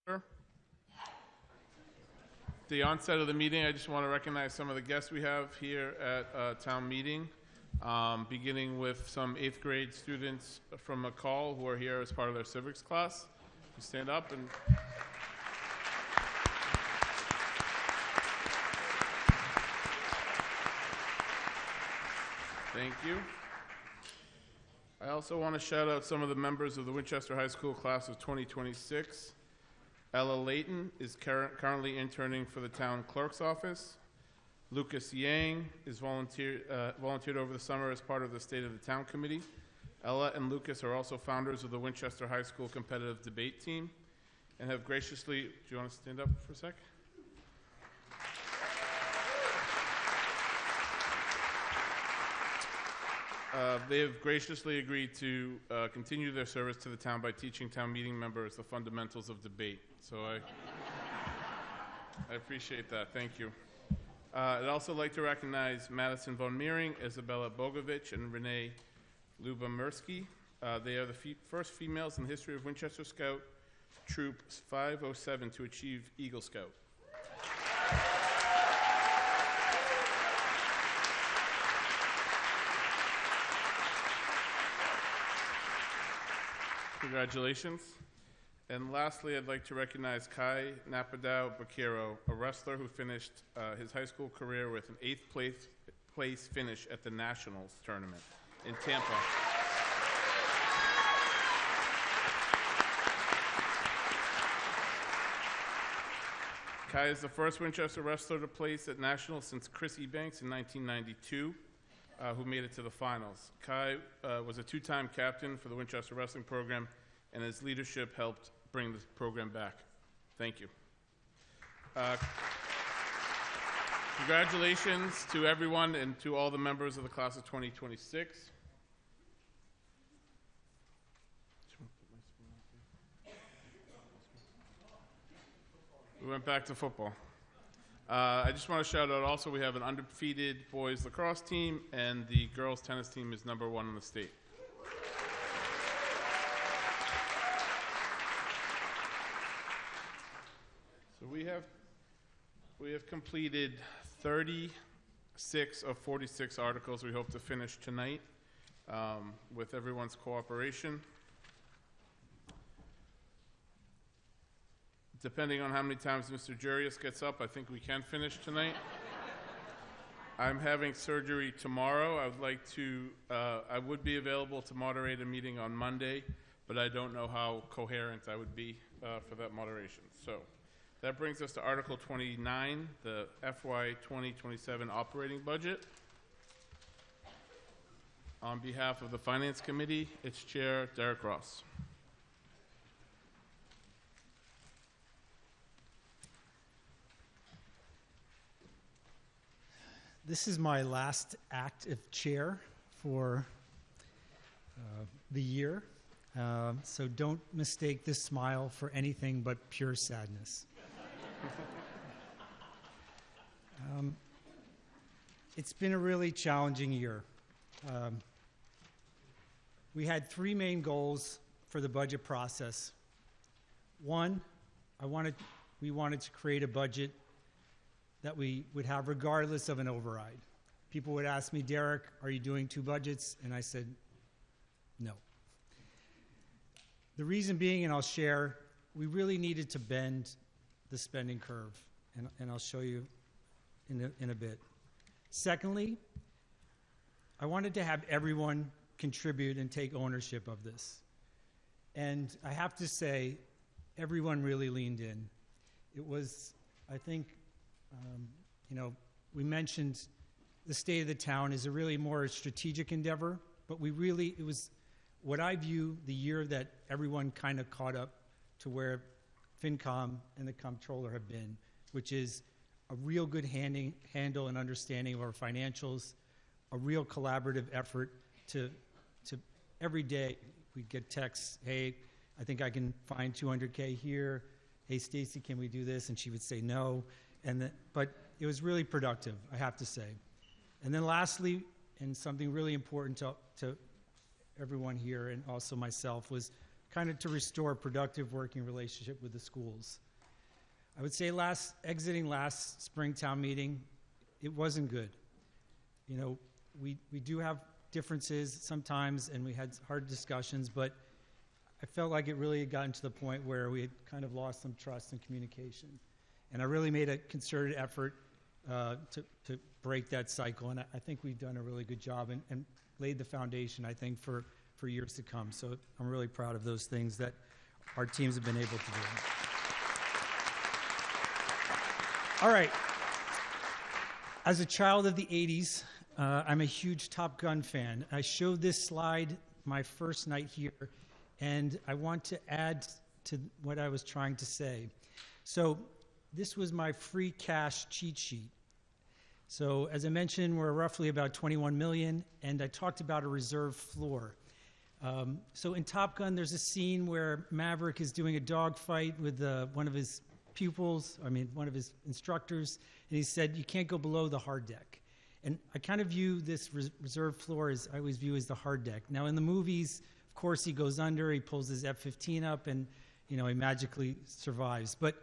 At the onset of the meeting, I just want to recognize some of the guests we have here at town meeting, beginning with some 8th grade students from McCall who are here as part of their civics class. You stand up and... Thank you. I also want to shout out some of the members of the Winchester High School class of 2026. Ella Layton is currently interning for the town clerk's office. Lucas Yang is volunteered over the summer as part of the State of the Town Committee. Ella and Lucas are also founders of the Winchester High School competitive debate team and have graciously, do you want to stand up for a sec? They have graciously agreed to continue their service to the town by teaching town meeting members the fundamentals of debate. So I appreciate that. Thank you. I'd also like to recognize Madison Von Meering, Isabella Bogovich, and Renee Lubomirsky. They are the first females in the history of Winchester Scout Troop 507 to achieve Eagle Scout. Congratulations. And lastly, I'd like to recognize Kai Napadao Bakero, a wrestler who finished his high school career with an 8th place finish at the Nationals tournament in Tampa. Kai is the first Winchester wrestler to place at Nationals since Chris Ebanks in 1992. Who made it to the finals. Kai was a 2-time captain for the Winchester Wrestling Program, and his leadership helped bring the program back. Thank you. Congratulations to everyone and to all the members of the class of 2026. We went back to football. I just want to shout out also we have an undefeated boys lacrosse team, and the girls tennis team is #1 in the state. So we have completed 36 of 46 articles we hope to finish tonight with everyone's cooperation. Depending on how many times Mr. Jurius gets up, I think we can finish tonight. I'm having surgery tomorrow. I would be available to moderate a meeting on Monday, but I don't know how coherent I would be for that moderation. So that brings us to Article 29, the FY 2027 operating budget. On behalf of the Finance Committee, its Chair, Derek Ross. This is my last active chair for the year, so don't mistake this smile for anything but pure sadness. It's been a really challenging year. We had 3 main goals for the budget process. One, we wanted to create a budget that we would have regardless of an override. People would ask me, Derek, are you doing 2 budgets? And I said, no. The reason being, and I'll share, we really needed to bend the spending curve, and I'll show you in a bit. Secondly, I wanted to have everyone contribute and take ownership of this. And I have to say, everyone really leaned in. It was, I think, we mentioned the state of the town is a really more strategic endeavor, but it was what I view the year that everyone kind of caught up to where FinCom and the comptroller have been, which is a real good handle and understanding of our financials, a real collaborative effort to every day we get texts, hey, I think I can find $200K here. Hey, Stacy, can we do this? And she would say no. But it was really productive, I have to say. And then lastly, and something really important to everyone here and also myself, was kind of to restore a productive working relationship with the schools. I would say exiting last Springtown meeting, it wasn't good. You know, we do have differences sometimes, and we had hard discussions, but I felt like it really had gotten to the point where we had kind of lost some trust and communication. And I really made a concerted effort to break that cycle, and I think we've done a really good job and laid the foundation, I think, for years to come. So I'm really proud of those things that our teams have been able to do. All right. As a child of the 80s, I'm a huge Top Gun fan. I showed this slide my first night here, and I want to add to what I was trying to say. So this was my free cash cheat sheet. So as I mentioned, we're roughly about 21 million, and I talked about a reserve floor. So in Top Gun, there's a scene where Maverick is doing a dogfight with one of his one of his instructors, and he said, you can't go below the hard deck. And I kind of view this reserve floor as I always view as the hard deck. Now in the movies, of course, he goes under, he pulls his F-15 up, and he magically survives. But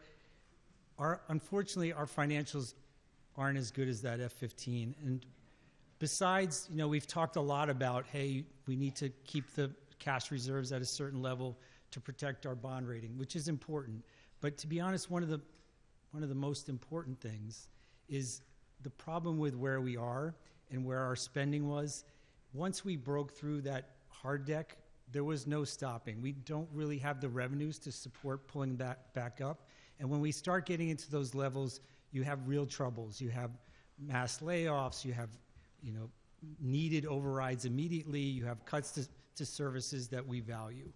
unfortunately, our financials aren't as good as that F-15. And besides, we've talked a lot about, hey, we need to keep the cash reserves at a certain level to protect our bond rating, which is important. But to be honest, one of the most important things is the problem with where we are and where our spending was. Once we broke through that hard deck, there was no stopping. We don't really have the revenues to support pulling that back up. And when we start getting into those levels, you have real troubles. You have mass layoffs. You have, needed overrides immediately. You have cuts to services that we value.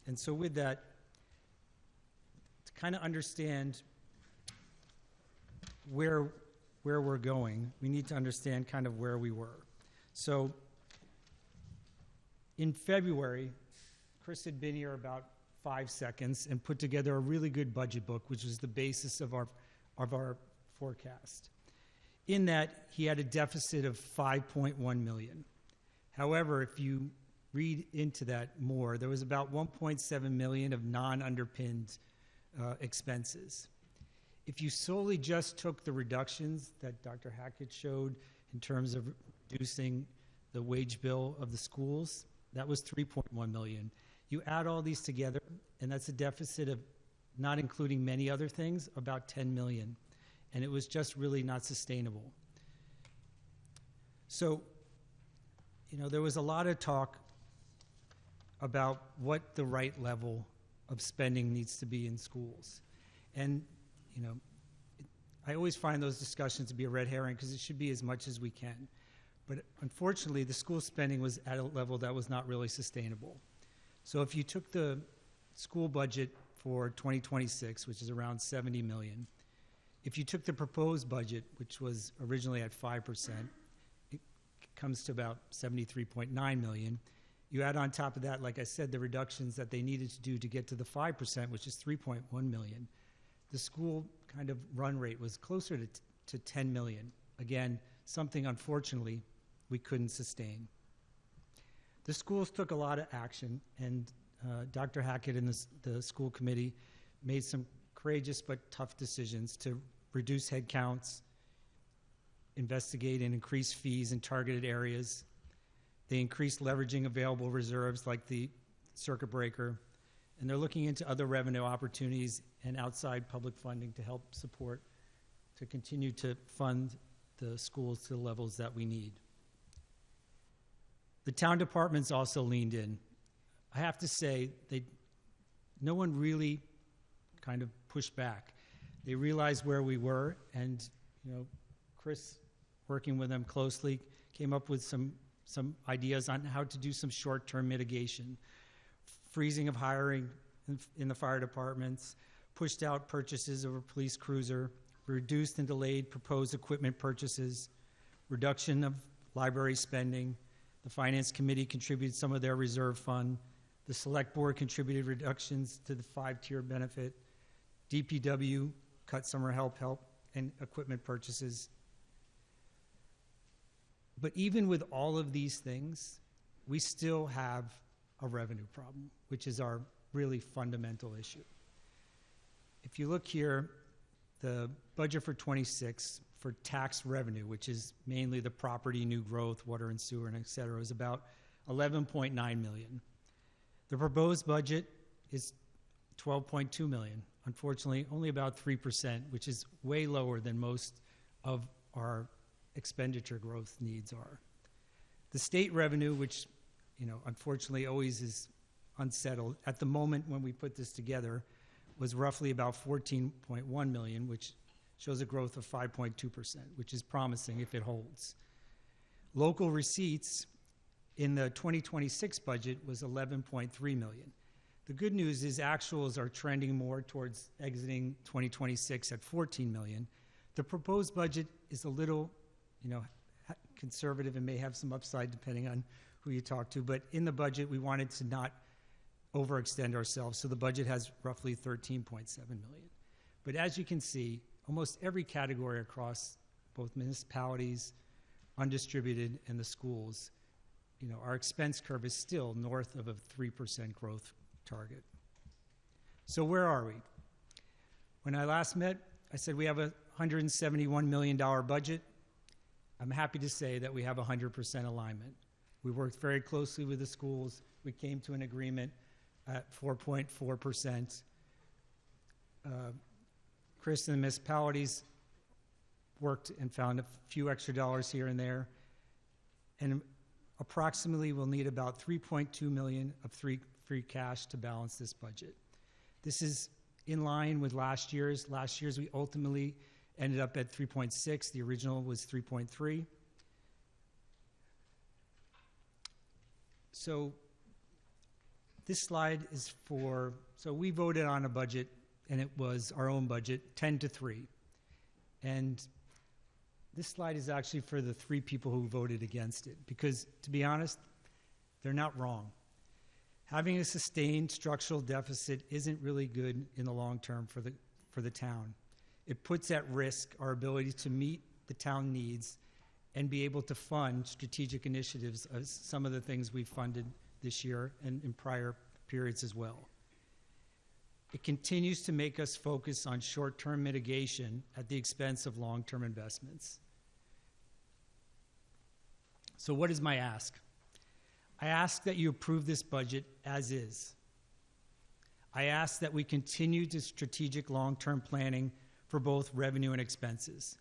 And so with that, to kind of understand where we're going, we need to understand kind of where we were. So in February, Chris had been here about 5 seconds and put together a really good budget book, which was the basis of our forecast. In that, he had a deficit of 5.1 million. However, if you read into that more, there was about 1.7 million of non-underpinned expenses. If you solely just took the reductions that Dr. Hackett showed in terms of reducing the wage bill of the schools, that was 3.1 million. You add all these together, and that's a deficit of, not including many other things, about 10 million. And it was just really not sustainable. So, there was a lot of talk about what the right level of spending needs to be in schools. And, I always find those discussions to be a red herring because it should be as much as we can. But unfortunately, the school spending was at a level that was not really sustainable. So if you took the school budget for 2026, which is around 70 million, if you took the proposed budget, which was originally at 5%, it comes to about 73.9 million. You add on top of that, like I said, the reductions that they needed to do to get to the 5%, which is 3.1 million. The school kind of run rate was closer to 10 million. Again, something unfortunately we couldn't sustain. The schools took a lot of action, and Dr. Hackett and the school committee made some courageous but tough decisions to reduce headcounts, investigate and increase fees in targeted areas. They increased leveraging available reserves like the circuit breaker, and they're looking into other revenue opportunities and outside public funding to help support, to continue to fund the schools to the levels that we need. The town departments also leaned in. I have to say, no one really kind of pushed back. They realized where we were, and Chris, working with them closely, came up with some ideas on how to do some short-term mitigation. Freezing of hiring in the fire departments, pushed out purchases of a police cruiser, reduced and delayed proposed equipment purchases, reduction of library spending. The Finance Committee contributed some of their reserve fund. The Select Board contributed reductions to the 5-tier benefit. DPW cut summer help and equipment purchases. But even with all of these things, we still have a revenue problem, which is our really fundamental issue. If you look here, the budget for 26 for tax revenue, which is mainly the property, new growth, water and sewer, and et cetera, is about 11.9 million. The proposed budget is 12.2 million. Unfortunately, only about 3%, which is way lower than most of our expenditure growth needs are. The state revenue, which, unfortunately always is unsettled, at the moment when we put this together, was roughly about 14.1 million, which shows a growth of 5.2%, which is promising if it holds. Local receipts in the 2026 budget was 11.3 million. The good news is actuals are trending more towards exiting 2026 at 14 million. The proposed budget is a little, conservative and may have some upside depending on who you talk to, but in the budget we wanted to not overextend ourselves, so the budget has roughly 13.7 million. But as you can see, almost every category across both municipalities, undistributed, and the schools, our expense curve is still north of a 3% growth target. So where are we? When I last met, I said we have a $171 million budget. I'm happy to say that we have 100% alignment. We worked very closely with the schools. We came to an agreement at 4.4%. Chris and the municipalities worked and found a few extra dollars here and there. And approximately we'll need about 3.2 million of free cash to balance this budget. This is in line with last year's. Last year's we ultimately ended up at 3.6. The original was 3.3. So this slide is so we voted on a budget, and it was our own budget, 10-3. And this slide is actually for the 3 people who voted against it, because to be honest, they're not wrong. Having a sustained structural deficit isn't really good in the long term for the town. It puts at risk our ability to meet the town needs and be able to fund strategic initiatives, as some of the things we've funded this year and in prior periods as well. It continues to make us focus on short-term mitigation at the expense of long-term investments. So what is my ask? I ask that you approve this budget as is. I ask that we continue to strategic long-term planning for both revenue and expenses.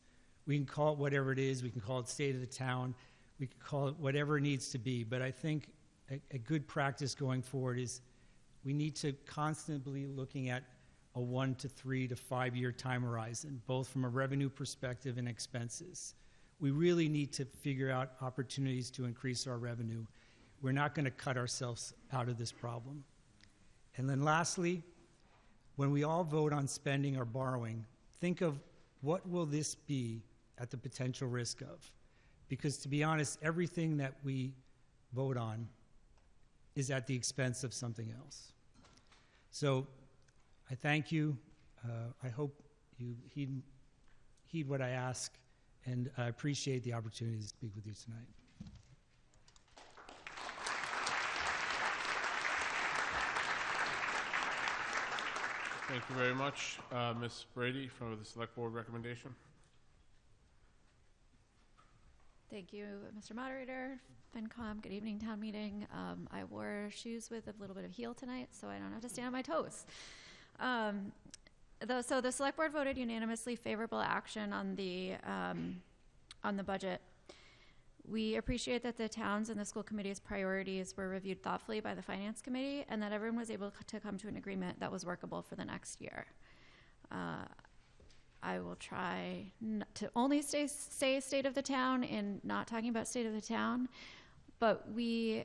We can call it whatever it is. We can call it state of the town. We can call it whatever it needs to be. But I think a good practice going forward is we need to constantly looking at a 1 to 3 to 5 year time horizon, both from a revenue perspective and expenses. We really need to figure out opportunities to increase our revenue. We're not going to cut ourselves out of this problem. And then lastly, when we all vote on spending or borrowing, think of what will this be at the potential risk of? Because to be honest, everything that we vote on is at the expense of something else. So I thank you. I hope you heed what I ask, and I appreciate the opportunity to speak with you tonight. Thank you very much. Ms. Brady, for the Select Board recommendation. Thank you, Mr. Moderator. FinCom, good evening, town meeting. I wore shoes with a little bit of heel tonight, so I don't have to stand on my toes. So the Select Board voted unanimously favorable action on the budget. We appreciate that the town's and the school committee's priorities were reviewed thoughtfully by the Finance Committee, and that everyone was able to come to an agreement that was workable for the next year. I will try to only say state of the town and not talking about state of the town, but we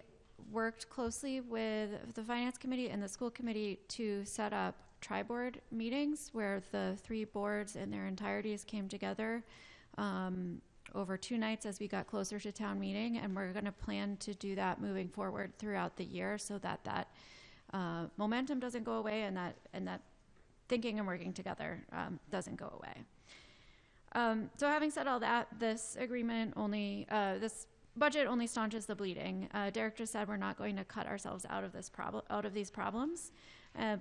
worked closely with the Finance Committee and the school committee to set up tri-board meetings where the 3 boards in their entireties came together over 2 nights as we got closer to town meeting, and we're going to plan to do that moving forward throughout the year so that momentum doesn't go away and that thinking and working together doesn't go away. So having said all that, this agreement only, this budget only staunches the bleeding. Derek just said we're not going to cut ourselves out of these problems.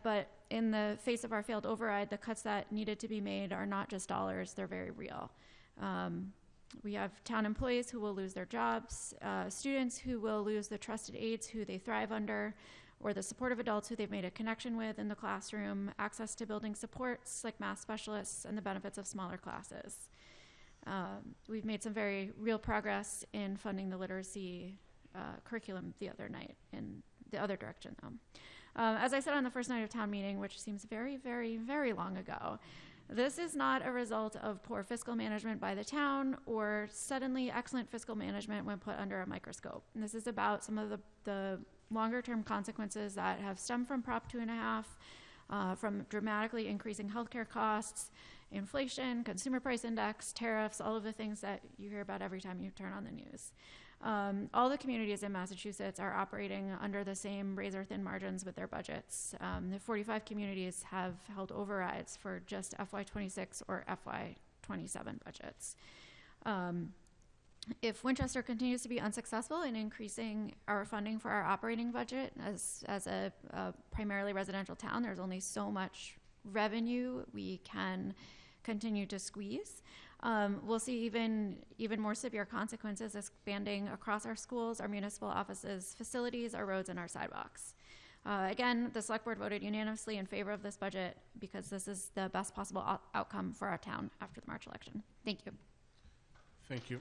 But in the face of our failed override, the cuts that needed to be made are not just dollars, they're very real. We have town employees who will lose their jobs, students who will lose the trusted aides who they thrive under, or the supportive adults who they've made a connection with in the classroom, access to building supports like math specialists, and the benefits of smaller classes. We've made some very real progress in funding the literacy curriculum the other night in the other direction, though. As I said on the first night of town meeting, which seems very, very, very long ago, this is not a result of poor fiscal management by the town or suddenly excellent fiscal management when put under a microscope. And this is about some of the longer-term consequences that have stemmed from Prop 2.5, from dramatically increasing healthcare costs, inflation, consumer price index, tariffs, all of the things that you hear about every time you turn on the news. All the communities in Massachusetts are operating under the same razor-thin margins with their budgets. The 45 communities have held overrides for just FY26 or FY27 budgets. If Winchester continues to be unsuccessful in increasing our funding for our operating budget as a primarily residential town, there's only so much revenue we can continue to squeeze. We'll see even more severe consequences expanding across our schools, our municipal offices, facilities, our roads, and our sidewalks. Again, the select board voted unanimously in favor of this budget because this is the best possible outcome for our town after the March election. Thank you. Thank you.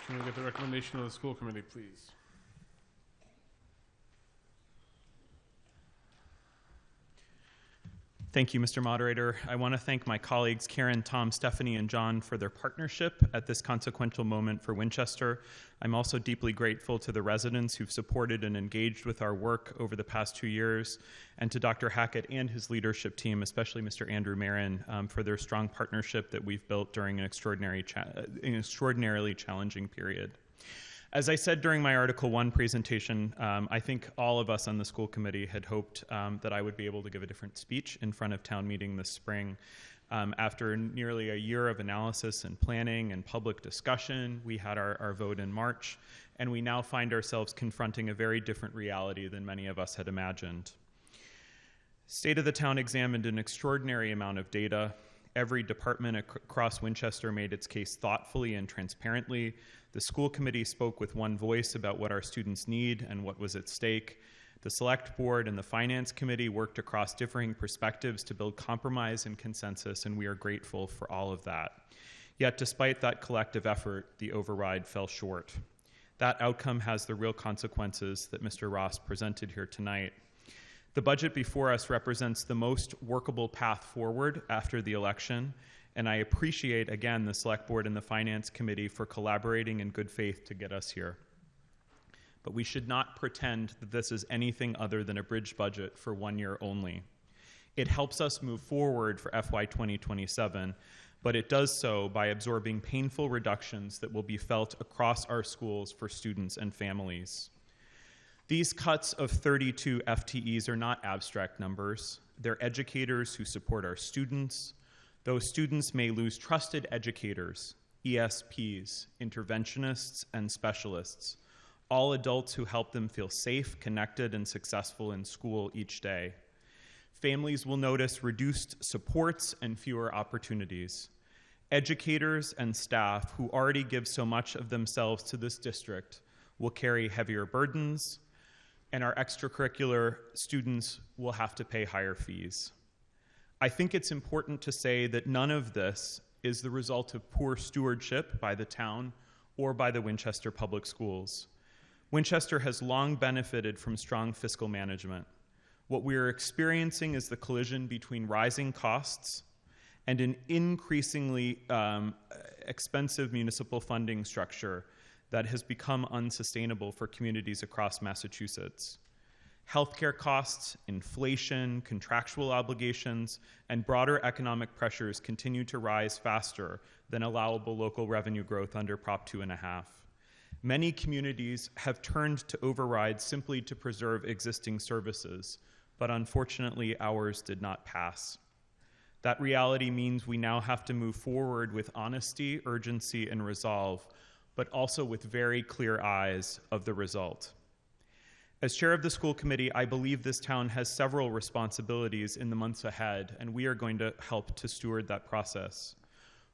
Can we get the recommendation of the school committee, please? Thank you, Mr. Moderator. I want to thank my colleagues Karen, Tom, Stephanie, and John for their partnership at this consequential moment for Winchester. I'm also deeply grateful to the residents who've supported and engaged with our work over the past 2 years, and to Dr. Hackett and his leadership team, especially Mr. Andrew Marin, for their strong partnership that we've built during an extraordinarily challenging period. As I said during my Article 1 presentation, I think all of us on the school committee had hoped that I would be able to give a different speech in front of town meeting this spring. After nearly a year of analysis and planning and public discussion, we had our vote in March, and we now find ourselves confronting a very different reality than many of us had imagined. State of the Town examined an extraordinary amount of data. Every department across Winchester made its case thoughtfully and transparently. The school committee spoke with one voice about what our students need and what was at stake. The select board and the finance committee worked across differing perspectives to build compromise and consensus, and we are grateful for all of that. Yet, despite that collective effort, the override fell short. That outcome has the real consequences that Mr. Ross presented here tonight. The budget before us represents the most workable path forward after the election, and I appreciate, again, the Select Board and the Finance Committee for collaborating in good faith to get us here. But we should not pretend that this is anything other than a bridge budget for 1 year only. It helps us move forward for FY 2027, but it does so by absorbing painful reductions that will be felt across our schools for students and families. These cuts of 32 FTEs are not abstract numbers. They're educators who support our students. Those students may lose trusted educators, ESPs, interventionists, and specialists, all adults who help them feel safe, connected, and successful in school each day. Families will notice reduced supports and fewer opportunities. Educators and staff who already give so much of themselves to this district will carry heavier burdens, and our extracurricular students will have to pay higher fees. I think it's important to say that none of this is the result of poor stewardship by the town or by the Winchester Public Schools. Winchester has long benefited from strong fiscal management. What we are experiencing is the collision between rising costs and an increasingly expensive municipal funding structure that has become unsustainable for communities across Massachusetts. Healthcare costs, inflation, contractual obligations, and broader economic pressures continue to rise faster than allowable local revenue growth under Prop 2.5. Many communities have turned to overrides simply to preserve existing services, but unfortunately ours did not pass. That reality means we now have to move forward with honesty, urgency, and resolve, but also with very clear eyes of the result. As chair of the school committee, I believe this town has several responsibilities in the months ahead, and we are going to help to steward that process.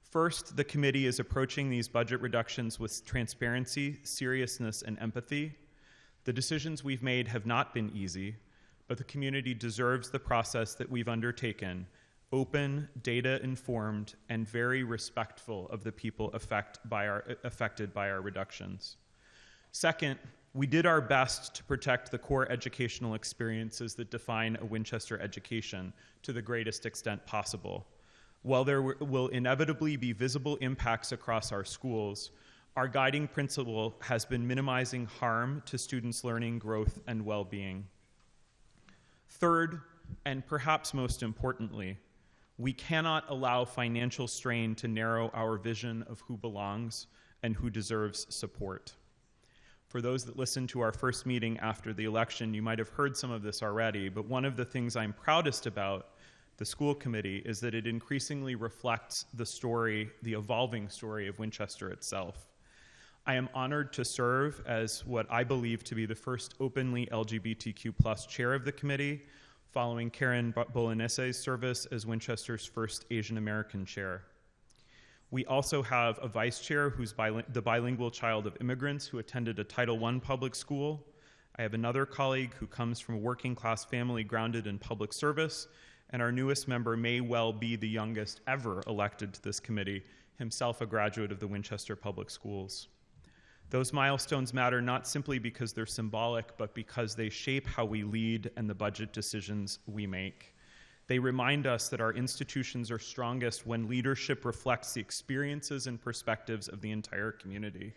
First, the committee is approaching these budget reductions with transparency, seriousness, and empathy. The decisions we've made have not been easy, but the community deserves the process that we've undertaken, open, data-informed, and very respectful of the people affected by our reductions. Second, we did our best to protect the core educational experiences that define a Winchester education to the greatest extent possible. While there will inevitably be visible impacts across our schools, our guiding principle has been minimizing harm to students' learning, growth, and well-being. Third, and perhaps most importantly, we cannot allow financial strain to narrow our vision of who belongs and who deserves support. For those that listened to our first meeting after the election, you might have heard some of this already, but one of the things I'm proudest about the school committee is that it increasingly reflects the story, the evolving story of Winchester itself. I am honored to serve as what I believe to be the first openly LGBTQ+ chair of the committee, following Karen Bolognesi's service as Winchester's first Asian American chair. We also have a vice chair who's the bilingual child of immigrants who attended a Title I public school. I have another colleague who comes from a working class family grounded in public service, and our newest member may well be the youngest ever elected to this committee, himself a graduate of the Winchester Public Schools. Those milestones matter not simply because they're symbolic, but because they shape how we lead and the budget decisions we make. They remind us that our institutions are strongest when leadership reflects the experiences and perspectives of the entire community.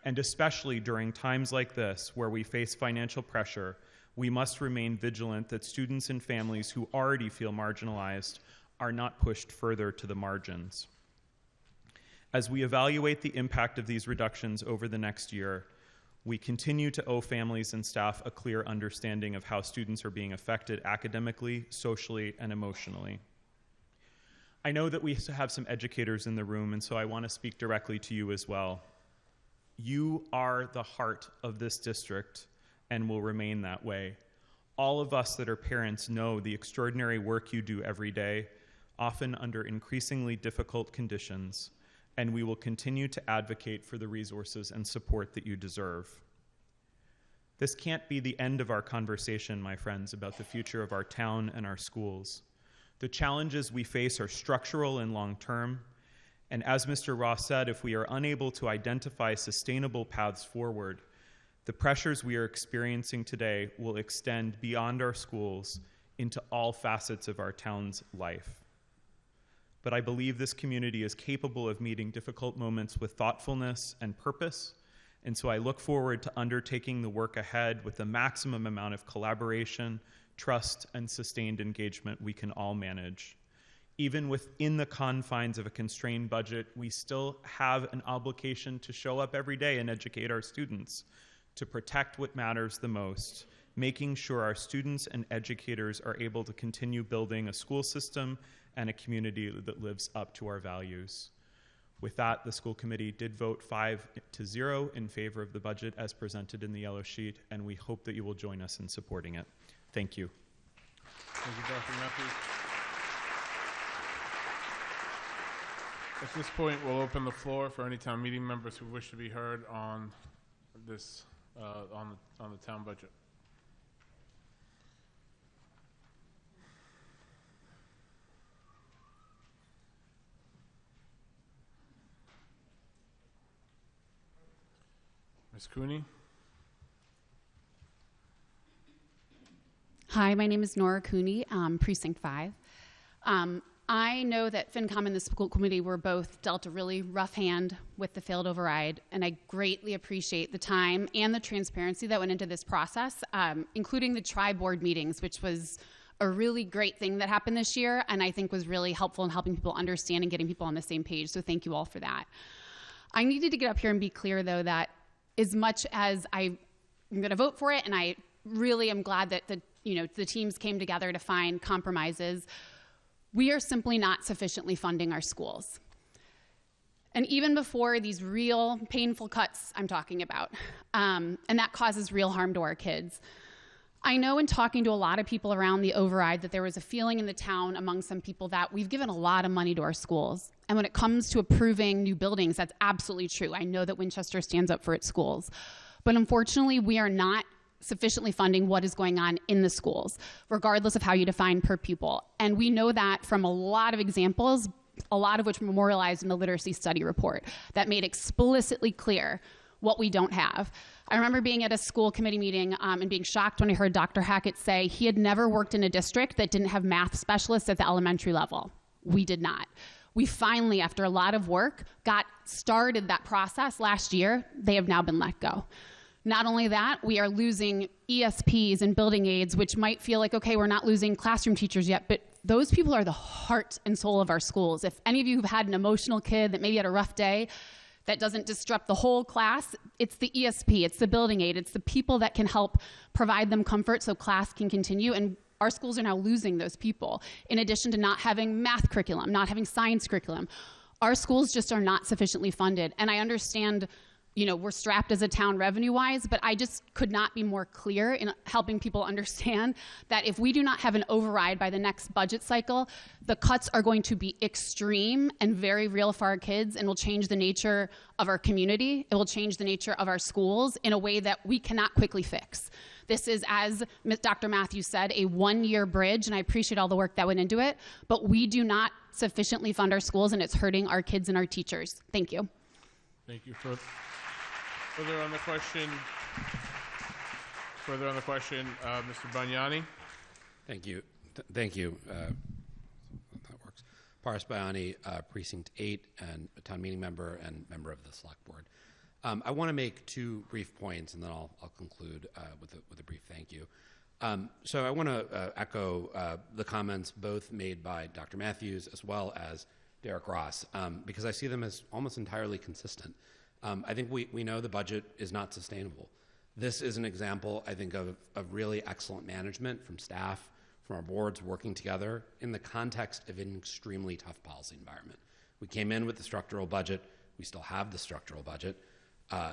And especially during times like this, where we face financial pressure, we must remain vigilant that students and families who already feel marginalized are not pushed further to the margins. As we evaluate the impact of these reductions over the next year, we continue to owe families and staff a clear understanding of how students are being affected academically, socially, and emotionally. I know that we have some educators in the room, and so I want to speak directly to you as well. You are the heart of this district and will remain that way. All of us that are parents know the extraordinary work you do every day, often under increasingly difficult conditions, and we will continue to advocate for the resources and support that you deserve. This can't be the end of our conversation, my friends, about the future of our town and our schools. The challenges we face are structural and long-term, and as Mr. Ross said, if we are unable to identify sustainable paths forward, the pressures we are experiencing today will extend beyond our schools into all facets of our town's life. But I believe this community is capable of meeting difficult moments with thoughtfulness and purpose, and so I look forward to undertaking the work ahead with the maximum amount of collaboration, trust, and sustained engagement we can all manage. Even within the confines of a constrained budget, we still have an obligation to show up every day and educate our students, to protect what matters the most, making sure our students and educators are able to continue building a school system and a community that lives up to our values. With that, the school committee did vote 5-0 in favor of the budget as presented in the yellow sheet, and we hope that you will join us in supporting it. Thank you. Thank you, Dr. Matthews. At this point, we'll open the floor for any town meeting members who wish to be heard on this, on the town budget. Ms. Cooney? Hi, my name is Nora Cooney, Precinct 5. I know that FinCom and the school committee were both dealt a really rough hand with the failed override, and I greatly appreciate the time and the transparency that went into this process, including the tri-board meetings, which was a really great thing that happened this year, and I think was really helpful in helping people understand and getting people on the same page, so thank you all for that. I needed to get up here and be clear, though, that as much as I'm going to vote for it, and I really am glad that the teams came together to find compromises, We are simply not sufficiently funding our schools. And even before these real painful cuts I'm talking about, and that causes real harm to our kids. I know in talking to a lot of people around the override that there was a feeling in the town among some people that we've given a lot of money to our schools. And when it comes to approving new buildings, that's absolutely true. I know that Winchester stands up for its schools. But unfortunately, we are not sufficiently funding what is going on in the schools, regardless of how you define per pupil. And we know that from a lot of examples, a lot of which memorialized in the literacy study report that made explicitly clear what we don't have. I remember being at a school committee meeting and being shocked when I heard Dr. Hackett say he had never worked in a district that didn't have math specialists at the elementary level. We did not. We finally, after a lot of work, got started that process last year. They have now been let go. Not only that, we are losing ESPs and building aides, which might feel like, okay, we're not losing classroom teachers yet, but those people are the heart and soul of our schools. If any of you have had an emotional kid that maybe had a rough day, that doesn't disrupt the whole class, it's the ESP, it's the building aid, it's the people that can help provide them comfort so class can continue. And our schools are now losing those people, in addition to not having math curriculum, not having science curriculum. Our schools just are not sufficiently funded. And I understand, you know, we're strapped as a town revenue-wise, but I just could not be more clear in helping people understand that if we do not have an override by the next budget cycle, the cuts are going to be extreme and very real for our kids and will change the nature of our community. It will change the nature of our schools in a way that we cannot quickly fix. This is, as Dr. Matthews said, a one-year bridge, and I appreciate all the work that went into it, but we do not sufficiently fund our schools, and it's hurting our kids and our teachers. Thank you. Thank you. Further on the question, Mr. Bagnani. Thank you. Thank you. That works. Paris Bayani, Precinct 8, and a town meeting member and member of the Select Board. I want to make two brief points, and then I'll conclude with a brief thank you. So I want to echo the comments both made by Dr. Matthews as well as Derek Ross, because I see them as almost entirely consistent. I think we know the budget is not sustainable. This is an example, I think, of really excellent management from staff, from our boards working together in the context of an extremely tough policy environment. We came in with the structural budget. We still have the structural budget.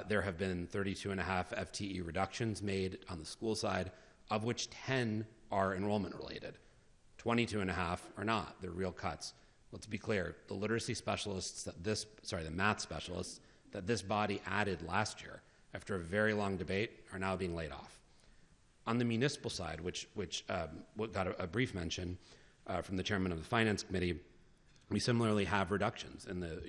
There have been 32.5 FTE reductions made on the school side, of which 10 are enrollment related. 22.5 are not. They're real cuts. Let's be clear. The literacy specialists the math specialists that this body added last year after a very long debate are now being laid off. On the municipal side, which got a brief mention from the chairman of the Finance Committee, we similarly have reductions in the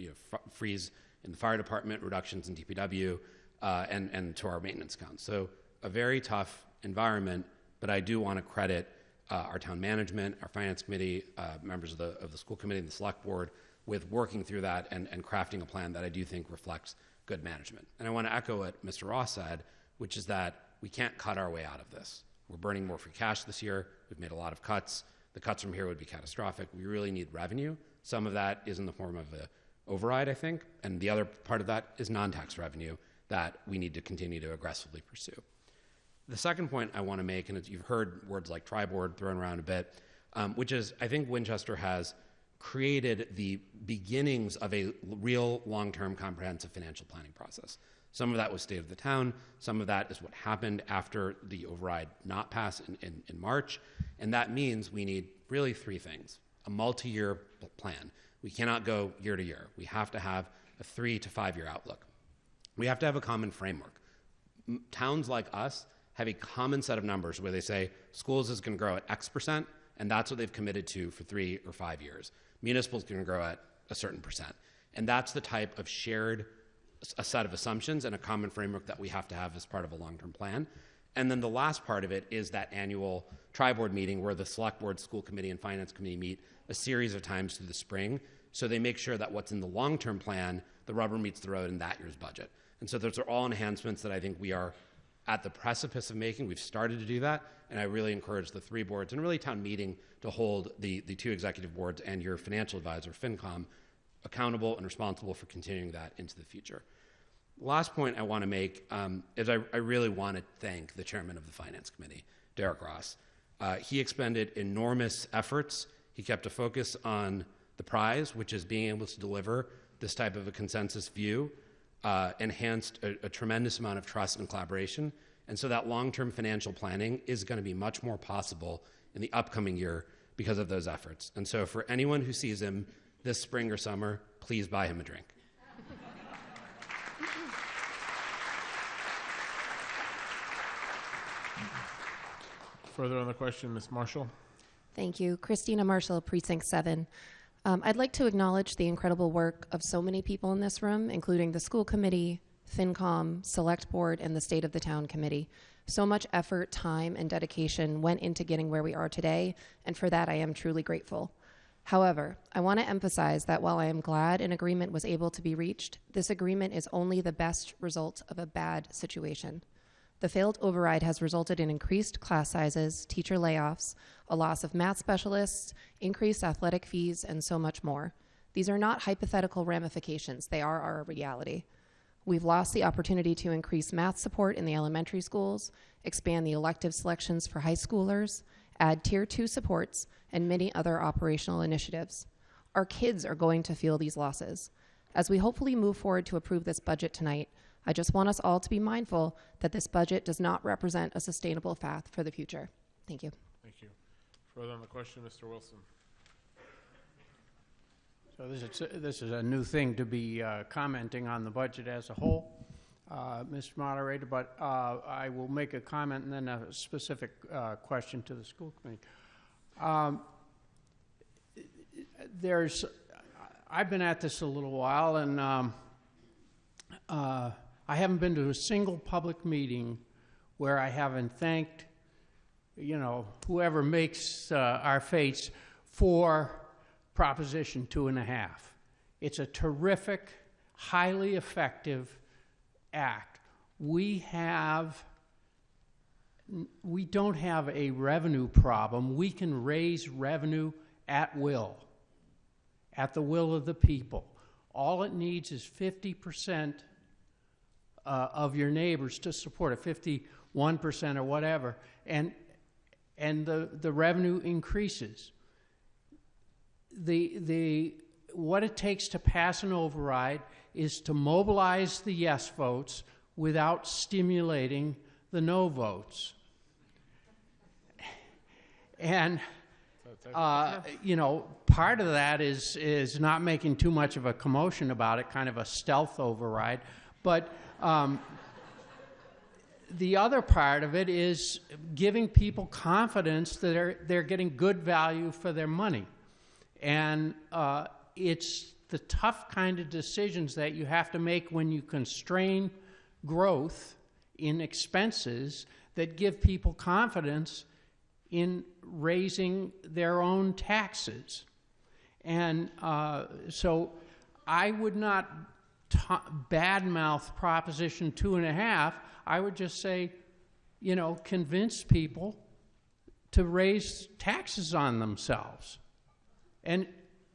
freeze in the fire department, reductions in DPW, and to our maintenance accounts. So a very tough environment, but I do want to credit our town management, our Finance Committee, members of the school committee and the Select Board with working through that and crafting a plan that I do think reflects good management. And I want to echo what Mr. Ross said, which is that we can't cut our way out of this. We're burning more free cash this year. We've made a lot of cuts. The cuts from here would be catastrophic. We really need revenue. Some of that is in the form of an override, I think, and the other part of that is non-tax revenue that we need to continue to aggressively pursue. The second point I want to make, and you've heard words like tri-board thrown around a bit, which is I think Winchester has created the beginnings of a real long-term comprehensive financial planning process. Some of that was state of the town. Some of that is what happened after the override not pass in March. And that means we need really three things. A multi-year plan. We cannot go year to year. We have to have a 3 to 5 year outlook. We have to have a common framework. Towns like us have a common set of numbers where they say schools is going to grow at X%, and that's what they've committed to for 3 or 5 years. Municipal is going to grow at a certain percent. And that's the type of shared a set of assumptions and a common framework that we have to have as part of a long-term plan. And then the last part of it is that annual tri-board meeting where the Select Board, School Committee, and Finance Committee meet a series of times through the spring. So they make sure that what's in the long-term plan, the rubber meets the road in that year's budget. And so those are all enhancements that I think we are at the precipice of making. We've started to do that, and I really encourage the three boards and really town meeting to hold the two executive boards and your financial advisor, FinCom, accountable and responsible for continuing that into the future. Last point I want to make is I really want to thank the chairman of the Finance Committee, Derek Ross. He expended enormous efforts He kept a focus on the prize, which is being able to deliver this type of a consensus view, enhanced a tremendous amount of trust and collaboration. And so that long-term financial planning is going to be much more possible in the upcoming year because of those efforts. And so for anyone who sees him this spring or summer, please buy him a drink. Further on the question, Ms. Marshall. Thank you. Christina Marshall, Precinct 7. I'd like to acknowledge the incredible work of so many people in this room, including the school committee, FinCom, Select Board, and the State of the Town Committee. So much effort, time, and dedication went into getting where we are today, and for that I am truly grateful. However, I want to emphasize that while I am glad an agreement was able to be reached, this agreement is only the best result of a bad situation. The failed override has resulted in increased class sizes, teacher layoffs, a loss of math specialists, increased athletic fees, and so much more. These are not hypothetical ramifications. They are our reality. We've lost the opportunity to increase math support in the elementary schools, expand the elective selections for high schoolers, add Tier 2 supports, and many other operational initiatives. Our kids are going to feel these losses. As we hopefully move forward to approve this budget tonight, I just want us all to be mindful that this budget does not represent a sustainable path for the future. Thank you. Thank you. Further on the question, Mr. Wilson. So this is a new thing to be commenting on the budget as a whole, Mr. Moderator, but I will make a comment and then a specific question to the school committee. I've been at this a little while, and I haven't been to a single public meeting where I haven't thanked, whoever makes our fates for Proposition 2.5. It's a terrific, highly effective act. We don't have a revenue problem. We can raise revenue at will, at the will of the people. All it needs is 50% of your neighbors to support it, 51% or whatever, and the revenue increases. What it takes to pass an override is to mobilize the yes votes without stimulating the no votes. And part of that is not making too much of a commotion about it, kind of a stealth override. But the other part of it is giving people confidence that they're getting good value for their money. And it's the tough kind of decisions that you have to make when you constrain growth in expenses that give people confidence in raising their own taxes. And so I would not badmouth Proposition 2.5. I would just say, convince people to raise taxes on themselves. And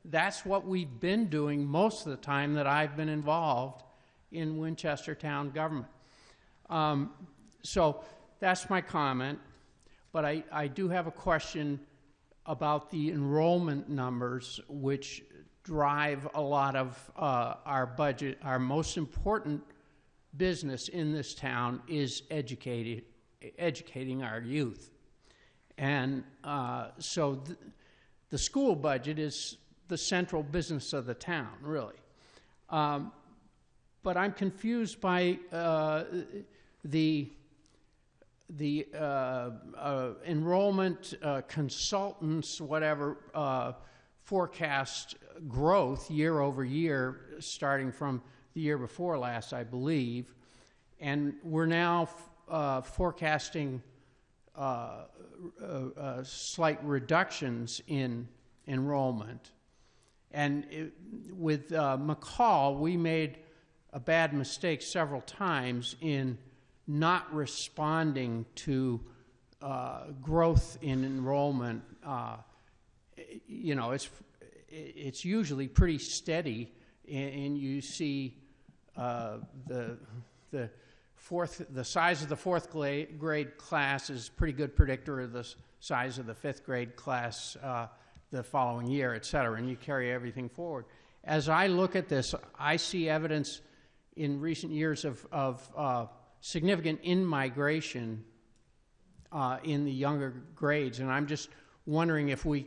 that's what we've been doing most of the time that I've been involved in Winchester town government. So that's my comment. But I do have a question about the enrollment numbers, which drive a lot of our budget. Our most important business in this town is educating our youth. And so the school budget is the central business of the town, really. But I'm confused by the enrollment consultants, whatever, forecast growth year over year, starting from the year before last, I believe. And we're now forecasting slight reductions in enrollment. And with McCall, we made a bad mistake several times in not responding to growth in enrollment. It's usually pretty steady, and you see the size of the fourth grade class is a pretty good predictor of the size of the fifth grade class the following year, et cetera, and you carry everything forward. As I look at this, I see evidence in recent years of significant in-migration in the younger grades, and I'm just wondering if we're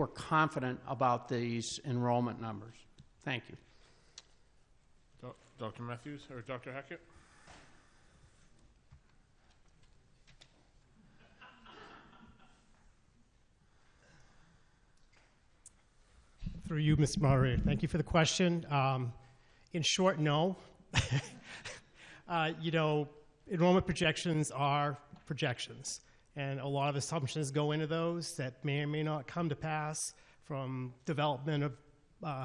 confident about these enrollment numbers. Thank you. Dr. Matthews or Dr. Hackett? Through you, Mr. Moderator. Thank you for the question. In short, no. Enrollment projections are projections, and a lot of assumptions go into those that may or may not come to pass, from development of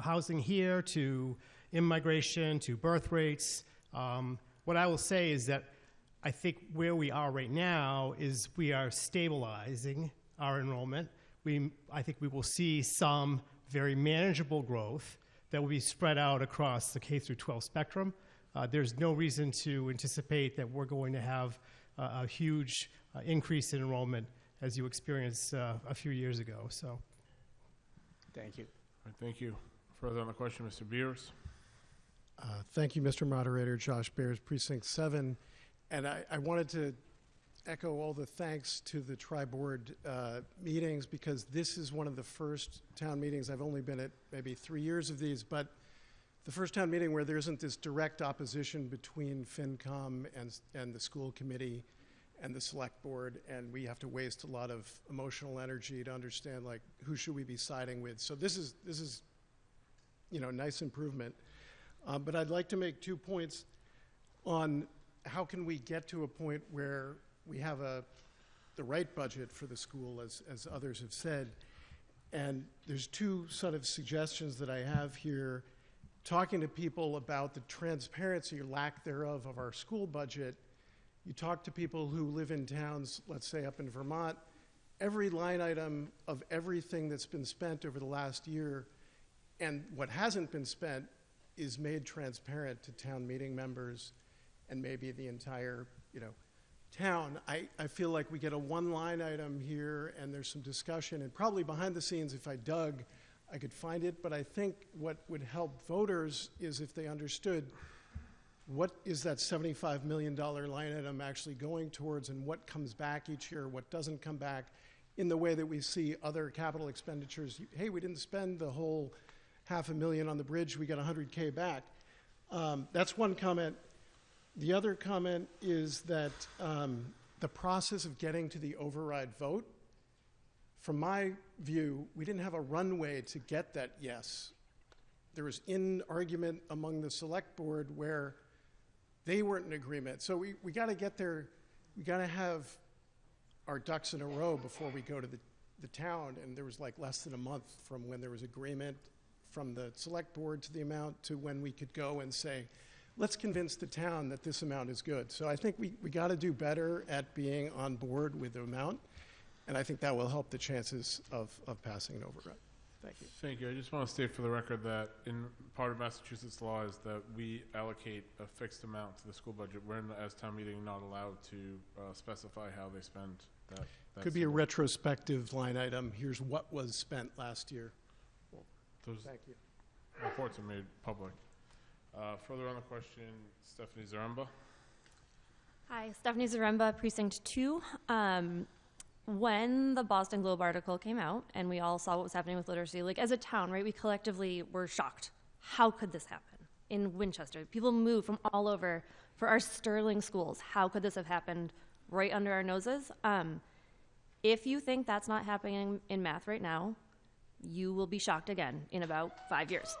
housing here to immigration to birth rates. What I will say is that I think where we are right now is we are stabilizing our enrollment. I think we will see some very manageable growth that will be spread out across the K through 12 spectrum. There's no reason to anticipate that we're going to have a huge increase in enrollment as you experienced a few years ago. So, Thank you. All right, thank you. Further on the question, Mr. Beers. Thank you, Mr. Moderator. Josh Beers, Precinct 7. And I wanted to echo all the thanks to the tri-board meetings, because this is one of the first town meetings. I've only been at maybe 3 years of these, but the first town meeting where there isn't this direct opposition between FinCom and the school committee and the select board, and we have to waste a lot of emotional energy to understand, like, who should we be siding with. So this is a nice improvement. But I'd like to make 2 points on how can we get to a point where we have the right budget for the school, as others have said. And there's 2 sort of suggestions that I have here. Talking to people about the transparency or lack thereof of our school budget, you talk to people who live in towns, let's say up in Vermont, every line item of everything that's been spent over the last year and what hasn't been spent is made transparent to town meeting members and maybe the entire, town. I feel like we get a one line item here and there's some discussion, and probably behind the scenes, if I dug, I could find it. But I think what would help voters is if they understood what is that $75 million line item actually going towards, and what comes back each year, what doesn't come back, in the way that we see other capital expenditures. Hey, we didn't spend the whole $500,000 on the bridge, we got $100K back. That's one comment. The other comment is that the process of getting to the override vote, from my view, we didn't have a runway to get that yes. There was argument among the select board where they weren't in agreement. So we got to get there. We got to have our ducks in a row before we go to the town. And there was like less than a month from when there was agreement from the select board to the amount to when we could go and say, let's convince the town that this amount is good. So I think we got to do better at being on board with the amount, and I think that will help the chances of passing an override. Thank you. Thank you. I just want to state for the record that in part of Massachusetts law is that we allocate a fixed amount to the school budget. We're, as town meeting, not allowed to specify how they spend that. Could be a retrospective line item. Here's what was spent last year. Well, those Thank you. reports are made public. Further on the question, Stephanie Zaremba. Hi, Stephanie Zaremba, Precinct 2. When the Boston Globe article came out and we all saw what was happening with literacy, like as a town, right, we collectively were shocked. How could this happen in Winchester? People moved from all over for our sterling schools. How could this have happened right under our noses? If you think that's not happening in math right now, you will be shocked again in about 5 years.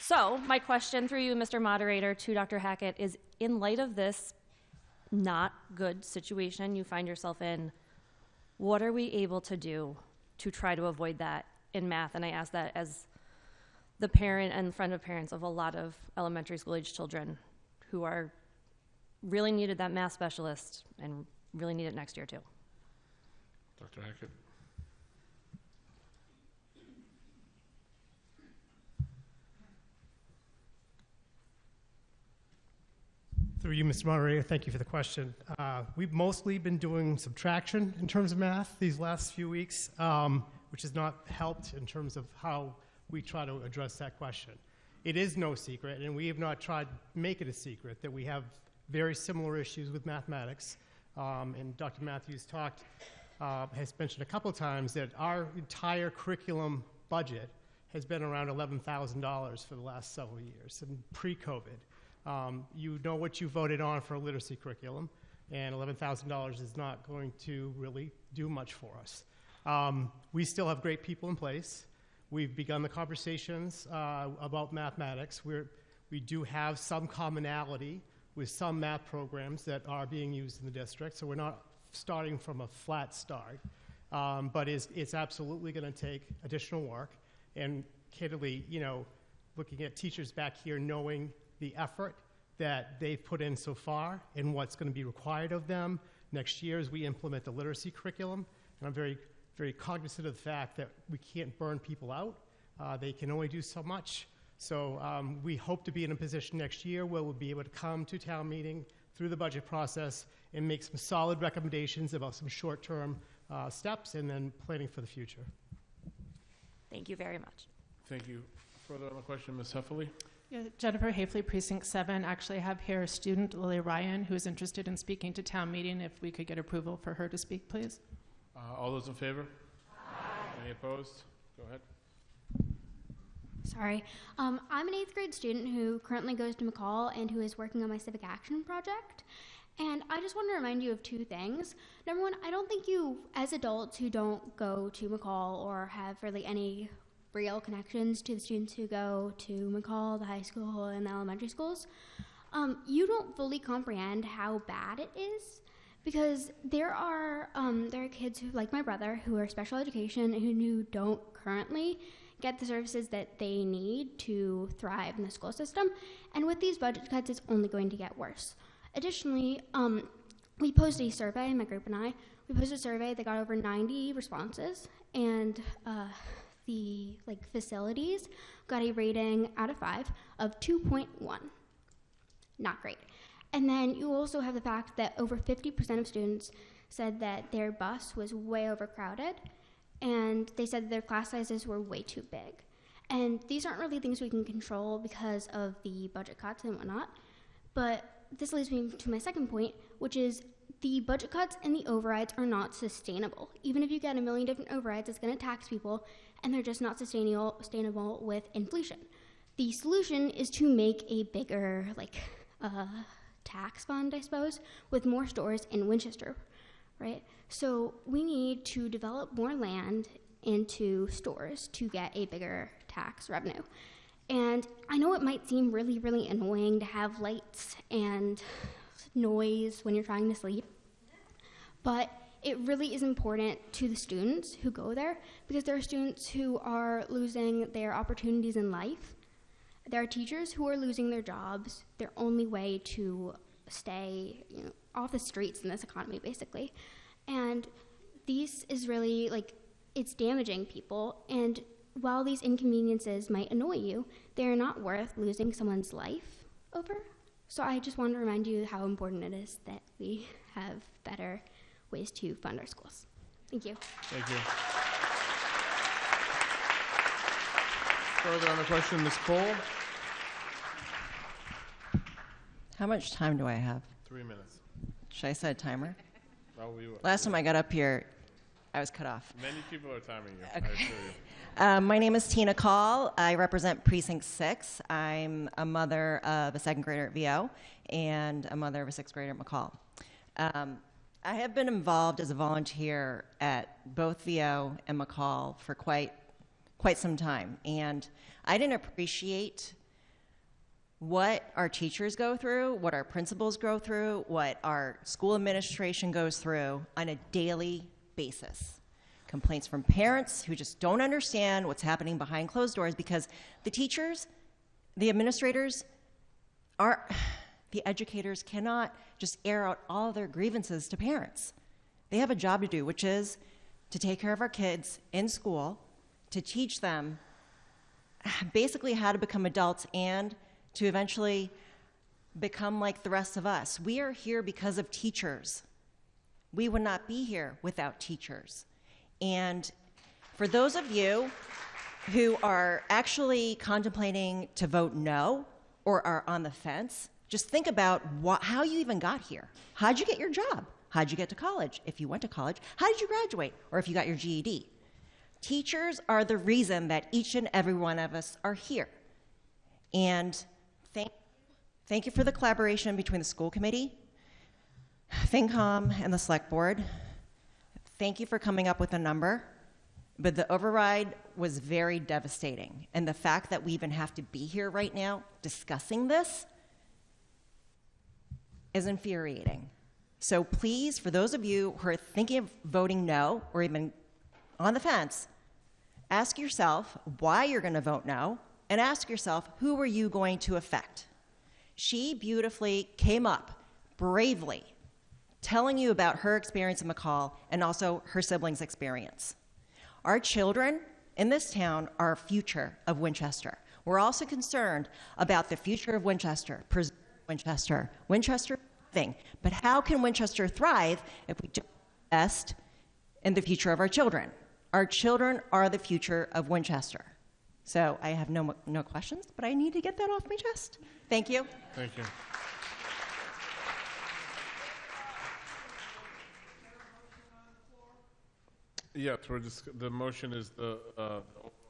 So my question through you, Mr. Moderator, to Dr. Hackett is, in light of this not good situation you find yourself in, what are we able to do to try to avoid that in math? And I ask that as the parent and friend of parents of a lot of elementary school age children who are really needed that math specialist and really need it next year too. Dr. Hackett. Through you, Mr. Moderator, thank you for the question. We've mostly been doing subtraction in terms of math these last few weeks, which has not helped in terms of how we try to address that question. It is no secret, and we have not tried to make it a secret, that we have very similar issues with mathematics. And Dr. Matthews has mentioned a couple times that our entire curriculum budget has been around $11,000 for the last several years, and pre-COVID. You know what you voted on for a literacy curriculum, and $11,000 is not going to really do much for us. We still have great people in place. We've begun the conversations about mathematics. We do have some commonality with some math programs that are being used in the district, so we're not starting from a flat start. But it's absolutely going to take additional work. And candidly, looking at teachers back here, knowing the effort that they've put in so far and what's going to be required of them next year as we implement the literacy curriculum. And I'm very, very cognizant of the fact that we can't burn people out. They can only do so much. So we hope to be in a position next year where we'll be able to come to town meeting through the budget process and make some solid recommendations about some short-term steps and then planning for the future. Thank you very much. Thank you. Further on the question, Ms. Heffley? Yeah, Jennifer Hafley, Precinct 7. Actually, I have here a student, Lily Ryan, who is interested in speaking to town meeting. If we could get approval for her to speak, please. All those in favor? Aye. Any opposed? Go ahead. Sorry. I'm an 8th grade student who currently goes to McCall and who is working on my civic action project. And I just want to remind you of two things. Number one, I don't think you, as adults who don't go to McCall or have really any real connections to the students who go to McCall, the high school, and the elementary schools, you don't fully comprehend how bad it is. Because there are kids who, like my brother, who are special education and who don't currently get the services that they need to thrive in the school system. And with these budget cuts, it's only going to get worse. Additionally, we posted a survey, my group and I. We posted a survey that got over 90 responses, and the facilities got a rating out of 5 of 2.1. Not great. And then you also have the fact that over 50% of students said that their bus was way overcrowded, and they said that their class sizes were way too big. And these aren't really things we can control because of the budget cuts and whatnot. But this leads me to my second point, which is the budget cuts and the overrides are not sustainable. Even if you get a million different overrides, it's going to tax people, and they're just not sustainable with inflation. The solution is to make a bigger, tax fund, I suppose, with more stores in Winchester, right? So we need to develop more land into stores to get a bigger tax revenue. And I know it might seem really, really annoying to have lights and noise when you're trying to sleep, but it really is important to the students who go there, because there are students who are losing their opportunities in life. There are teachers who are losing their jobs, their only way to stay off the streets in this economy, basically. And this is really, it's damaging people. And while these inconveniences might annoy you, they're not worth losing someone's life over. So I just wanted to remind you how important it is that we have better ways to fund our schools. Thank you. Thank you. Further on the question, Ms. Cole? How much time do I have? 3 minutes. Should I set a timer? Oh, we will. Last time I got up here, I was cut off. Many people are timing you, Okay. I assure you. My name is Tina Call. I represent Precinct 6. I'm a mother of a 2nd grader at VO and a mother of a 6th grader at McCall. I have been involved as a volunteer at both VO and McCall for quite some time, and I didn't appreciate what our teachers go through, what our principals go through, what our school administration goes through on a daily basis. Complaints from parents who just don't understand what's happening behind closed doors because the teachers, the administrators, the educators cannot just air out all their grievances to parents. They have a job to do, which is to take care of our kids in school, to teach them basically how to become adults and to eventually become like the rest of us. We are here because of teachers. We would not be here without teachers. And for those of you who are actually contemplating to vote no or are on the fence, just think about how you even got here. How'd you get your job? How'd you get to college? If you went to college, how did you graduate? Or if you got your GED? Teachers are the reason that each and every one of us are here. And thank you for the collaboration between the school committee, FinCom, and the select board. Thank you for coming up with a number. But the override was very devastating. And the fact that we even have to be here right now discussing this is infuriating. So please, for those of you who are thinking of voting no or even on the fence, ask yourself why you're going to vote no, and ask yourself, who are you going to affect? She beautifully came up bravely telling you about her experience in McCall and also her siblings' experience. Our children in this town are a future of Winchester. We're also concerned about the future of Winchester, Winchester thing. But how can Winchester thrive if we don't invest in the future of our children? Our children are the future of Winchester. So I have no questions, but I need to get that off my chest. Thank you. Thank you. Yes, the motion is the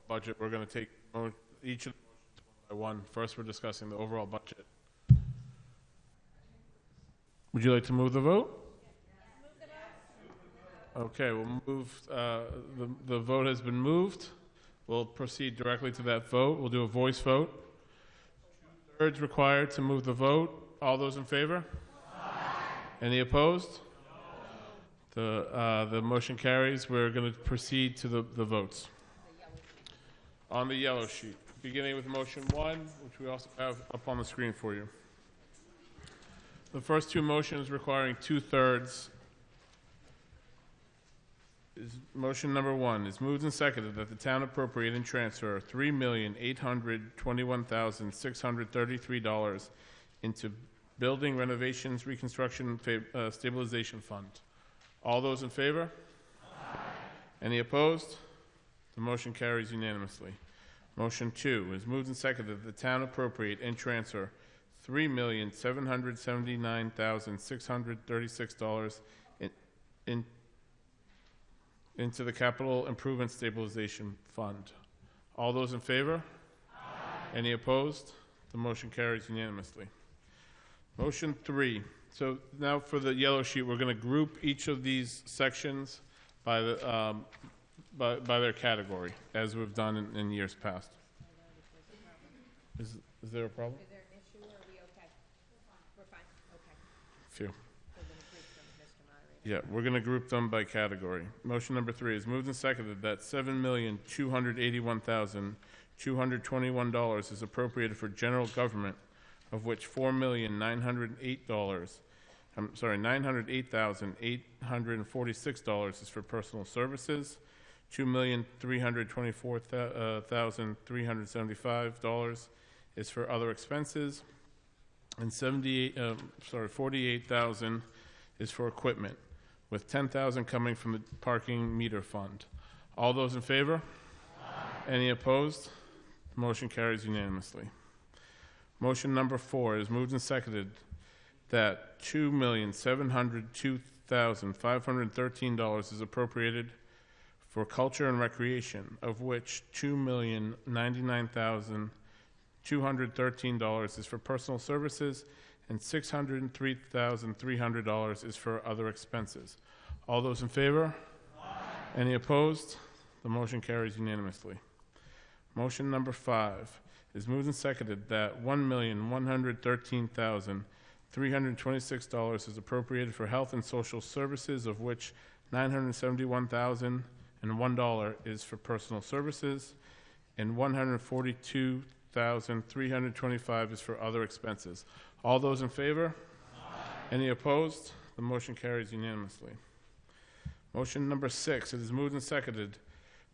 budget. We're going to take each of the motions one by one. First, we're discussing the overall budget. Would you like to move the vote? Okay, we'll move. The vote has been moved. We'll proceed directly to that vote. We'll do a voice vote. 2/3 required to move the vote. All those in favor? Aye. Any opposed? No. The motion carries. We're going to proceed to the votes. On the yellow sheet, beginning with motion 1, which we also have up on the screen for you. The first two motions requiring 2/3 is motion number 1 is moved and seconded that the town appropriate and transfer $3,821,633 into building renovations, reconstruction, stabilization fund. All those in favor? Aye. Any opposed? The motion carries unanimously. Motion 2 is moved and seconded that the town appropriate and transfer $3,779,636 into the Capital Improvement Stabilization Fund. All those in favor? Aye. Any opposed? The motion carries unanimously. Motion 3. So now for the yellow sheet, we're going to group each of these sections by their category, as we've done in years past. Is there a problem? Is there an issue, or are we okay? We're fine. Okay. Phew. We're going to group them, Mr. Moderator. Yeah, we're going to group them by category. Motion number 3 is moved and seconded that $7,281,221 is appropriated for general government, of which $908,846 is for personal services, $2,324,375 is for other expenses, and $48,000 is for equipment, with $10,000 coming from the parking meter fund. All those in favor? Aye. Any opposed? Motion carries unanimously. Motion number 4 is moved and seconded that $2,702,513 is appropriated for culture and recreation, of which $2,099,213 is for personal services and $603,300 is for other expenses. All those in favor? Aye. Any opposed? The motion carries unanimously. Motion number 5 is moved and seconded that $1,113,326 is appropriated for health and social services, of which $971,001 is for personal services, and $142,325 is for other expenses. All those in favor? Aye. Any opposed? The motion carries unanimously. Motion number 6, it is moved and seconded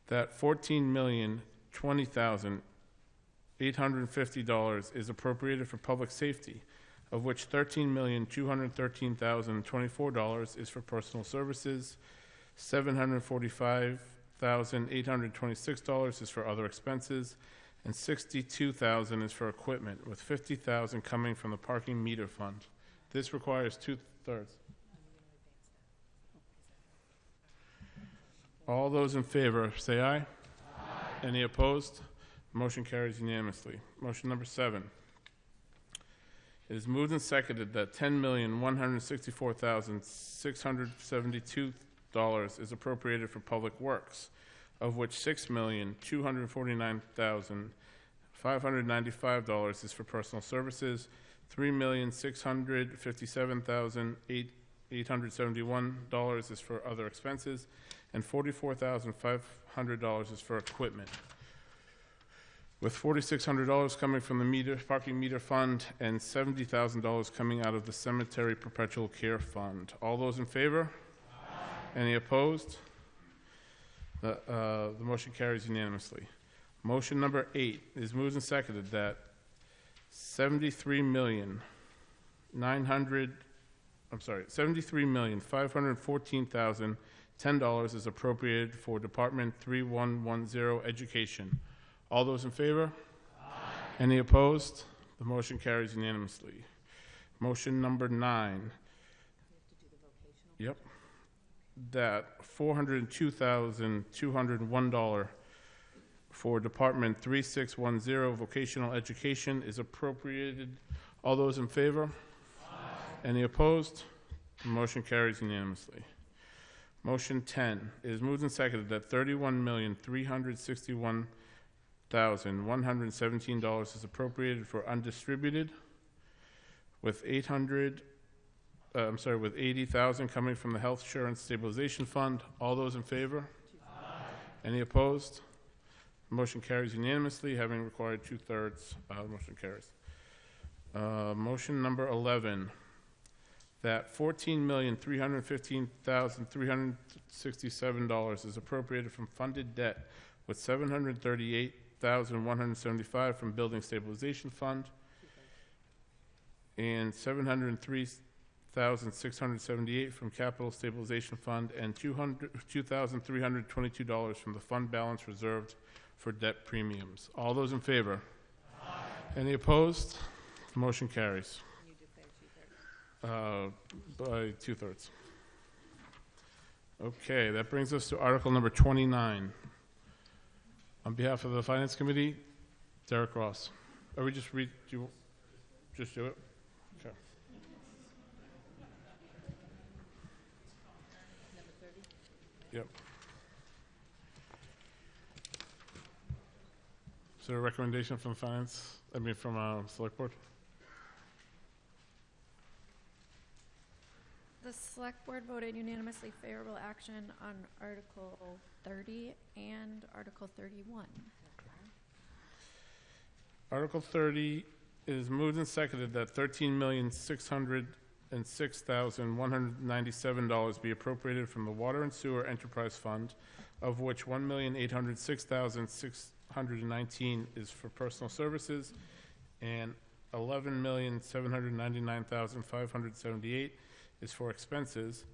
that $14,020,850 is appropriated for public safety, of which $13,213,024 is for personal services, $745,826 is for other expenses, and $62,000 is for equipment, with $50,000 coming from the parking meter fund. This requires two-thirds. All those in favor, say aye. Aye. Any opposed? Motion carries unanimously. Motion number 7. It is moved and seconded that $10,164,672 is appropriated for public works, of which $6,249,595 is for personal services, $3,657,871 is for other expenses, and $44,500 is for equipment, with $4,600 coming from the parking meter fund and $70,000 coming out of the cemetery perpetual care fund. All those in favor? Aye. Any opposed? The motion carries unanimously. Motion number 8 is moved and seconded that $73,514,010 is appropriated for Department 3110 Education. All those in favor? Aye. Any opposed? The motion carries unanimously. Motion number 9. Yep. That $402,201 for Department 3610 Vocational Education is appropriated. All those in favor? Aye. Any opposed? The motion carries unanimously. Motion 10 is moved and seconded that $31,361,117 is appropriated for undistributed, with $80,000 coming from the Health Insurance Stabilization Fund. All those in favor? Aye. Any opposed? Motion carries unanimously, having required two-thirds. Motion carries. Motion number 11, that $14,315,367 is appropriated from funded debt, with $738,175 from Building Stabilization Fund and $703,678 from Capital Stabilization Fund and $2,322 from the fund balance reserved for debt premiums. All those in favor? Aye. Any opposed? The motion carries. You declare two-thirds. By two-thirds. Okay, that brings us to Article number 29. On behalf of the Finance Committee, Derek Ross. Are we just read? Do you just do it? Okay. Number 30. Yep. Is there a recommendation from Finance? From Select Board? The Select Board voted unanimously favorable action on Article 30 and Article 31. Article 30 is moved and seconded that $13,606,197 be appropriated from the Water and Sewer Enterprise Fund, of which $1,806,619 is for personal services and $11,799,578 is for expenses,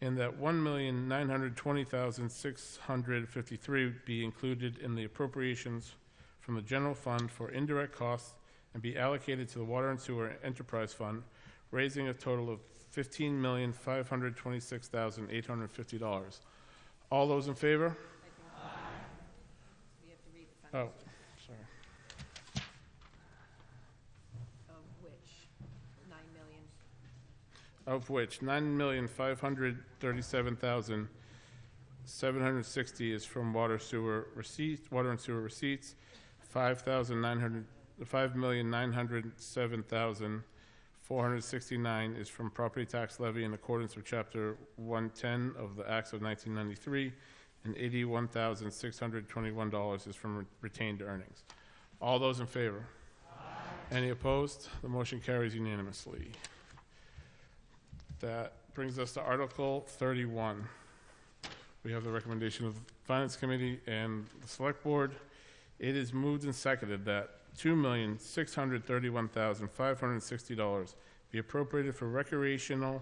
and that $1,920,653 be included in the appropriations from the general fund for indirect costs and be allocated to the Water and Sewer Enterprise Fund, raising a total of $15,526,850. All those in favor? We have to read the final. Oh, sorry. Of which 9,537,760 is from water and sewer receipts. $5,907,469 is from property tax levy in accordance with Chapter 110 of the Acts of 1993, and $81,621 is from retained earnings. All those in favor? Aye. Any opposed? The motion carries unanimously. That brings us to Article 31. We have the recommendation of the Finance Committee and the Select Board. It is moved and seconded that $2,631,560 be appropriated for recreation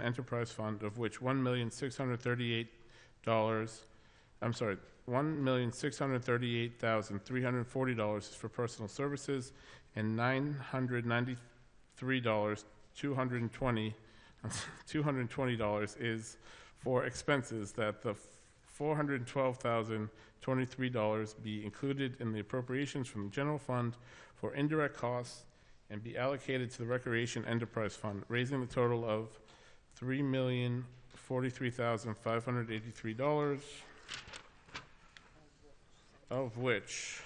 enterprise fund, of which $1,638,340 is for personal services, and $220 is for expenses, that the $412,023 be included in the appropriations from the general fund for indirect costs and be allocated to the recreation enterprise fund, raising the total of $3,043,583, of which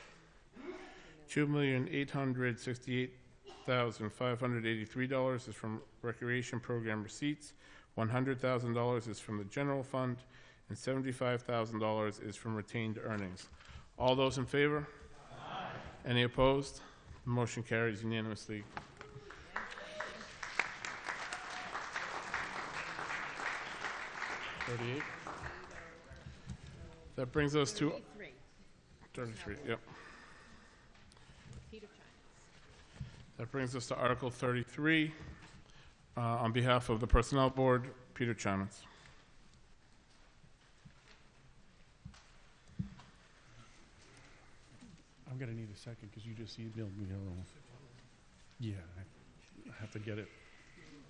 $2,868,583 is from recreation program receipts, $100,000 is from the general fund, and $75,000 is from retained earnings. All those in favor? Aye. Any opposed? The motion carries unanimously. $38. That brings us to 33. Yep. That brings us to Article 33. On behalf of the Personnel Board, Peter Chimens. I'm going to need a second because you just emailed me the other one. Yeah, I have to get it.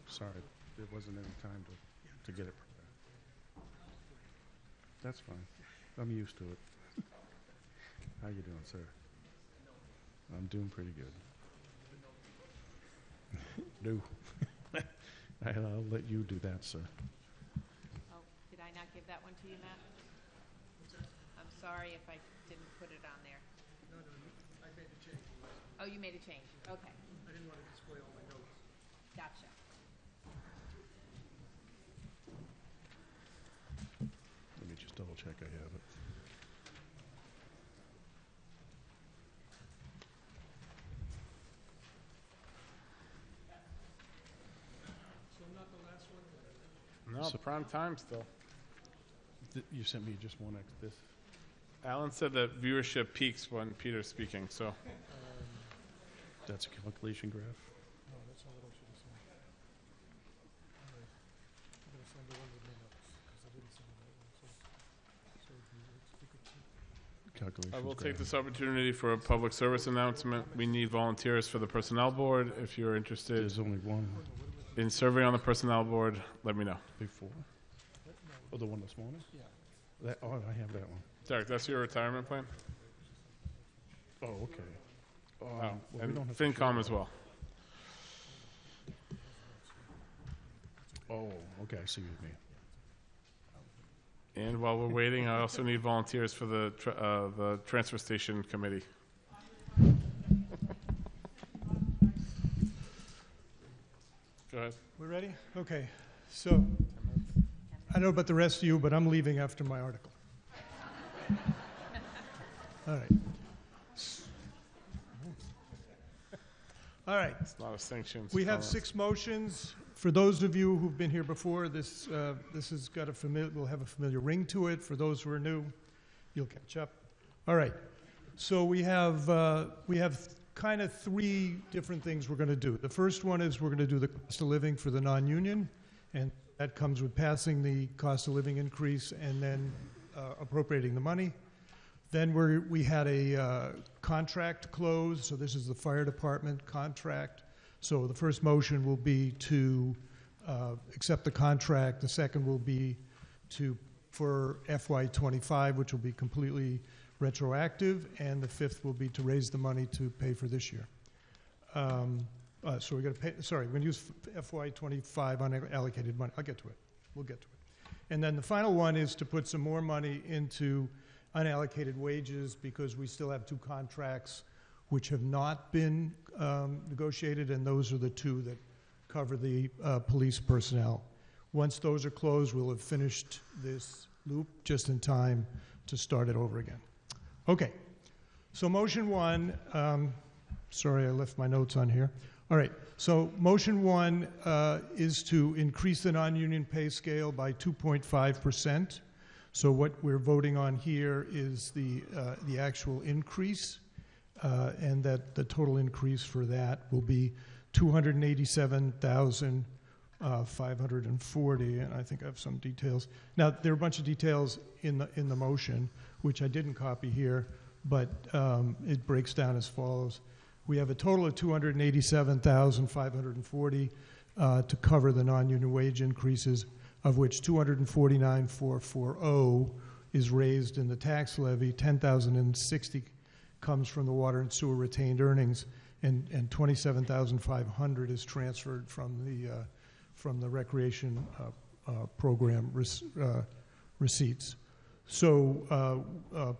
Sorry, there wasn't any time to get it prepared. That's fine. I'm used to it. How you doing, sir? I'm doing pretty good. No. I'll let you do that, sir. Oh, did I not give that one to you, Matt? I'm sorry if I didn't put it on there. No, I made a change. Oh, you made a change. Okay. I didn't want to display all my notes. Gotcha. Let me just double check I have it. No, prime time still. You sent me just one this. Alan said that viewership peaks when Peter's speaking, so. That's a calculation graph. No, that's not what I should have sent. All right. I'm going to send the one with my notes because I didn't send the right one. So if you could see. Calculations I will graph. take this opportunity for a public service announcement. We need volunteers for the Personnel Board. If you're interested There's only one. in serving on the Personnel Board, let me know. Before? Oh, the one this morning? Yeah. I have that one. Derek, that's your retirement plan? Oh, okay. Wow. Well, we And don't have to FinCom show as well. Oh, okay, I see what you mean. And while we're waiting, I also need volunteers for the Transfer Station Committee. Go ahead. We're ready? Okay. So, I don't know about the rest of you, but I'm leaving after my article. All right. All right. It's not a sanctions. We have 6 motions. For those of you who've been here before, this has got will have a familiar ring to it. For those who are new, you'll catch up. All right. So we have kind of 3 different things we're going to do. The first one is we're going to do the cost of living for the non-union, and that comes with passing the cost of living increase and then appropriating the money. Then we had a contract close, so this is the fire department contract. So the first motion will be to accept the contract. The second will be for FY25, which will be completely retroactive, and the fifth will be to raise the money to pay for this year. So we're going to pay. Sorry, we're going to use FY25 unallocated money. I'll get to it. We'll get to it. And then the final one is to put some more money into unallocated wages because we still have 2 contracts which have not been negotiated, and those are the 2 that cover the police personnel. Once those are closed, we'll have finished this loop just in time to start it over again. Okay, so motion 1, sorry I left my notes on here. All right, so motion 1 is to increase the non-union pay scale by 2.5%. So what we're voting on here is the actual increase. and that the total increase for that will be $287,540, and I think I have some details. Now, there are a bunch of details in the motion, which I didn't copy here, but it breaks down as follows. We have a total of $287,540 to cover the non-union wage increases, of which $249,440 is raised in the tax levy, $10,060 comes from the water and sewer retained earnings, and $27,500 is transferred from the recreation program receipts. So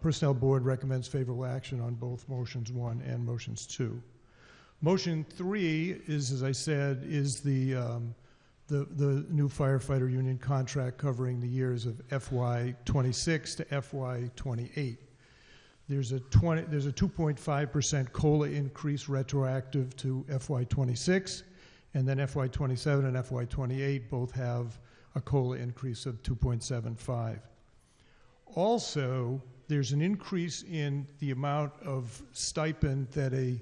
Personnel Board recommends favorable action on both motions 1 and motions 2. Motion 3 is, as I said, is the new firefighter union contract covering the years of FY26 to FY28. There's a 2.5% COLA increase retroactive to FY26, and then FY27 and FY28 both have a COLA increase of 2.75. Also, there's an increase in the amount of stipend that a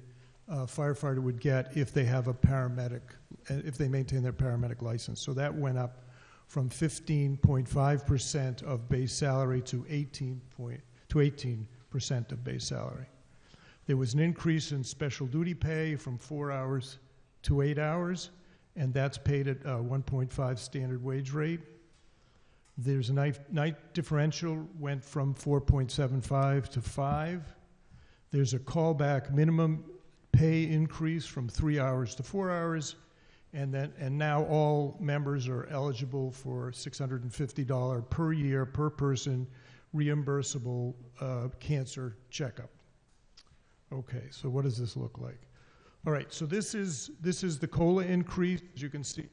firefighter would get if they have a paramedic, if they maintain their paramedic license. So that went up from 15.5% of base salary to 18% of base salary. There was an increase in special duty pay from 4 hours to 8 hours, and that's paid at 1.5 standard wage rate. There's a night differential went from 4.75 to 5. There's a callback minimum pay increase from 3 hours to 4 hours, and now all members are eligible for $650 per year per person reimbursable cancer checkup. Okay, so what does this look like? All right, so this is the COLA increase. As you can see,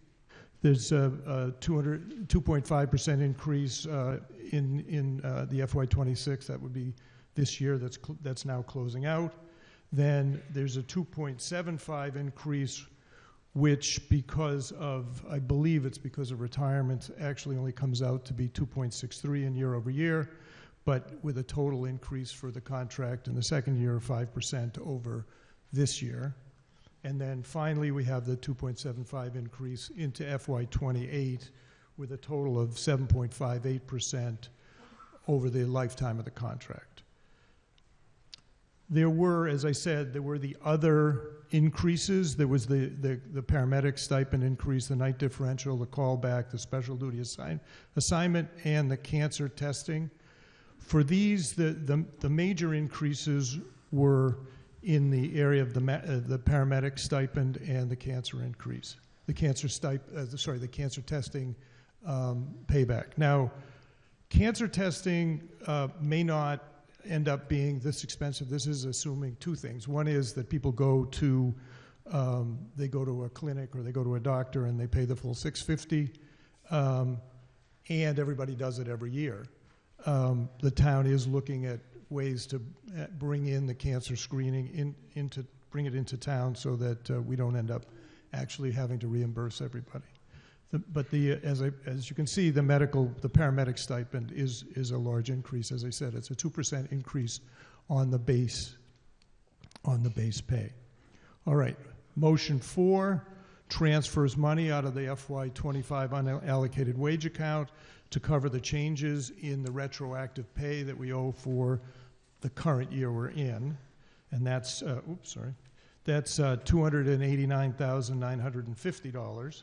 there's a 2.5% increase in the FY26. That would be this year. That's now closing out. Then there's a 2.75 increase, which I believe it's because of retirement, actually only comes out to be 2.63 in year over year, but with a total increase for the contract in the second year of 5% over this year. And then finally, we have the 2.75 increase into FY28 with a total of 7.58% over the lifetime of the contract. There were, as I said, there were the other increases. There was the paramedic stipend increase, the night differential, the callback, the special duty assignment, and the cancer testing. For these, the major increases were in the area of the paramedic stipend and the cancer increase, the cancer testing payback. Now, cancer testing may not end up being this expensive. This is assuming two things. One is that people go to a clinic or they go to a doctor and they pay the full $650, and everybody does it every year. The town is looking at ways to bring in the cancer screening bring it into town so that we don't end up actually having to reimburse everybody. As you can see, the paramedic stipend is a large increase. As I said, it's a 2% increase on the base pay. All right, motion 4 transfers money out of the FY25 unallocated wage account to cover the changes in the retroactive pay that we owe for the current year we're in, and that's that's $289,950.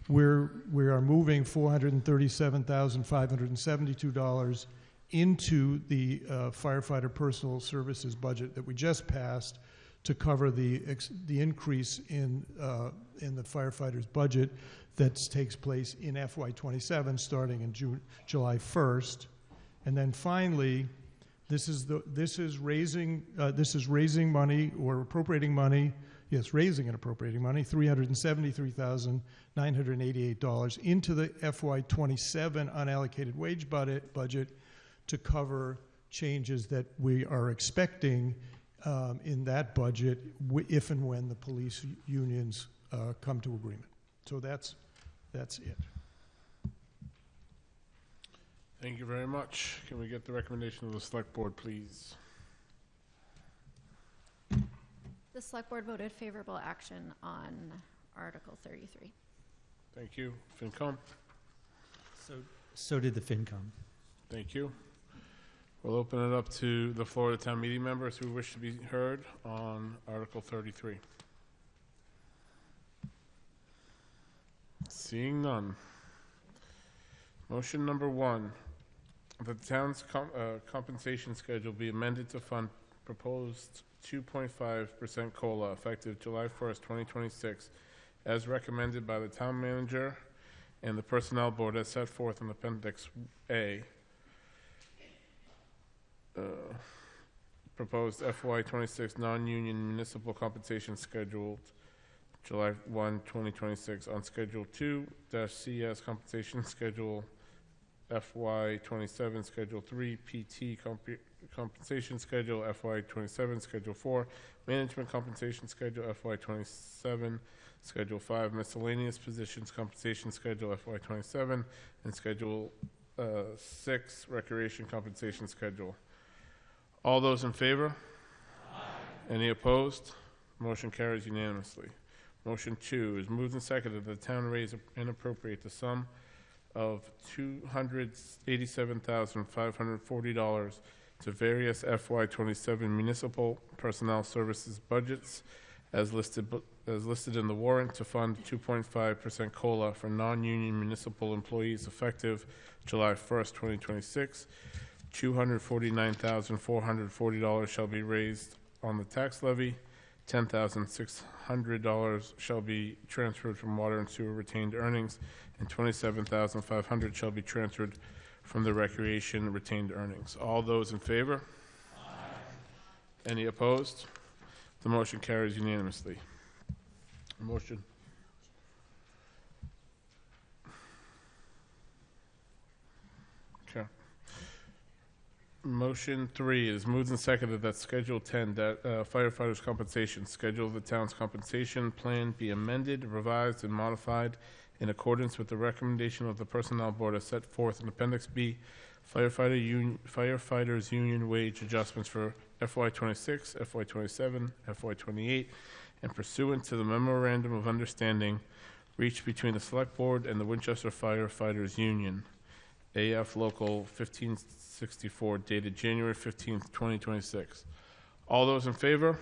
We are moving $437,572 into the firefighter personal services budget that we just passed to cover the increase in the firefighters' budget that takes place in FY27 starting in July 1st, and then finally, this is raising money or appropriating money. Yes, raising and appropriating money, $373,988 into the FY27 unallocated wage budget to cover changes that we are expecting in that budget if and when the police unions come to agreement. So that's it. Thank you very much. Can we get the recommendation of the Select Board, please? The select board voted favorable action on Article 33. Thank you. FinCom? So did the FinCom. Thank you. We'll open it up to the floor to town meeting members who wish to be heard on Article 33. Seeing none. Motion number 1, that the town's compensation schedule be amended to fund proposed 2.5% COLA effective July 1st, 2026, as recommended by the town manager and the personnel board as set forth in Appendix A. Proposed FY26 non-union municipal compensation scheduled July 1, 2026 on Schedule 2-CS compensation schedule FY27 Schedule 3 PT compensation schedule FY27 Schedule 4 management compensation schedule FY27 Schedule 5 miscellaneous positions compensation schedule FY27 and Schedule 6 recreation compensation schedule. All those in favor? Aye. Any opposed? Motion carries unanimously. Motion 2 is moved and seconded that the town raise and appropriate the sum of $287,540 to various FY27 municipal personnel services budgets as listed in the warrant to fund 2.5% COLA for non-union municipal employees effective July 1st, 2026. $249,440 shall be raised on the tax levy. $10,600 shall be transferred from water and sewer retained earnings, and $27,500 shall be transferred from the recreation retained earnings. All those in favor? Aye. Any opposed? The motion carries unanimously. Motion. Okay. Motion 3 is moved and seconded that Schedule 10, that firefighters' compensation, schedule of the town's compensation plan be amended, revised, and modified in accordance with the recommendation of the Personnel Board as set forth in Appendix B, firefighters' union wage adjustments for FY26, FY27, FY28, and pursuant to the Memorandum of Understanding reached between the Select Board and the Winchester Firefighters Union, AF Local 1564, dated January 15th, 2026. All those in favor?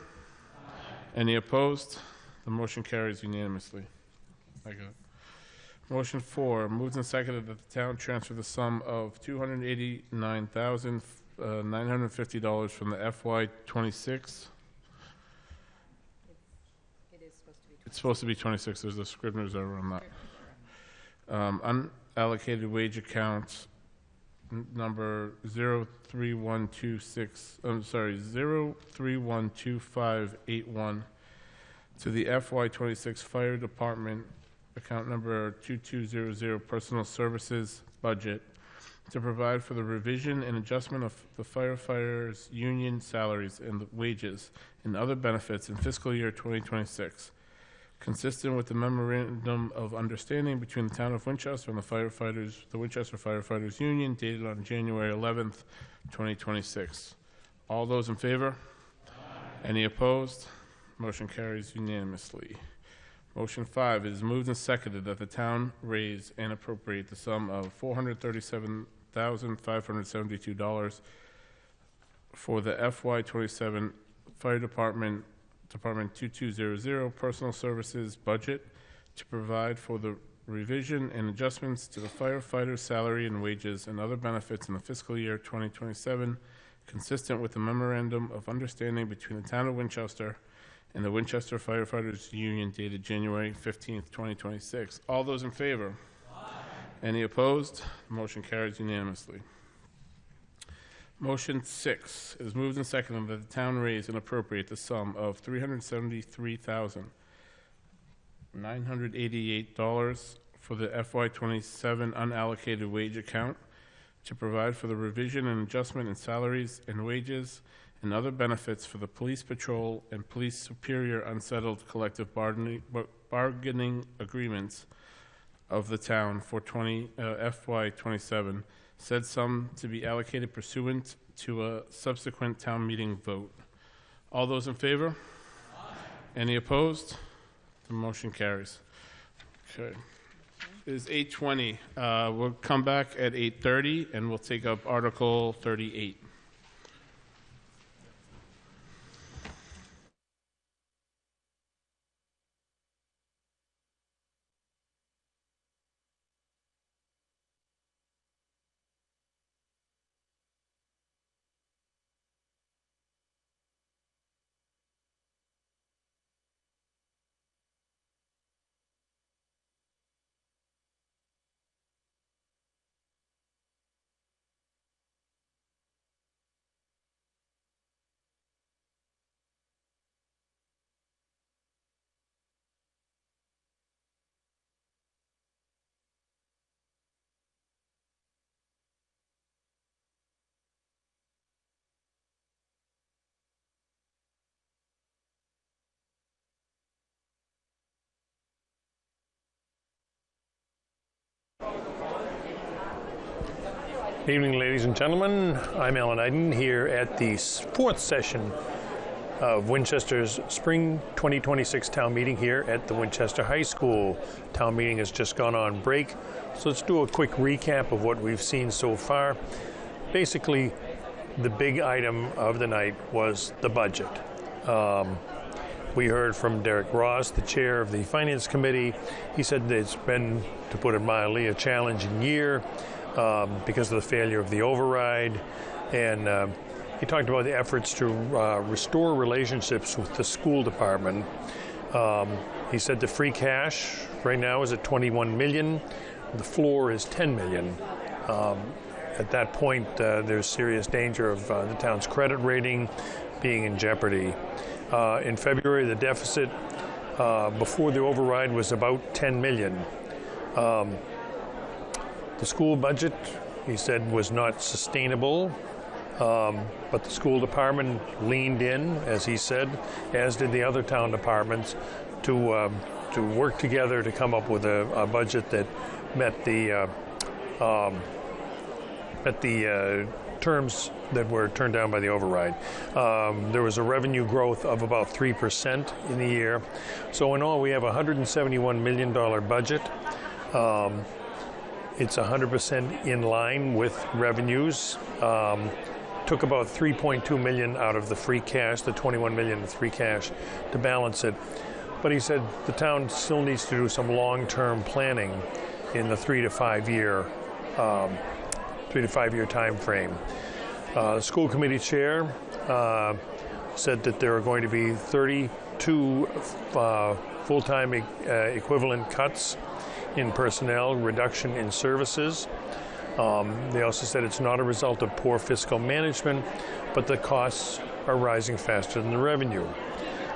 Aye. Any opposed? The motion carries unanimously. I got it. Motion 4, moved and seconded that the town transfer the sum of $289,950 from the FY26. It's supposed to be 26. There's a Scribner's error on that. Unallocated wage account number 0312581 to the FY26 Fire Department account number 2200 Personal Services budget to provide for the revision and adjustment of the firefighters' union salaries and wages and other benefits in fiscal year 2026, consistent with the Memorandum of Understanding between the Town of Winchester and the Winchester Firefighters Union, dated on January 11th, 2026. All those in favor? Aye. Any opposed? Motion carries unanimously. Motion 5 is moved and seconded that the town raise and appropriate the sum of $437,572 for the FY27 Fire Department 2200 Personal Services budget to provide for the revision and adjustments to the firefighters' salary and wages and other benefits in the fiscal year 2027, consistent with the Memorandum of Understanding between the Town of Winchester and the Winchester Firefighters Union, dated January 15th, 2026. All those in favor? Aye. Any opposed? The motion carries unanimously. Motion 6 is moved and seconded that the town raise and appropriate the sum of $373,988 for the FY27 unallocated wage account to provide for the revision and adjustment in salaries and wages and other benefits for the police patrol and police superior unsettled collective bargaining agreements of the town for FY27, said sum to be allocated pursuant to a subsequent town meeting vote. All those in favor? Aye. Any opposed? The motion carries. Okay. It is 8:20. We'll come back at 8:30, and we'll take up Article 38. Good evening, ladies and gentlemen. I'm Alan Iden here at the fourth session of Winchester's Spring 2026 Town Meeting here at the Winchester High School. Town meeting has just gone on break, so let's do a quick recap of what we've seen so far. Basically, the big item of the night was the budget. We heard from Derek Ross, the chair of the Finance Committee. He said that it's been, to put it mildly, a challenging year because of the failure of the override. And he talked about the efforts to restore relationships with the school department. He said the free cash right now is at $21 million. The floor is $10 million. At that point, there's serious danger of the town's credit rating being in jeopardy. In February, the deficit before the override was about $10 million. The school budget, he said, was not sustainable, but the school department leaned in, as he said, as did the other town departments, to work together to come up with a budget that met the terms that were turned down by the override. There was a revenue growth of about 3% in the year. So in all, we have a $171 million budget. It's 100% in line with revenues. Took about $3.2 million out of the free cash, the $21 million in free cash, to balance it. But he said the town still needs to do some long-term planning in the 3 to 5 year time frame. The school committee chair said that there are going to be 32 full-time equivalent cuts in personnel, reduction in services. They also said it's not a result of poor fiscal management, but the costs are rising faster than the revenue.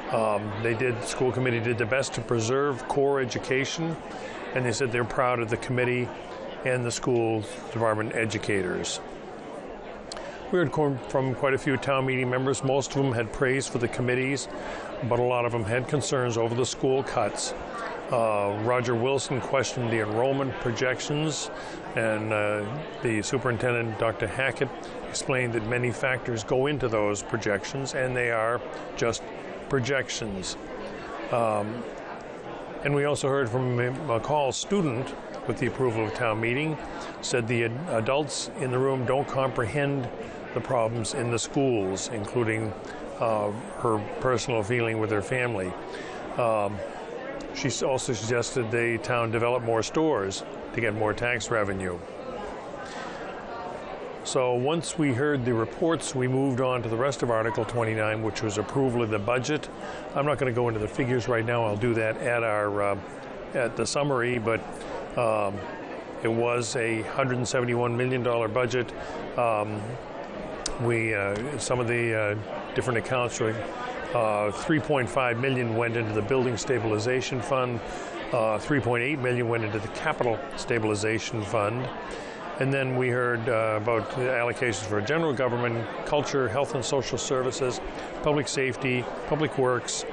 The school committee did their best to preserve core education, and they said they're proud of the committee and the school department educators. We heard from quite a few town meeting members. Most of them had praise for the committees, but a lot of them had concerns over the school cuts. Roger Wilson questioned the enrollment projections, and the superintendent, Dr. Hackett, explained that many factors go into those projections, and they are just projections. And we also heard from a McCall student, with the approval of town meeting, said the adults in the room don't comprehend the problems in the schools, including her personal feeling with her family. She also suggested the town develop more stores to get more tax revenue. So once we heard the reports, we moved on to the rest of Article 29, which was approval of the budget. I'm not going to go into the figures right now. I'll do that at the summary, but it was a $171 million budget. Some of the different accounts were $3.5 million went into the Building Stabilization Fund, $3.8 million went into the Capital Stabilization Fund, and then we heard about the allocations for general government, culture, health and social services, public safety, public works,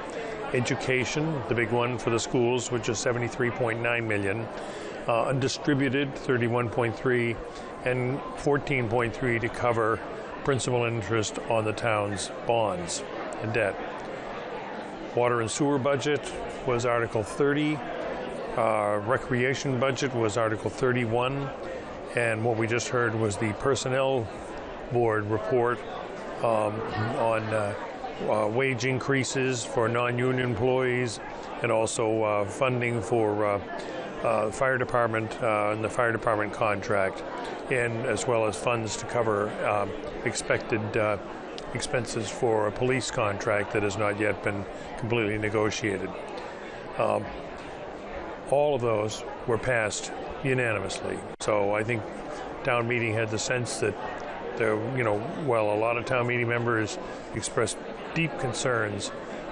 education, the big one for the schools, which is $73.9 million, undistributed $31.3, and $14.3 to cover principal and interest on the town's bonds and debt. Water and sewer budget was Article 30. Recreation budget was Article 31. And what we just heard was the Personnel Board report on wage increases for non-union employees, and also funding for fire department and the fire department contract, and as well as funds to cover expected expenses for a police contract that has not yet been completely negotiated. All of those were passed unanimously. So I think town meeting had the sense that there, while a lot of town meeting members expressed deep concerns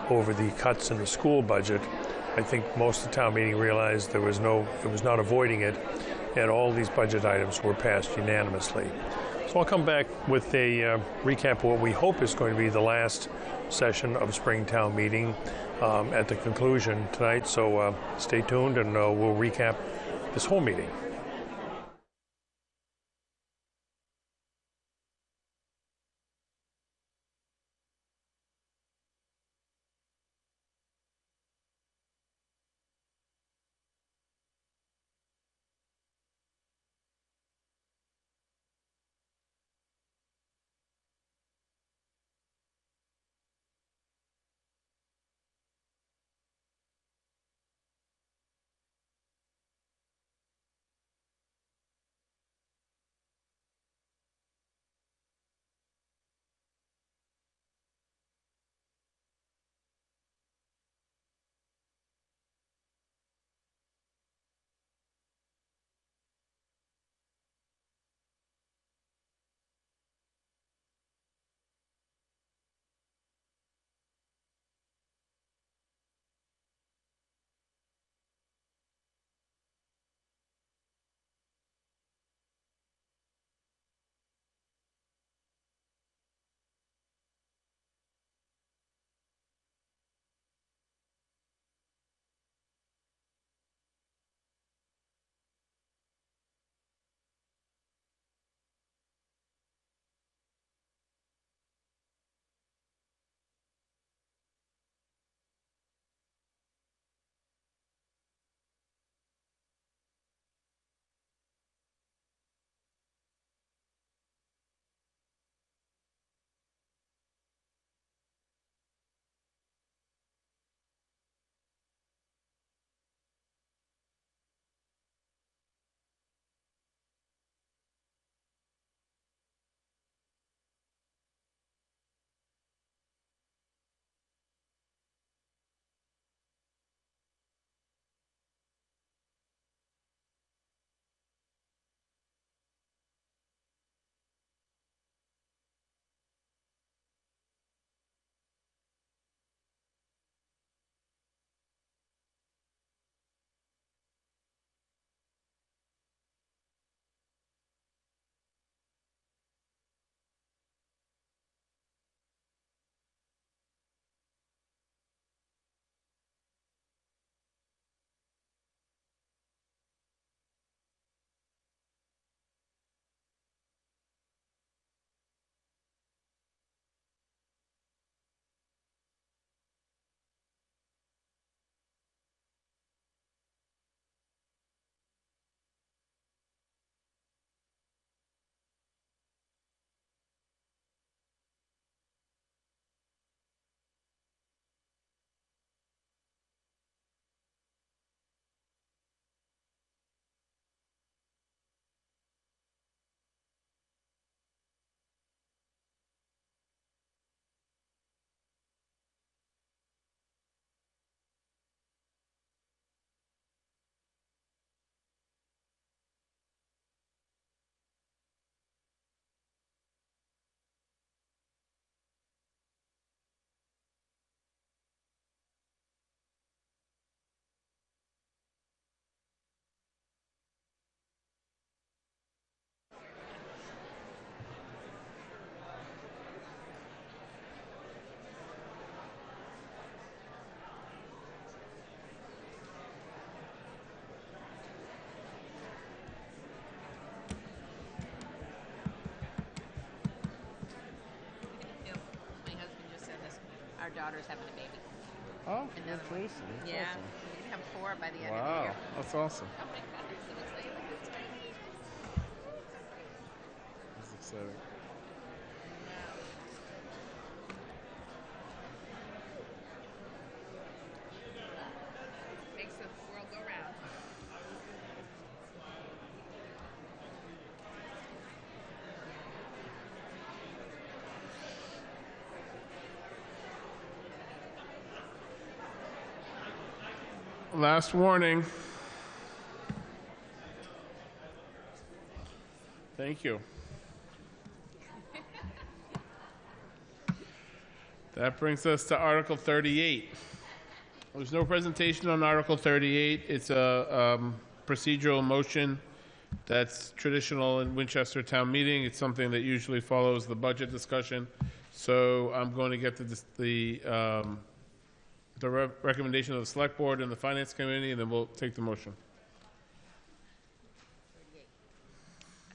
over the cuts in the school budget, I think most of the town meeting realized it was not avoiding it, and all these budget items were passed unanimously. So I'll come back with a recap of what we hope is going to be the last session of spring town meeting at the conclusion tonight. So stay tuned, and we'll recap this whole meeting. Daughter's having a baby. Oh, Another one. congratulations. That's Yeah, awesome. we can have 4 by the end of the Wow, year. that's awesome. Oh my God, I'm so excited. That's exciting. Makes the world go round. Last warning. Thank you. That brings us to Article 38. There's no presentation on Article 38. It's a procedural motion that's traditional in Winchester Town Meeting. It's something that usually follows the budget discussion. So I'm going to get the recommendation of the Select Board and the Finance Committee, and then we'll take the motion.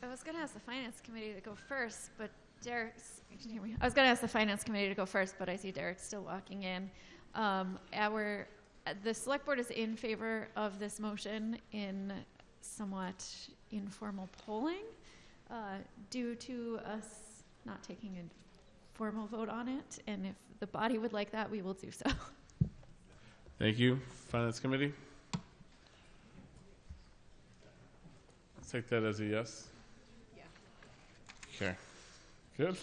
I was going to ask the Finance Committee to go first, but Derek's, can you hear me? I was going to ask the Finance Committee to go first, but I see Derek's still walking in. The Select Board is in favor of this motion in somewhat informal polling due to us not taking a formal vote on it, and if the body would like that, we will do so. Thank you. Finance Committee? Let's take that as a yes. Yeah. Okay. Good.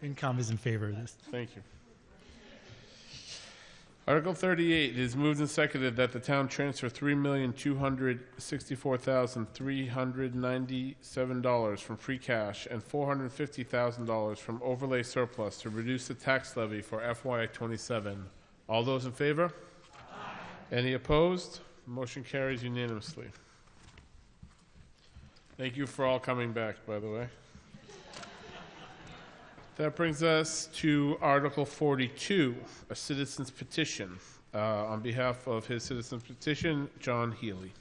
FinCom is in favor of this. Thank you. Article 38 is moved and seconded that the town transfer $3,264,397 from free cash and $450,000 from overlay surplus to reduce the tax levy for FY27. All those in favor? Aye. Any opposed? Motion carries unanimously. Thank you for all coming back, by the way. That brings us to Article 42, a citizen's petition. On behalf of his citizen's petition, John Healy.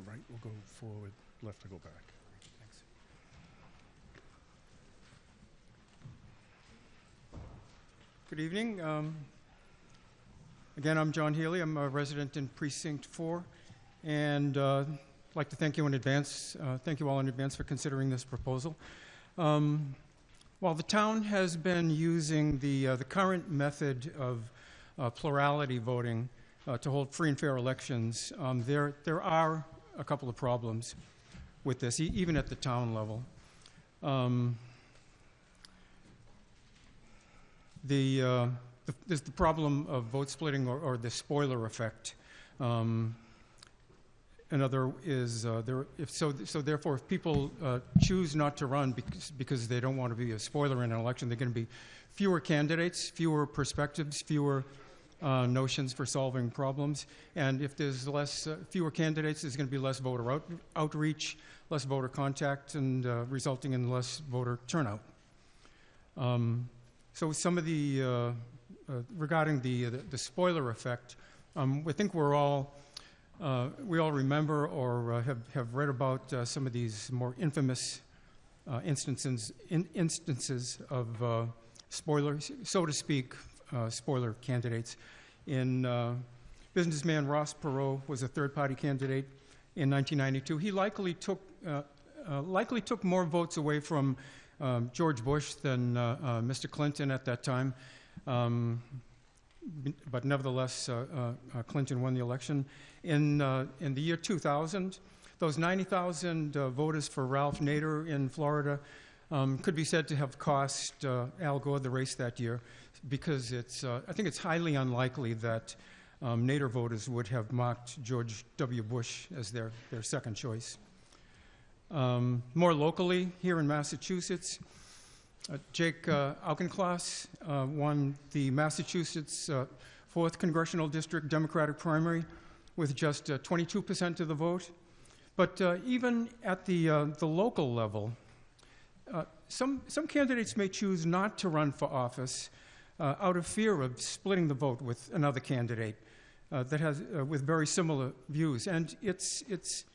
Right will go forward, left will go back. Good evening. Again, I'm John Healy. I'm a resident in Precinct 4, and I'd like to thank you in advance. Thank you all in advance for considering this proposal. While the town has been using the current method of plurality voting to hold free and fair elections, there are a couple of problems with this, even at the town level. There's the problem of vote splitting or the spoiler effect. Another is therefore, if people choose not to run because they don't want to be a spoiler in an election, there are going to be fewer candidates, fewer perspectives, fewer notions for solving problems. And if there's fewer candidates, there's going to be less voter outreach, less voter contact, and resulting in less voter turnout. So some of the regarding the spoiler effect, I think we all remember or have read about some of these more infamous instances of spoilers, so to speak, spoiler candidates. Businessman Ross Perot was a third-party candidate in 1992. He likely took more votes away from George Bush than Mr. Clinton at that time, but nevertheless, Clinton won the election. In the year 2000, those 90,000 voters for Ralph Nader in Florida could be said to have cost Al Gore the race that year, because I think it's highly unlikely that Nader voters would have marked George W. Bush as their second choice. More locally, here in Massachusetts, Jake Auchincloss won the Massachusetts 4th Congressional District Democratic primary with just 22% of the vote. But even at the local level, some candidates may choose not to run for office out of fear of splitting the vote with another candidate that has with very similar views. And it's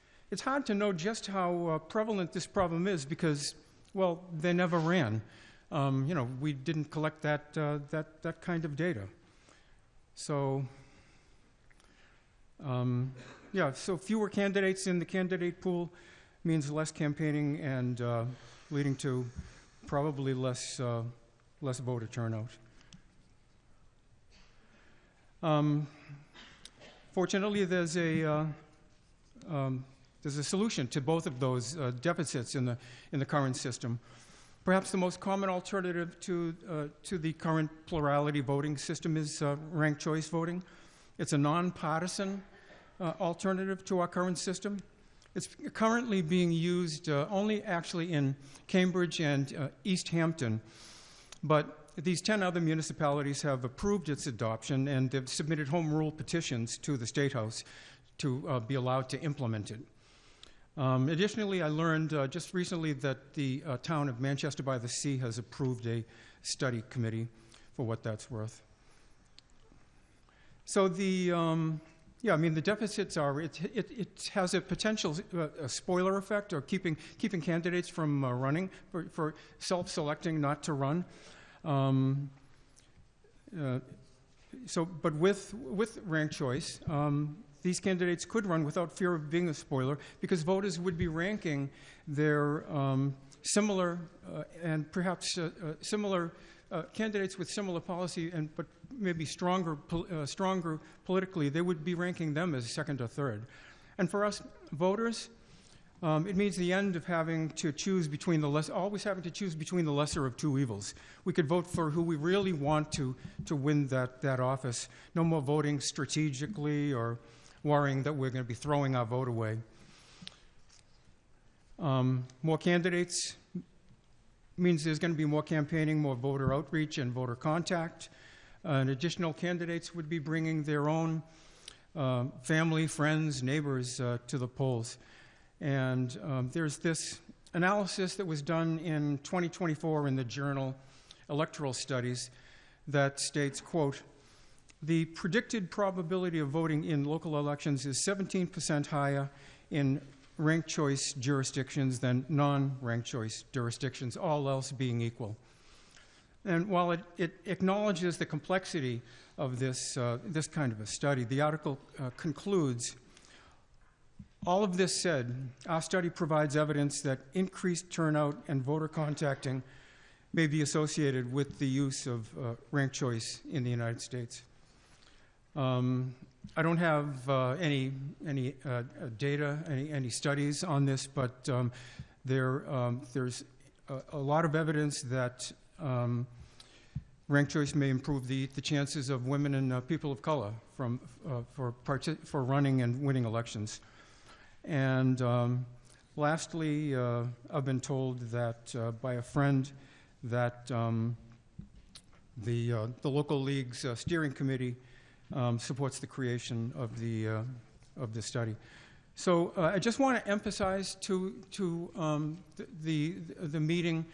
hard to know just how prevalent this problem is because, well, they never ran. We didn't collect that kind of data. So, so fewer candidates in the candidate pool means less campaigning and leading to probably less voter turnout. Fortunately, there's a solution to both of those deficits in the current system. Perhaps the most common alternative to the current plurality voting system is ranked choice voting. It's a nonpartisan alternative to our current system. It's currently being used only actually in Cambridge and East Hampton, but these 10 other municipalities have approved its adoption and they've submitted home rule petitions to the State House to be allowed to implement it. Additionally, I learned just recently that the town of Manchester by the Sea has approved a study committee for what that's worth. So the deficits are, it has a potential a spoiler effect or keeping candidates from running, for self-selecting not to run. But with ranked choice, these candidates could run without fear of being a spoiler because voters would be ranking their similar and perhaps similar candidates with similar policy but maybe stronger politically. They would be ranking them as second or third. And for us voters, it means the end of having to choose between always having to choose between the lesser of two evils. We could vote for who we really want to win that office. No more voting strategically or worrying that we're going to be throwing our vote away. More candidates means there's going to be more campaigning, more voter outreach and voter contact. And additional candidates would be bringing their own family, friends, neighbors to the polls. And there's this analysis that was done in 2024 in the journal Electoral Studies that states, quote, "The predicted probability of voting in local elections is 17% higher in ranked choice jurisdictions than non-ranked choice jurisdictions, all else being equal." And while it acknowledges the complexity of this kind of a study, the article concludes, "All of this said, our study provides evidence that increased turnout and voter contacting may be associated with the use of ranked choice in the United States." I don't have any data, any studies on this, but there's a lot of evidence that ranked choice may improve the chances of women and people of color for running and winning elections. And lastly, I've been told that by a friend that the local league's steering committee supports the creation of the study. So I just want to emphasize to the meeting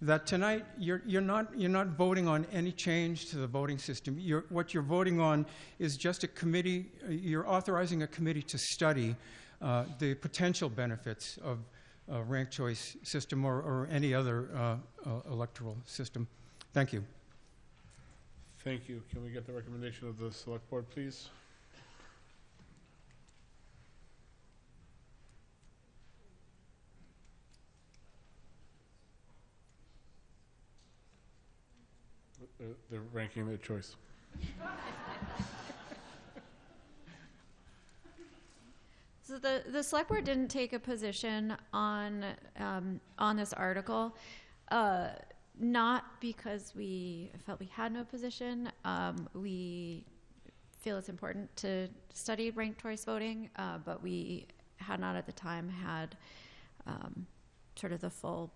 that tonight you're not voting on any change to the voting system. What you're voting on is just a committee. You're authorizing a committee to study the potential benefits of a ranked choice system or any other electoral system. Thank you. Thank you. Can we get the recommendation of the Select Board, please? They're ranking their choice. So the Select Board didn't take a position on this article, not because we felt we had no position. We feel it's important to study ranked choice voting, but we had not at the time had sort of the full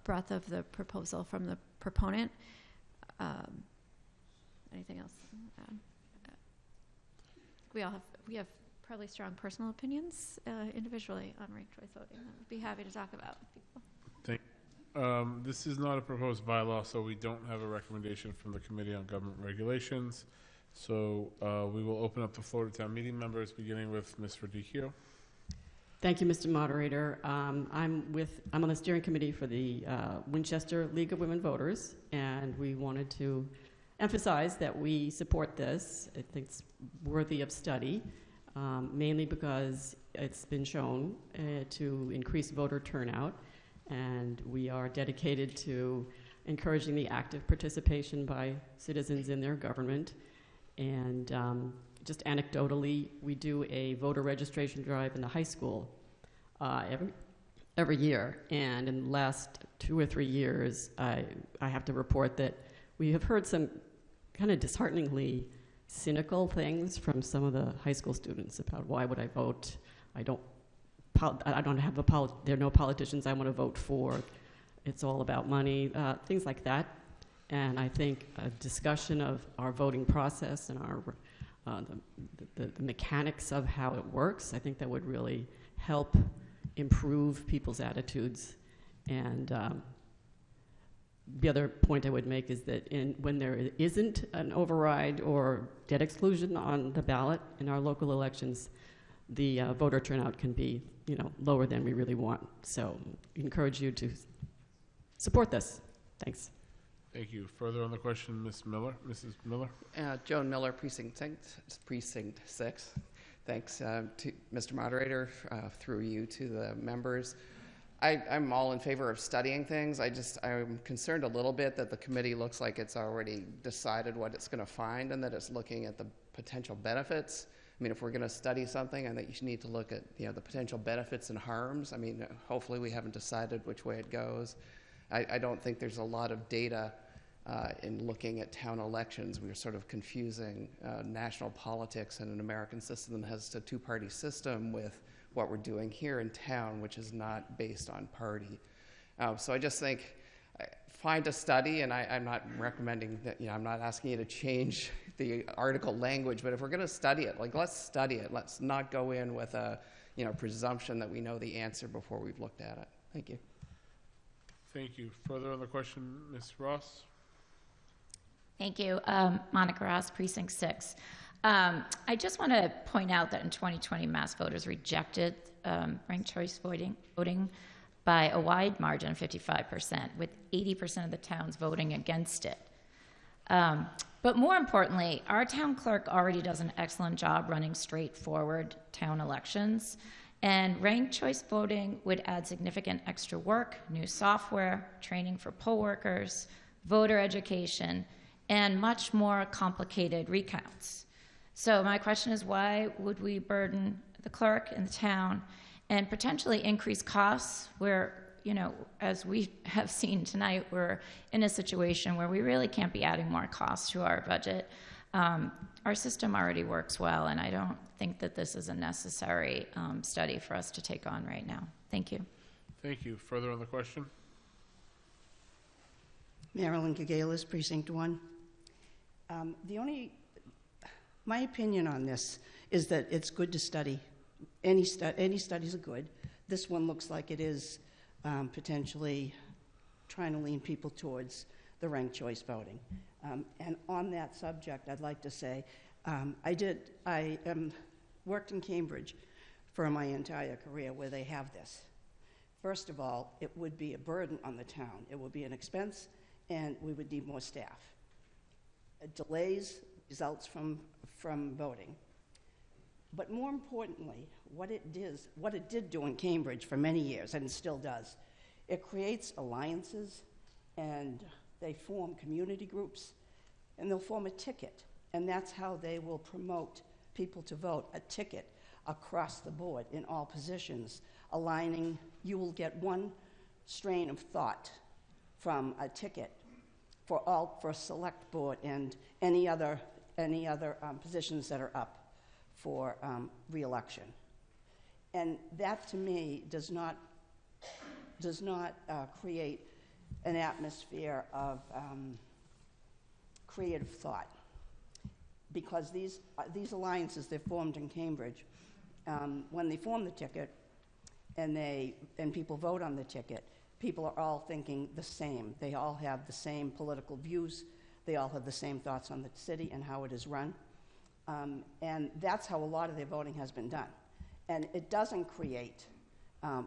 breadth of the proposal from the proponent. Anything else? We have probably strong personal opinions individually on ranked choice voting that we'd be happy to talk about with people. This is not a proposed bylaw, so we don't have a recommendation from the Committee on Government Regulations. So we will open up the floor to town meeting members, beginning with Ms. Radicchio. Thank you, Mr. Moderator. I'm on the steering committee for the Winchester League of Women Voters, and we wanted to emphasize that we support this. I think it's worthy of study, mainly because it's been shown to increase voter turnout, and we are dedicated to encouraging the active participation by citizens in their government. And just anecdotally, we do a voter registration drive in the high school every year. And in the last 2 or 3 years, I have to report that we have heard some kind of dishearteningly cynical things from some of the high school students about why would I vote? I don't have there are no politicians I want to vote for. It's all about money, things like that. And I think a discussion of our voting process and our the mechanics of how it works, I think that would really help improve people's attitudes. And the other point I would make is that when there isn't an override or debt exclusion on the ballot in our local elections, the voter turnout can be, lower than we really want. So I encourage you to support this. Thanks. Thank you. Further on the question, Mrs. Miller? Joan Miller, Precinct 6. Thanks to Mr. Moderator, through you to the members. I'm all in favor of studying things. I'm concerned a little bit that the committee looks like it's already decided what it's going to find and that it's looking at the potential benefits. I mean, if we're going to study something, I think you need to look at the potential benefits and harms. I mean, hopefully we haven't decided which way it goes. I don't think there's a lot of data in looking at town elections. We're sort of confusing national politics and an American system that has a two-party system with what we're doing here in town, which is not based on party. So I just think find a study, and I'm not recommending that, I'm not asking you to change the article language, but if we're going to study it, let's study it. Let's not go in with a presumption that we know the answer before we've looked at it. Thank you. Thank you. Further on the question, Ms. Ross? Thank you. Monica Ross, Precinct 6. I just want to point out that in 2020, mass voters rejected ranked choice voting by a wide margin of 55%, with 80% of the towns voting against it. But more importantly, our town clerk already does an excellent job running straightforward town elections. And ranked choice voting would add significant extra work, new software, training for poll workers, voter education, and much more complicated recounts. So my question is, why would we burden the clerk in the town and potentially increase costs where, as we have seen tonight, we're in a situation where we really can't be adding more costs to our budget. Our system already works well, and I don't think that this is a necessary study for us to take on right now. Thank you. Thank you. Further on the question? Marilyn Gagalis, Precinct 1. My opinion on this is that it's good to study. Any studies are good. This one looks like it is potentially trying to lean people towards the ranked choice voting. And on that subject, I'd like to say, I worked in Cambridge for my entire career where they have this. First of all, it would be a burden on the town. It would be an expense, and we would need more staff. It delays results from voting. But more importantly, what it did do in Cambridge for many years, and it still does, it creates alliances, and they form community groups, and they'll form a ticket, and that's how they will promote people to vote, a ticket across the board in all positions, aligning. You will get one strain of thought from a ticket for a select board and any other positions that are up for re-election. And that, to me, does not create an atmosphere of creative thought, because these alliances they formed in Cambridge, when they form the ticket and people vote on the ticket, people are all thinking the same. They all have the same political views. They all have the same thoughts on the city and how it is run. And that's how a lot of their voting has been done. And it doesn't create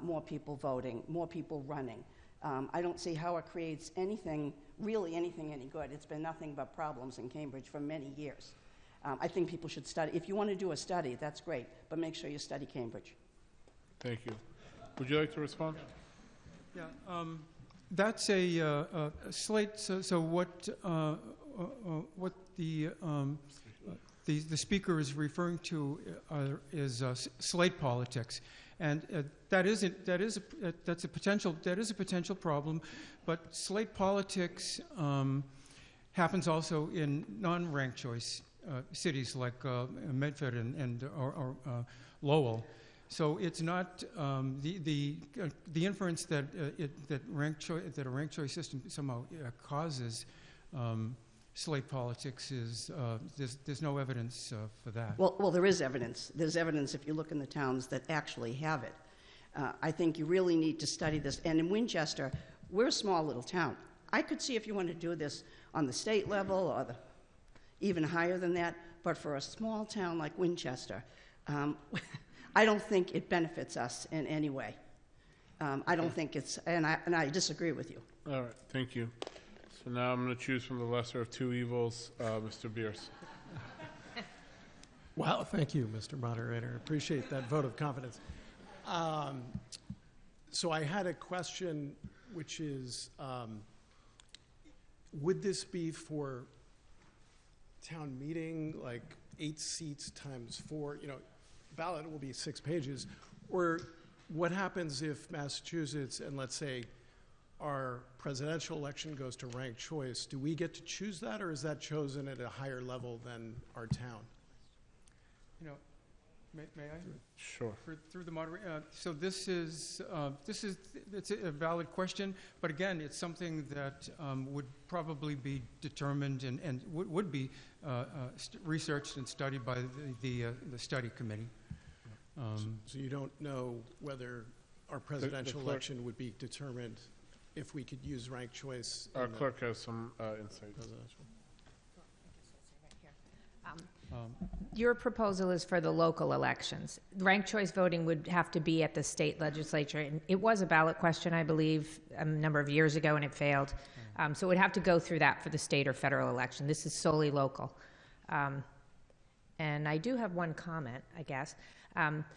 more people voting, more people running. I don't see how it creates anything, really anything any good. It's been nothing but problems in Cambridge for many years. I think people should study. If you want to do a study, that's great, but make sure you study Cambridge. Thank you. Would you like to respond? Yeah, that's a slate. So what the speaker is referring to is slate politics, and that's a potential problem, but slate politics happens also in non-ranked choice cities like Medford and Lowell. So it's not the inference that that a ranked choice system somehow causes slate politics is there's no evidence for that. Well, there is evidence. There's evidence if you look in the towns that actually have it. I think you really need to study this. And in Winchester, we're a small little town. I could see if you want to do this on the state level or even higher than that, but for a small town like Winchester, I don't think it benefits us in any way. I don't think it's, and I disagree with you. All right, thank you. So now I'm going to choose from the lesser of two evils, Mr. Bierce. Well, thank you, Mr. Moderator. Appreciate that vote of confidence. So I had a question, which is, would this be for town meeting, like 8 seats times 4? You know, ballot will be 6 pages. Or what happens if Massachusetts and, let's say, our presidential election goes to ranked choice? Do we get to choose that, or is that chosen at a higher level than our town? You know, may I? Sure. Through the moderator. So it's a valid question, but again, it's something that would probably be determined and would be researched and studied by the study committee. So you don't know whether our presidential election would be determined if we could use ranked choice? Our clerk has some insight. Your proposal is for the local elections. Ranked choice voting would have to be at the state legislature. And it was a ballot question, I believe, a number of years ago, and it failed. So it would have to go through that for the state or federal election. This is solely local. And I do have one comment, I guess.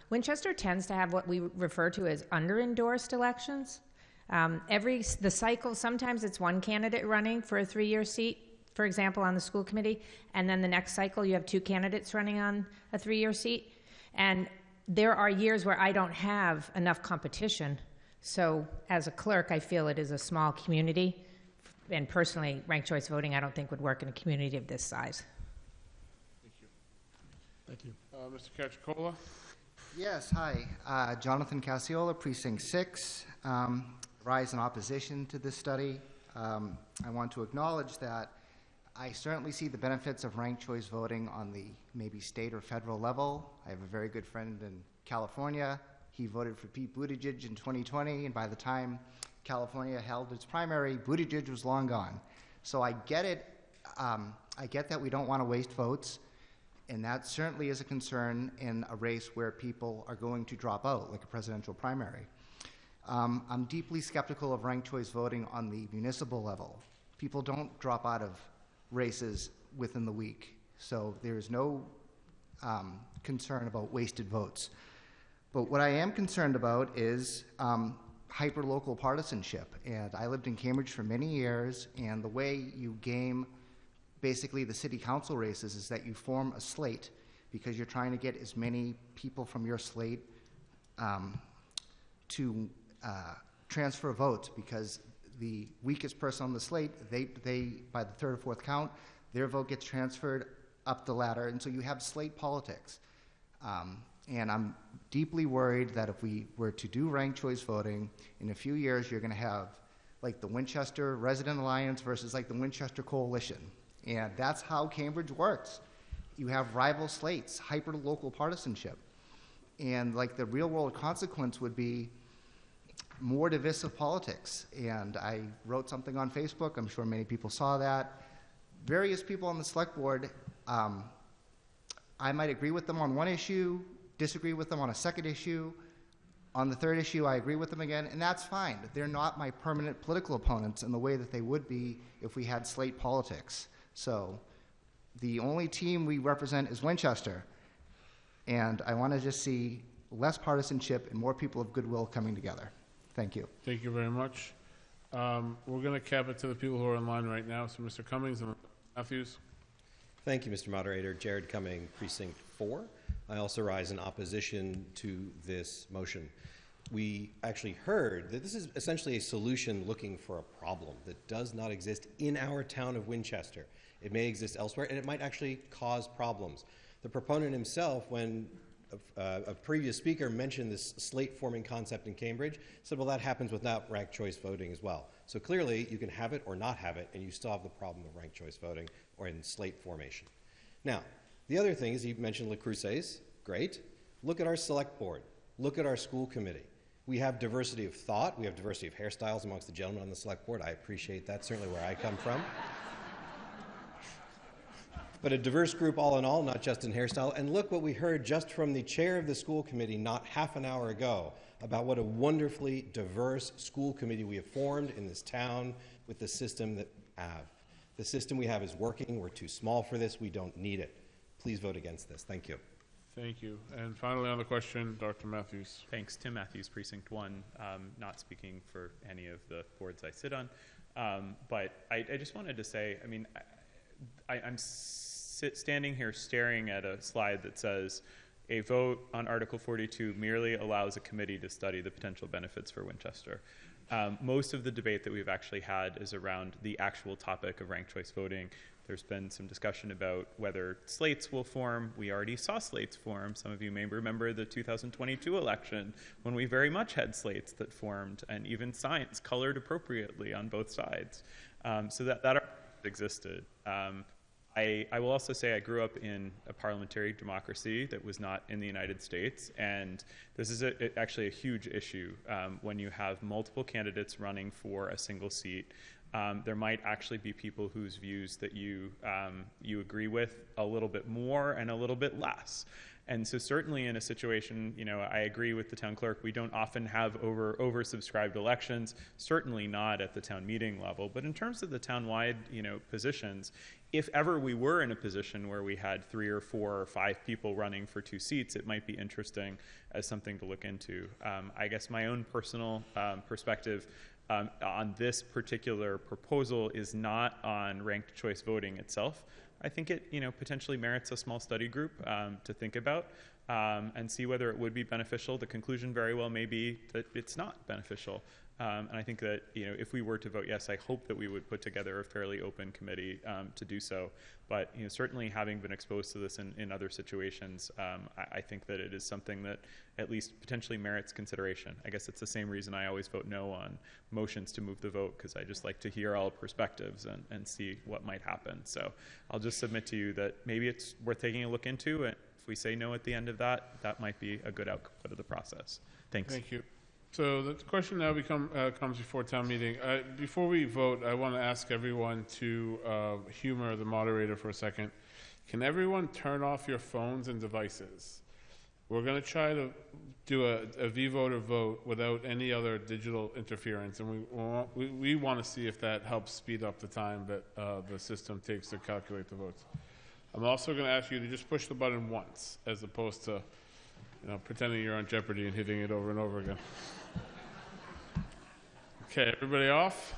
Winchester tends to have what we refer to as under-endorsed elections. The cycle, sometimes it's one candidate running for a 3-year seat, for example, on the school committee, and then the next cycle you have 2 candidates running on a 3-year seat. And there are years where I don't have enough competition. So as a clerk, I feel it is a small community. And personally, ranked choice voting I don't think would work in a community of this size. Thank you. Mr. Cacicola? Yes, hi. Jonathan Casiola, Precinct 6. Rise in opposition to this study. I want to acknowledge that I certainly see the benefits of ranked choice voting on the maybe state or federal level. I have a very good friend in California. He voted for Pete Buttigieg in 2020, and by the time California held its primary, Buttigieg was long gone. So I get it. I get that we don't want to waste votes, and that certainly is a concern in a race where people are going to drop out, like a presidential primary. I'm deeply skeptical of ranked choice voting on the municipal level. People don't drop out of races within the week, so there's no concern about wasted votes. But what I am concerned about is hyper-local partisanship. And I lived in Cambridge for many years, and the way you game basically the city council races is that you form a slate because you're trying to get as many people from your slate to transfer votes, because the weakest person on the slate, they by the 3rd or 4th count, their vote gets transferred up the ladder, and so you have slate politics. And I'm deeply worried that if we were to do ranked choice voting, in a few years you're going to have like the Winchester Resident Alliance versus like the Winchester Coalition. And that's how Cambridge works. You have rival slates, hyper-local partisanship. And like the real-world consequence would be, more divisive politics. And I wrote something on Facebook. I'm sure many people saw that. Various people on the select board, I might agree with them on one issue, disagree with them on a second issue. On the third issue, I agree with them again, and that's fine. They're not my permanent political opponents in the way that they would be if we had slate politics. So the only team we represent is Winchester, and I want to just see less partisanship and more people of goodwill coming together. Thank you. Thank you very much. We're going to cap it to the people who are in line right now. So Mr. Cummings and Matthews. Thank you, Mr. Moderator. Jared Cumming, Precinct 4. I also rise in opposition to this motion. We actually heard that this is essentially a solution looking for a problem that does not exist in our town of Winchester. It may exist elsewhere, and it might actually cause problems. The proponent himself, when a previous speaker mentioned this slate-forming concept in Cambridge, said, well, that happens without ranked choice voting as well. So clearly, you can have it or not have it, and you still have the problem of ranked choice voting or in slate formation. Now, the other thing is, he mentioned Le Creuset. Great. Look at our select board. Look at our school committee. We have diversity of thought. We have diversity of hairstyles amongst the gentlemen on the select board. I appreciate that, certainly where I come from. But a diverse group all in all, not just in hairstyle. And look what we heard just from the chair of the school committee not half an hour ago about what a wonderfully diverse school committee we have formed in this town with the system that we have. The system we have is working. We're too small for this. We don't need it. Please vote against this. Thank you. Thank you. And finally on the question, Dr. Matthews. Thanks. Tim Matthews, Precinct 1. Not speaking for any of the boards I sit on. But I just wanted to say, I mean, I'm standing here staring at a slide that says a vote on Article 42 merely allows a committee to study the potential benefits for Winchester. Most of the debate that we've actually had is around the actual topic of ranked choice voting. There's been some discussion about whether slates will form. We already saw slates form. Some of you may remember the 2022 election when we very much had slates that formed, and even science colored appropriately on both sides. So that existed. I will also say I grew up in a parliamentary democracy that was not in the United States, and this is actually a huge issue when you have multiple candidates running for a single seat. There might actually be people whose views that you agree with a little bit more and a little bit less. And so certainly in a situation, you know, I agree with the town clerk, we don't often have oversubscribed elections, certainly not at the town meeting level. But in terms of the town-wide, you know, positions, if ever we were in a position where we had 3 or 4 or 5 people running for 2 seats, it might be interesting as something to look into. I guess my own personal perspective on this particular proposal is not on ranked choice voting itself. I think it, you know, potentially merits a small study group to think about and see whether it would be beneficial. The conclusion very well may be that it's not beneficial. And I think that, you know, if we were to vote yes, I hope that we would put together a fairly open committee to do so. But, you know, certainly having been exposed to this in other situations, I think that it is something that at least potentially merits consideration. I guess it's the same reason I always vote no on motions to move the vote, because I just like to hear all perspectives and see what might happen. So I'll just submit to you that maybe it's worth taking a look into, and if we say no at the end of that, that might be a good output of the process. Thanks. Thank you. So the question now comes before town meeting. Before we vote, I want to ask everyone to humor the moderator for a second. Can everyone turn off your phones and devices? We're going to try to do a V-voter vote without any other digital interference, and we want to see if that helps speed up the time that the system takes to calculate the votes. I'm also going to ask you to just push the button once, as opposed to, you know, pretending you're on Jeopardy and hitting it over and over again. Okay, everybody off?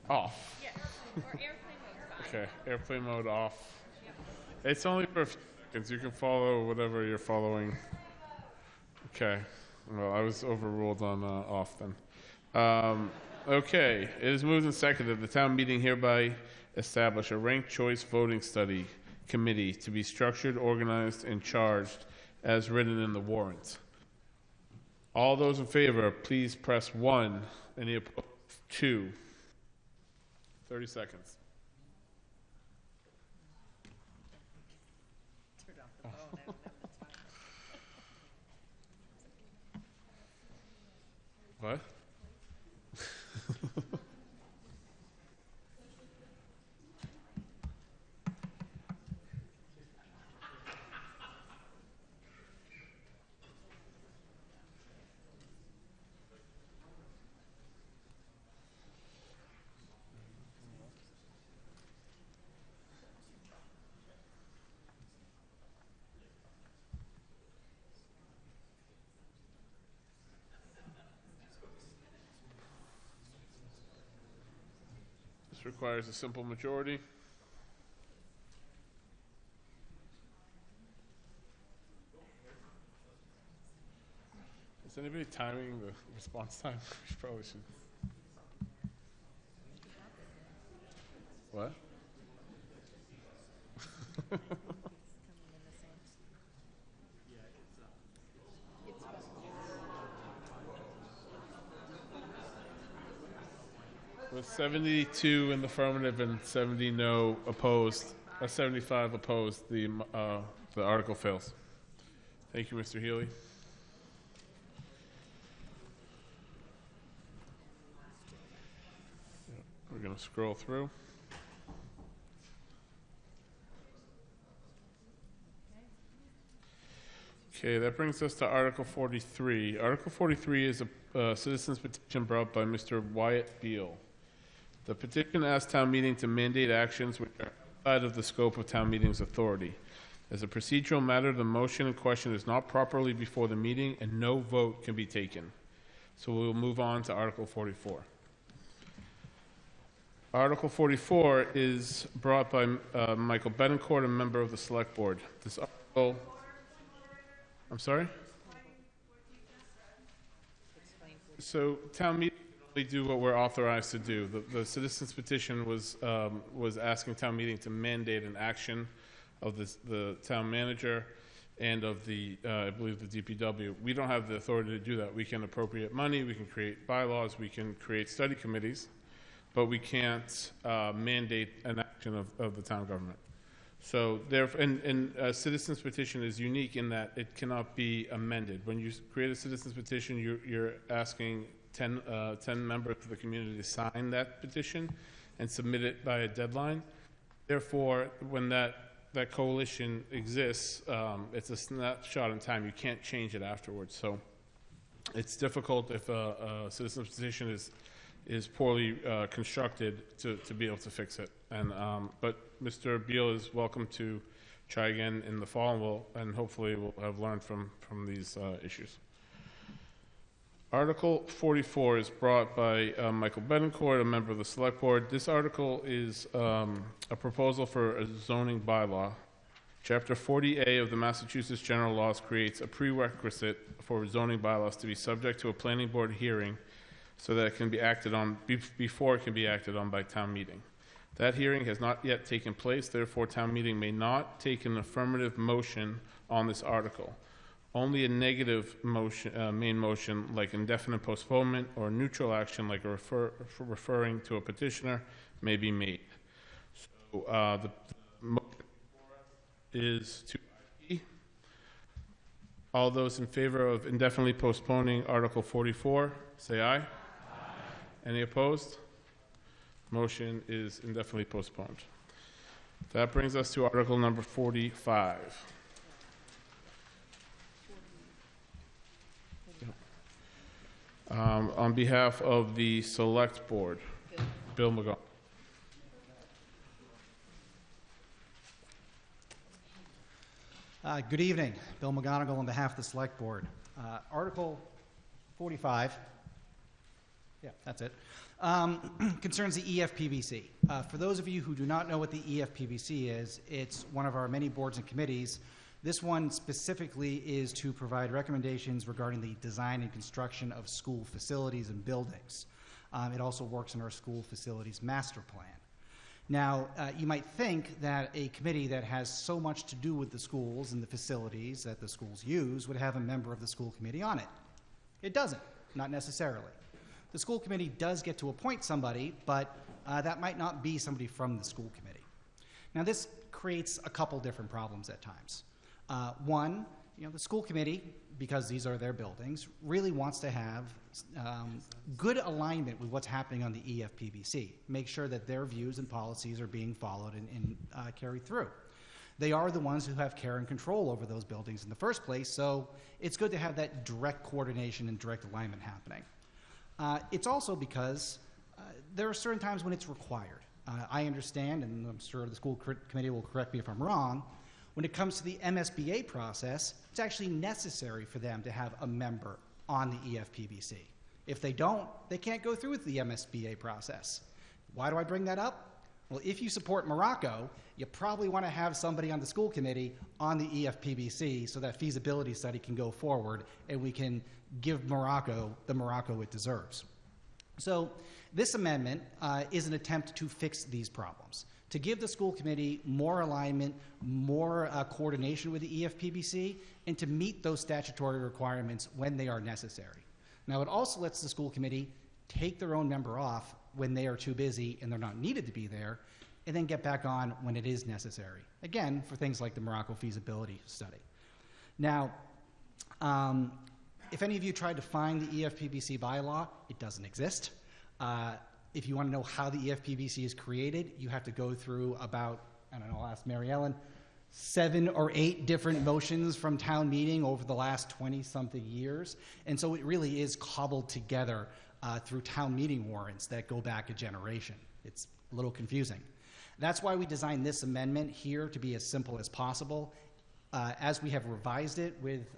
Off. Yes, or airplane mode. Okay, airplane mode off. It's only for a few seconds. You can follow whatever you're following. Okay. Well, I was overruled on off then. Okay, it is moved and seconded. The town meeting hereby establish a ranked choice voting study committee to be structured, organized, and charged as written in the warrant. All those in favor, please press 1. Any opposed? 2. 30 seconds. What? This requires a simple majority. Is anybody timing the response time? We probably should. What? With 72 in the affirmative and 70 no opposed, 75 opposed, the article fails. Thank you, Mr. Healy. We're going to scroll through. Okay, that brings us to Article 43. Article 43 is a citizen's petition brought by Mr. Wyatt Beale. The petition asks town meeting to mandate actions which are outside of the scope of town meeting's authority. As a procedural matter, the motion in question is not properly before the meeting and no vote can be taken. So we will move on to Article 44. Article 44 is brought by Michael Betancourt, a member of the Select Board. This article... I'm sorry? So town meeting can only do what we're authorized to do. The citizens petition was asking town meeting to mandate an action of the town manager and of the, I believe, the DPW. We don't have the authority to do that. We can appropriate money, we can create bylaws, we can create study committees, but we can't mandate an action of the town government. So a citizen's petition is unique in that it cannot be amended. When you create a citizen's petition, you're asking 10 members of the community to sign that petition and submit it by a deadline. Therefore, when that coalition exists, it's a snapshot in time. You can't change it afterwards. So it's difficult if a citizen's petition is poorly constructed to be able to fix it. But Mr. Beale is welcome to try again in the fall, and hopefully we'll have learned from these issues. Article 44 is brought by Michael Betancourt, a member of the Select Board. This article is a proposal for a zoning bylaw. Chapter 40A of the Massachusetts General Laws creates a prerequisite for zoning bylaws to be subject to a planning board hearing so that it can be acted on before it can be acted on by town meeting. That hearing has not yet taken place, therefore town meeting may not take an affirmative motion on this article. Only a negative motion, main motion, like indefinite postponement, or neutral action, like referring to a petitioner, may be made. So the motion is to I. All those in favor of indefinitely postponing Article 44, say aye. Aye. Any opposed? Motion is indefinitely postponed. That brings us to Article number 45. On behalf of the Select Board, Bill McGowan. Good evening. Bill McGonigal on behalf of the Select Board. Article 45, yeah, that's it, concerns the EFPBC. For those of you who do not know what the EFPBC is, it's one of our many boards and committees. This one specifically is to provide recommendations regarding the design and construction of school facilities and buildings. It also works in our school facilities master plan. Now, you might think that a committee that has so much to do with the schools and the facilities that the schools use would have a member of the school committee on it. It doesn't, not necessarily. The school committee does get to appoint somebody, but that might not be somebody from the school committee. Now, this creates a couple different problems at times. One, the school committee because these are their buildings, really wants to have good alignment with what's happening on the EFPBC. Make sure that their views and policies are being followed and carried through. They are the ones who have care and control over those buildings in the first place, so it's good to have that direct coordination and direct alignment happening. It's also because there are certain times when it's required. I understand, and I'm sure the school committee will correct me if I'm wrong, when it comes to the MSBA process, it's actually necessary for them to have a member on the EFPBC. If they don't, they can't go through with the MSBA process. Why do I bring that up? Well, if you support Morocco, you probably want to have somebody on the school committee on the EFPBC so that feasibility study can go forward and we can give Morocco the Morocco it deserves. So this amendment is an attempt to fix these problems, to give the school committee more alignment, more coordination with the EFPBC, and to meet those statutory requirements when they are necessary. Now, it also lets the school committee take their own member off when they are too busy and they're not needed to be there, and then get back on when it is necessary. Again, for things like the Morocco feasibility study. Now, if any of you tried to find the EFPBC bylaw, it doesn't exist. If you want to know how the EFPBC is created, you have to go through about, I don't know, I'll ask Mary Ellen, 7 or 8 different motions from town meeting over the last 20-something years. And so it really is cobbled together through town meeting warrants that go back a generation. It's a little confusing. That's why we designed this amendment here to be as simple as possible. As we have revised it with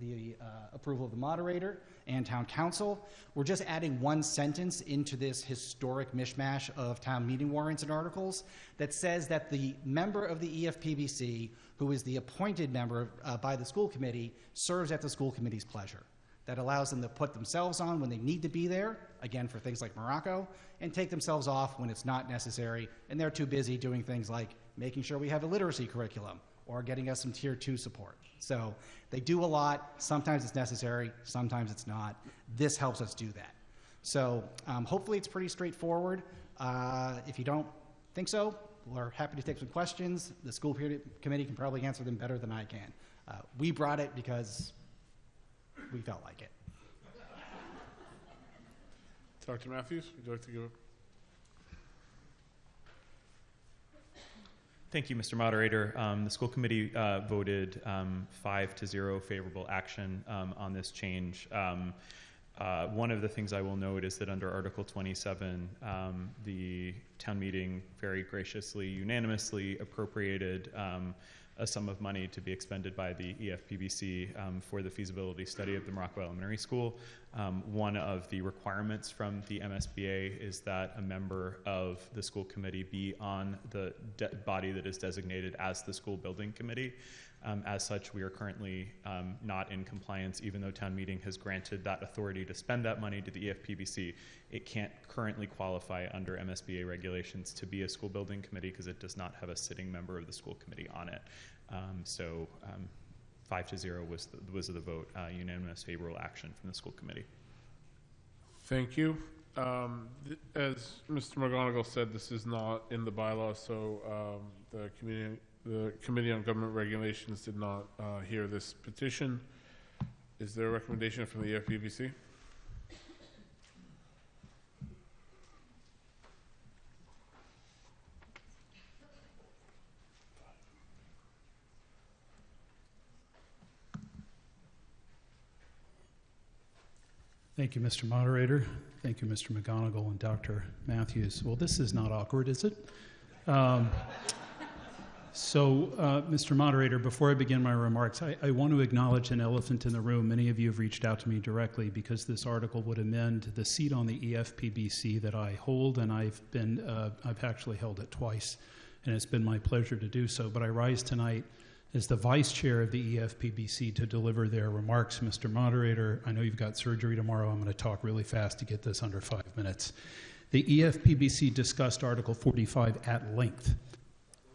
the approval of the moderator and town council, we're just adding one sentence into this historic mishmash of town meeting warrants and articles that says that the member of the EFPBC, who is the appointed member by the school committee, serves at the school committee's pleasure. That allows them to put themselves on when they need to be there, again for things like Morocco, and take themselves off when it's not necessary and they're too busy doing things like making sure we have a literacy curriculum or getting us some Tier 2 support. So they do a lot. Sometimes it's necessary, sometimes it's not. This helps us do that. So hopefully it's pretty straightforward. If you don't think so, we're happy to take some questions. The school committee can probably answer them better than I can. We brought it because we felt like it. Dr. Matthews, would you like to give? Thank you, Mr. Moderator. The school committee voted 5-0 favorable action on this change. One of the things I will note is that under Article 27, the town meeting very graciously, unanimously appropriated a sum of money to be expended by the EFPBC for the feasibility study of the Morocco Elementary School. One of the requirements from the MSBA is that a member of the school committee be on the body that is designated as the school building committee. As such, we are currently not in compliance, even though town meeting has granted that authority to spend that money to the EFPBC. It can't currently qualify under MSBA regulations to be a school building committee because it does not have a sitting member of the school committee on it. 5-0 was the vote, unanimous favorable action from the school committee. Thank you. As Mr. McGonigal said, this is not in the bylaws, so the Committee on Government Regulations did not hear this petition. Is there a recommendation from the EFPBC? Thank you, Mr. Moderator. Thank you, Mr. McGonigal and Dr. Matthews. Well, this is not awkward, is it? Mr. Moderator, before I begin my remarks, I want to acknowledge an elephant in the room. Many of you have reached out to me directly because this article would amend the seat on the EFPBC that I hold, and I've actually held it twice, and it's been my pleasure to do so. But I rise tonight as the vice chair of the EFPBC to deliver their remarks. Mr. Moderator, I know you've got surgery tomorrow. I'm going to talk really fast to get this under 5 minutes. The EFPBC discussed Article 45 at length.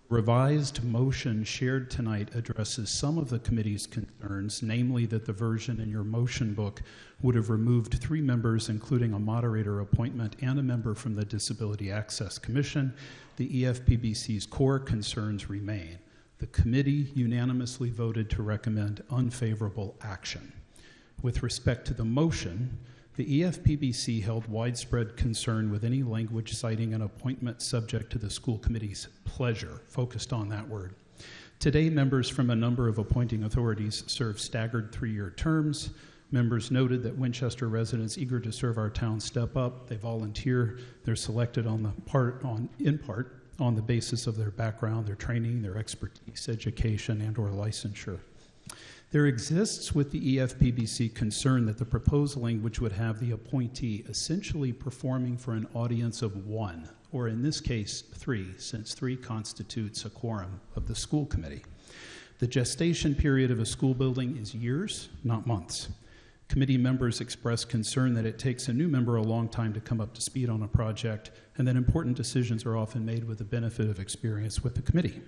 Revised motion shared tonight addresses some of the committee's concerns, namely that the version in your motion book would have removed 3 members, including a moderator appointment and a member from the Disability Access Commission. The EFPBC's core concerns remain. The committee unanimously voted to recommend unfavorable action. With respect to the motion, the EFPBC held widespread concern with any language citing an appointment subject to the school committee's pleasure, focused on that word. Today, members from a number of appointing authorities serve staggered 3-year terms. Members noted that Winchester residents eager to serve our town step up. They volunteer. They're selected in part on the basis of their background, their training, their expertise, education, and/or licensure. There exists with the EFPBC concern that the proposed language would have the appointee essentially performing for an audience of 1, or in this case 3, since 3 constitutes a quorum of the school committee. The gestation period of a school building is years, not months. Committee members express concern that it takes a new member a long time to come up to speed on a project, and that important decisions are often made with the benefit of experience with the committee.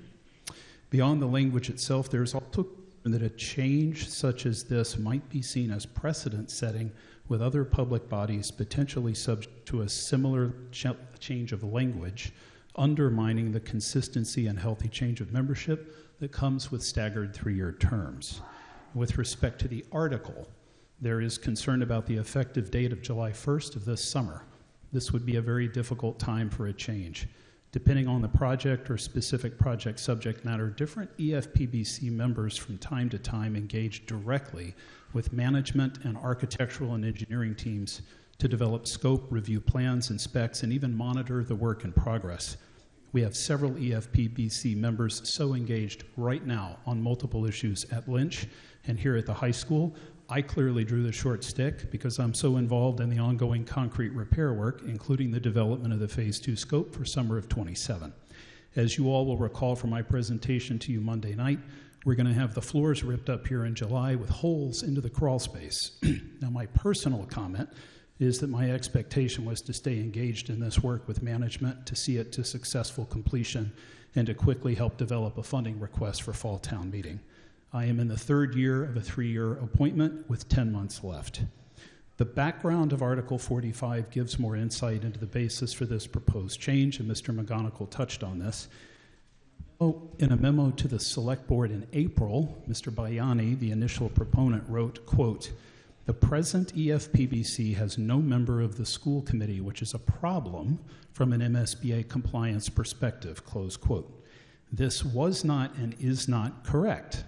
Beyond the language itself, there's also that a change such as this might be seen as precedent-setting with other public bodies potentially subject to a similar change of language, undermining the consistency and healthy change of membership that comes with staggered 3-year terms. With respect to the article, there is concern about the effective date of July 1st of this summer. This would be a very difficult time for a change. Depending on the project or specific project subject matter, different EFPBC members from time to time engage directly with management and architectural and engineering teams to develop scope, review plans and specs, and even monitor the work in progress. We have several EFPBC members so engaged right now on multiple issues at Lynch and here at the high school. I clearly drew the short stick because I'm so involved in the ongoing concrete repair work, including the development of the Phase 2 scope for summer of '27. As you all will recall from my presentation to you Monday night, we're going to have the floors ripped up here in July with holes into the crawl space. Now, my personal comment is that my expectation was to stay engaged in this work with management, to see it to successful completion, and to quickly help develop a funding request for fall town meeting. I am in the 3rd year of a 3-year appointment with 10 months left. The background of Article 45 gives more insight into the basis for this proposed change, and Mr. McGonigal touched on this. In a memo to the Select Board in April, Mr. Bayani, the initial proponent, wrote, quote, "The present EFPBC has no member of the school committee, which is a problem from an MSBA compliance perspective," close quote. This was not and is not correct.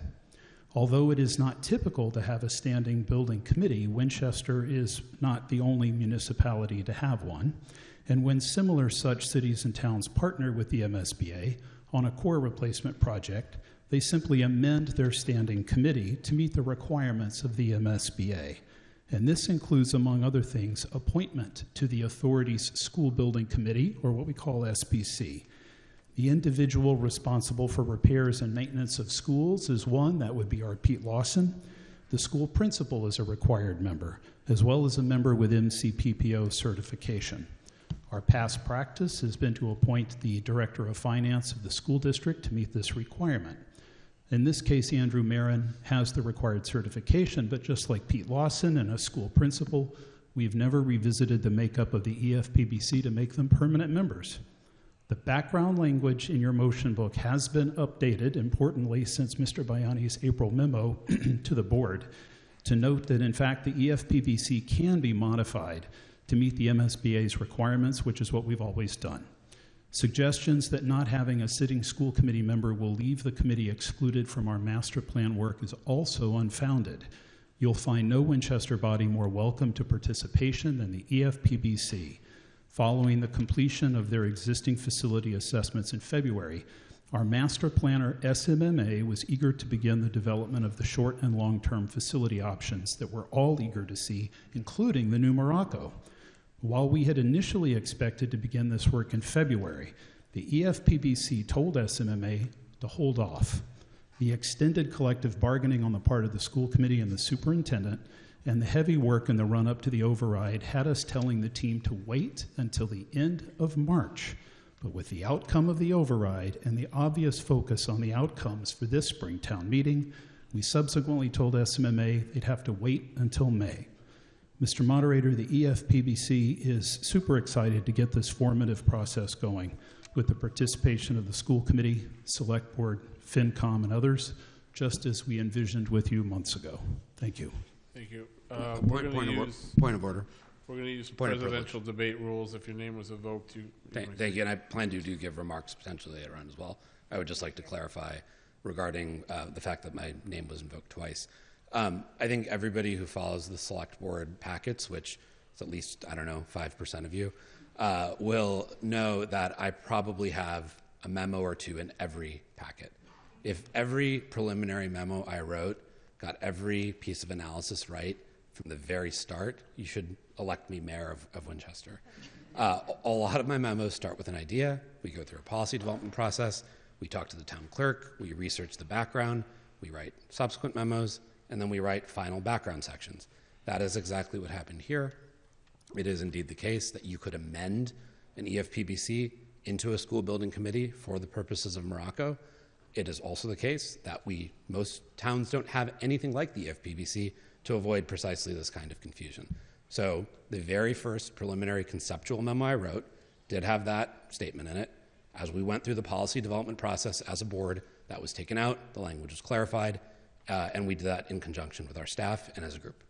Although it is not typical to have a standing building committee, Winchester is not the only municipality to have one. And when similar such cities and towns partner with the MSBA on a core replacement project, they simply amend their standing committee to meet the requirements of the MSBA. And this includes, among other things, appointment to the authority's school building committee, or what we call SBC. The individual responsible for repairs and maintenance of schools is one, that would be our Pete Lawson. The school principal is a required member, as well as a member with MCPPO certification. Our past practice has been to appoint the director of finance of the school district to meet this requirement. In this case, Andrew Marin has the required certification, but just like Pete Lawson and a school principal, we've never revisited the makeup of the EFPBC to make them permanent members. The background language in your motion book has been updated, importantly, since Mr. Bayani's April memo to the board, to note that, in fact, the EFPBC can be modified to meet the MSBA's requirements, which is what we've always done. Suggestions that not having a sitting school committee member will leave the committee excluded from our master plan work is also unfounded. You'll find no Winchester body more welcome to participation than the EFPBC. Following the completion of their existing facility assessments in February, our master planner, SMMA, was eager to begin the development of the short and long-term facility options that we're all eager to see, including the new Morocco. While we had initially expected to begin this work in February, the EFPBC told SMMA to hold off. The extended collective bargaining on the part of the school committee and the superintendent and the heavy work in the run-up to the override had us telling the team to wait until the end of March. But with the outcome of the override and the obvious focus on the outcomes for this spring town meeting, we subsequently told SMMA they'd have to wait until May. Mr. Moderator, the EFPBC is super excited to get this formative process going with the participation of the school committee, select board, FinCom and others, just as we envisioned with you months ago. Thank you. Thank you. Point of order. We're going to use Point of presidential debate rules. If your name was evoked, you Thank you, and I plan to do give remarks potentially later on as well. I would just like to clarify regarding the fact that my name was invoked twice. I think everybody who follows the select board packets, which is at least, 5% of you, will know that I probably have a memo or two in every packet. If every preliminary memo I wrote got every piece of analysis right from the very start, you should elect me mayor of Winchester. A lot of my memos start with an idea. We go through a policy development process. We talk to the town clerk. We research the background. We write subsequent memos, and then we write final background sections. That is exactly what happened here. It is indeed the case that you could amend an EFPBC into a school building committee for the purposes of Morocco. It is also the case that most towns don't have anything like the EFPBC to avoid precisely this kind of confusion. So the very first preliminary conceptual memo I wrote did have that statement in it. As we went through the policy development process as a board, that was taken out, the language was clarified, and we did that in conjunction with our staff and as a group.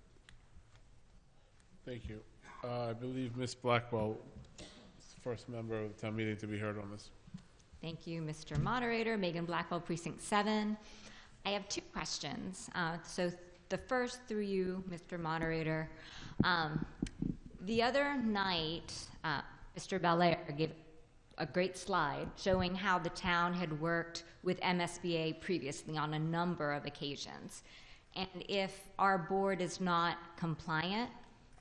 Thank you. I believe Ms. Blackwell is the first member of the town meeting to be heard on this. Thank you, Mr. Moderator. Megan Blackwell, Precinct 7. I have two questions. So the first through you, Mr. Moderator. The other night, Mr. Belair gave a great slide showing how the town had worked with MSBA previously on a number of occasions. And if our board is not compliant,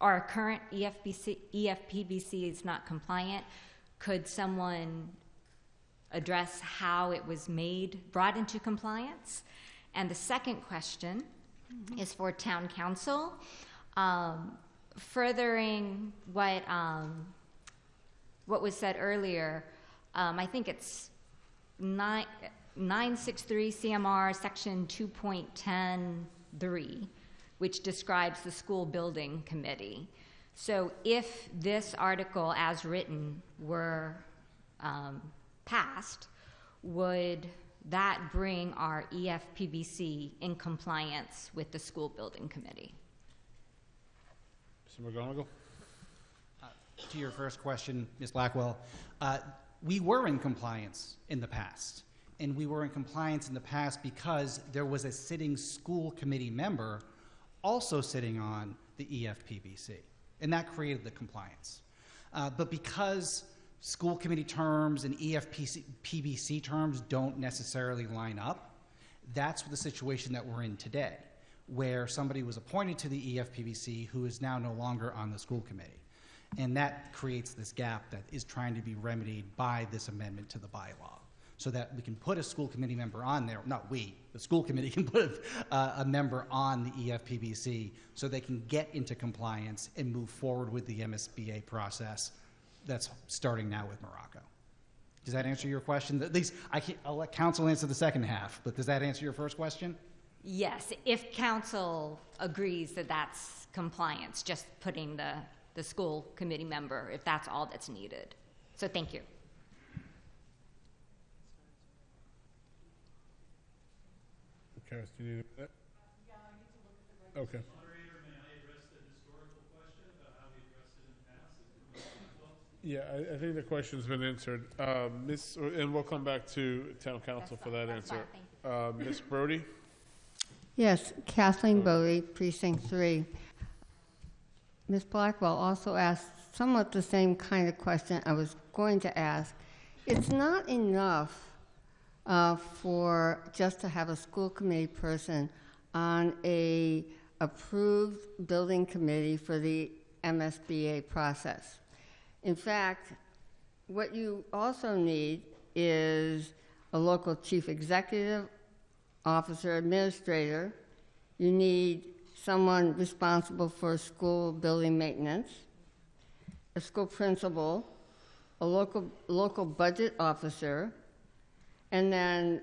our current EFPBC is not compliant, could someone address how it was brought into compliance? And the second question is for town council. Furthering what was said earlier, I think it's 963 CMR section 2.10(3), which describes the school building committee. So if this article as written were passed, would that bring our EFPBC in compliance with the school building committee? Mr. McGonigal? To your first question, Ms. Blackwell, we were in compliance in the past. And we were in compliance in the past because there was a sitting school committee member also sitting on the EFPBC. And that created the compliance. But because school committee terms and EFPBC terms don't necessarily line up, that's the situation that we're in today, where somebody was appointed to the EFPBC who is now no longer on the school committee. And that creates this gap that is trying to be remedied by this amendment to the bylaw, so that we can put a school committee member on there, not we, the school committee can put a member on the EFPBC so they can get into compliance and move forward with the MSBA process that's starting now with Morocco. Does that answer your question? At least I'll let council answer the second half, but does that answer your first question? Yes, if council agrees that that's compliance, just putting the school committee member, if that's all that's needed. So thank you. Karis, do you need that? Yeah, I need to look at the Okay. Moderator, may I address the historical question about how we addressed it in the past? Yeah, I think the question's been answered. And we'll come back to town council for that answer. Ms. Brody? Yes, Kathleen Bodie, Precinct 3. Ms. Blackwell also asked somewhat the same kind of question I was going to ask. It's not enough for just to have a school committee person on a approved building committee for the MSBA process. In fact, what you also need is a local chief executive officer, administrator. You need someone responsible for school building maintenance, a school principal, a local budget officer, and then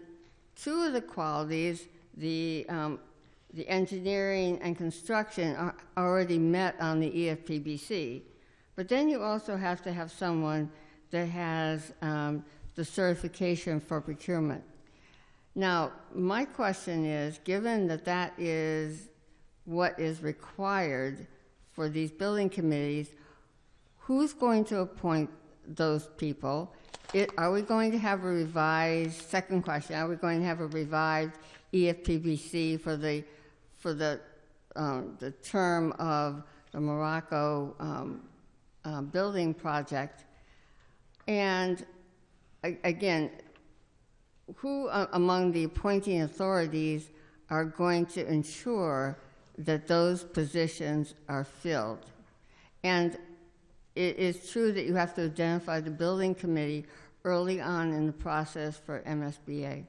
two of the qualities, the engineering and construction, are already met on the EFPBC. But then you also have to have someone that has the certification for procurement. Now, my question is, given that that is what is required for these building committees, who's going to appoint those people? Are we going to have a revised, second question, are we going to have a revised EFPBC for the term of the Morocco building project? And again, who among the appointing authorities are going to ensure that those positions are filled? And it is true that you have to identify the building committee early on in the process for MSBA.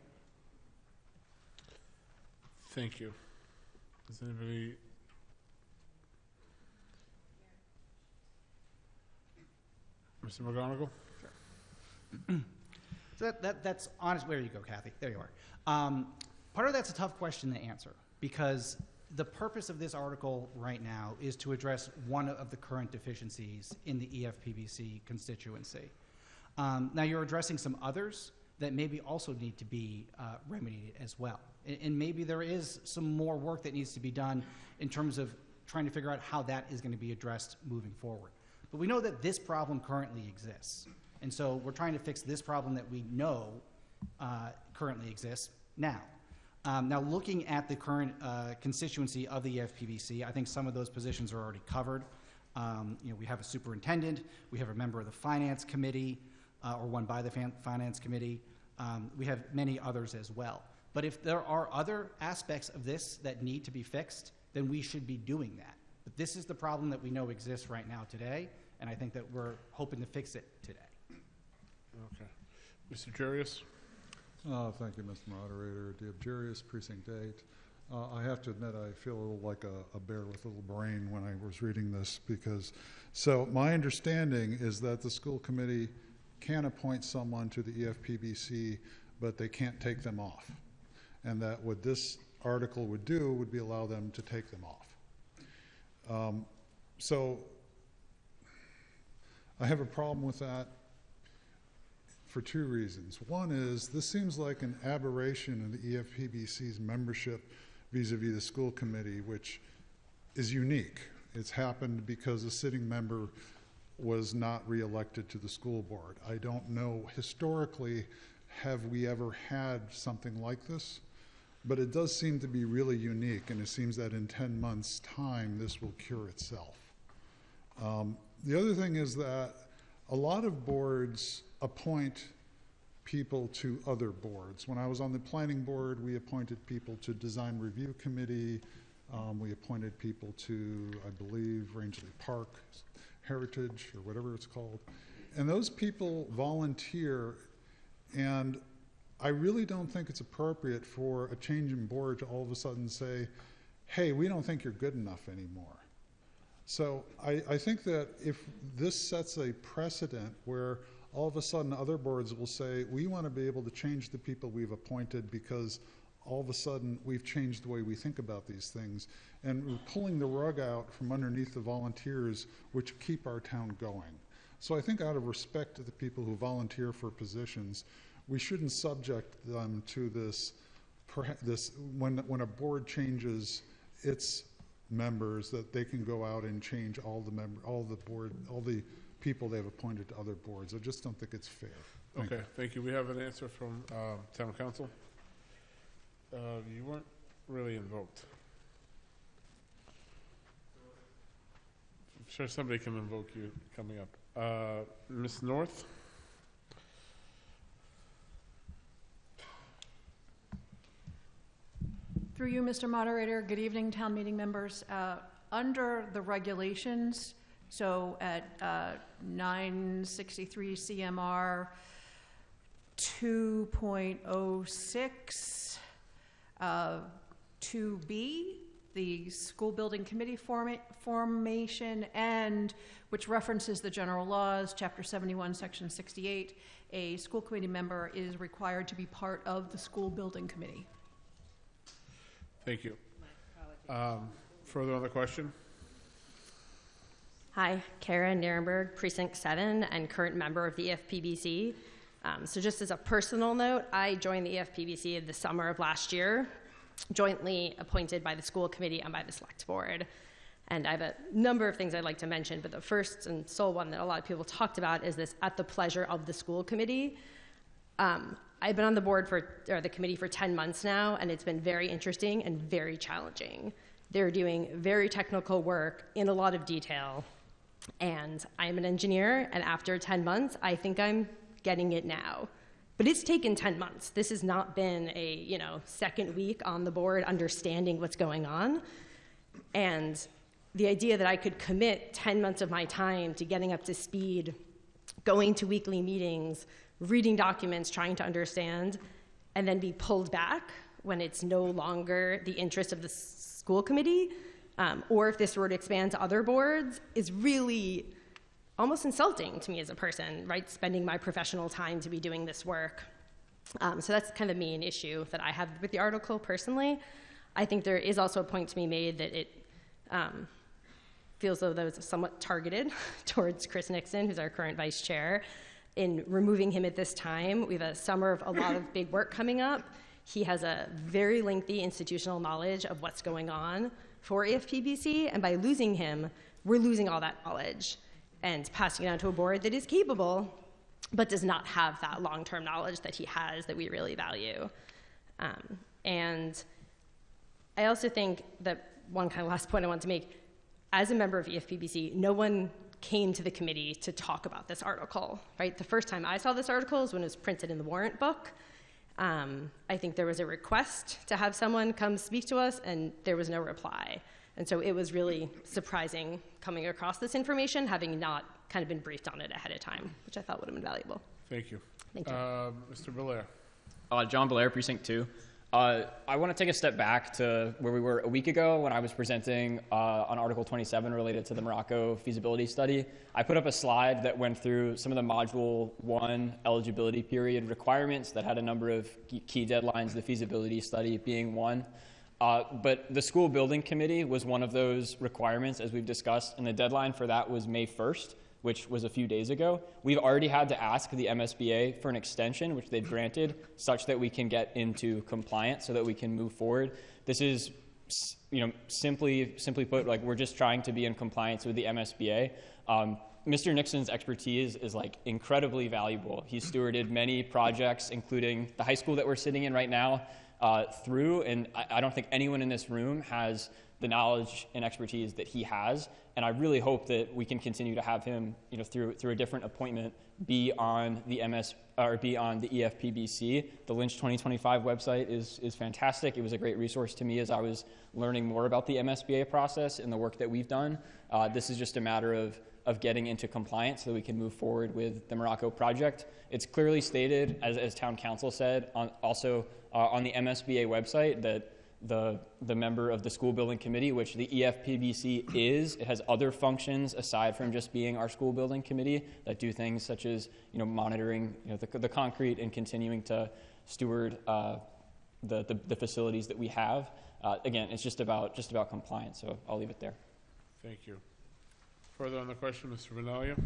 Thank you. Does anybody? Mr. McGonigal? So that's honest. Where you go, Kathy? There you are. Part of that's a tough question to answer because the purpose of this article right now is to address one of the current deficiencies in the EFPBC constituency. Now you're addressing some others that maybe also need to be remedied as well. And maybe there is some more work that needs to be done in terms of trying to figure out how that is going to be addressed moving forward. But we know that this problem currently exists. And so we're trying to fix this problem that we know currently exists now. Now, looking at the current constituency of the EFPBC, I think some of those positions are already covered. We have a superintendent, we have a member of the finance committee, or one by the finance committee. We have many others as well. But if there are other aspects of this that need to be fixed, then we should be doing that. But this is the problem that we know exists right now today, and I think that we're hoping to fix it today. Okay. Mr. Jarius? Thank you, Mr. Moderator. Dave Jarius, Precinct 8. I have to admit I feel a little like a bear with a little brain when I was reading this because, so my understanding is that the school committee can appoint someone to the EFPBC, but they can't take them off. And that what this article would do would be allow them to take them off. So I have a problem with that for two reasons. One is this seems like an aberration in the EFPBC's membership vis-a-vis the school committee, which is unique. It's happened because a sitting member was not reelected to the school board. I don't know historically have we ever had something like this, but it does seem to be really unique, and it seems that in 10 months' time this will cure itself. The other thing is that a lot of boards appoint people to other boards. When I was on the planning board, we appointed people to design review committee. We appointed people to, I believe, Rangeley Park Heritage or whatever it's called. And those people volunteer, and I really don't think it's appropriate for a change in board to all of a sudden say, hey, we don't think you're good enough anymore. So I think that if this sets a precedent where all of a sudden other boards will say, we want to be able to change the people we've appointed because all of a sudden we've changed the way we think about these things, and we're pulling the rug out from underneath the volunteers which keep our town going. So I think out of respect to the people who volunteer for positions, we shouldn't subject them to this when a board changes its members, that they can go out and change all the people they've appointed to other boards. I just don't think it's fair. Okay, thank you. We have an answer from town council. You weren't really invoked. I'm sure somebody can invoke you coming up. Ms. North? Through you, Mr. Moderator, good evening, town meeting members. Under the regulations, so at 963 CMR 2.06 2B, the school building committee formation, and which references the general laws, chapter 71, section 68, a school committee member is required to be part of the school building committee. Thank you. Further on the question? Hi, Kara Nierenberg, Precinct 7, and current member of the EFPBC. So just as a personal note, I joined the EFPBC the summer of last year, jointly appointed by the school committee and by the select board. And I have a number of things I'd like to mention, but the first and sole one that a lot of people talked about is this at the pleasure of the school committee. I've been on the board or the committee for 10 months now, and it's been very interesting and very challenging. They're doing very technical work in a lot of detail. And I'm an engineer, and after 10 months, I think I'm getting it now. But it's taken 10 months. This has not been a, second week on the board understanding what's going on. And the idea that I could commit 10 months of my time to getting up to speed, going to weekly meetings, reading documents, trying to understand, and then be pulled back when it's no longer the interest of the school committee, or if this were to expand to other boards, is really almost insulting to me as a person, right? Spending my professional time to be doing this work. So that's kind of the main issue that I have with the article personally. I think there is also a point to be made that it feels though it's somewhat targeted towards Chris Nixon, who's our current vice chair. In removing him at this time, we have a summer of a lot of big work coming up. He has a very lengthy institutional knowledge of what's going on for AFPBC, and by losing him, we're losing all that knowledge and passing it on to a board that is capable, but does not have that long-term knowledge that he has that we really value. And I also think that one kind of last point I want to make, as a member of EFPBC, no one came to the committee to talk about this article, right? The first time I saw this article is when it was printed in the warrant book. I think there was a request to have someone come speak to us, and there was no reply. And so it was really surprising coming across this information, having not kind of been briefed on it ahead of time, which I thought would have been valuable. Thank you. Thank you. Mr. Belair. John Belair, Precinct 2. I want to take a step back to where we were a week ago when I was presenting on Article 27 related to the Morocco feasibility study. I put up a slide that went through some of the Module 1 eligibility period requirements that had a number of key deadlines, the feasibility study being one. But the school building committee was one of those requirements, as we've discussed, and the deadline for that was May 1st, which was a few days ago. We've already had to ask the MSBA for an extension, which they've granted, such that we can get into compliance so that we can move forward. This is, simply put, like, we're just trying to be in compliance with the MSBA. Mr. Nixon's expertise is incredibly valuable. He's stewarded many projects, including the high school that we're sitting in right now, through, and I don't think anyone in this room has the knowledge and expertise that he has, and I really hope that we can continue to have him, through a different appointment, be on the EFPBC. The Lynch 2025 website is fantastic. It was a great resource to me as I was learning more about the MSBA process and the work that we've done. This is just a matter of getting into compliance so that we can move forward with the Morocco project. It's clearly stated, as town council said, on the MSBA website, that the member of the school building committee, which the EFPBC is, it has other functions aside from just being our school building committee that do things such as monitoring the concrete and continuing to steward the facilities that we have. Again, it's just about compliance. So I'll leave it there. Thank you. Further on the question, Mr. Vernalia.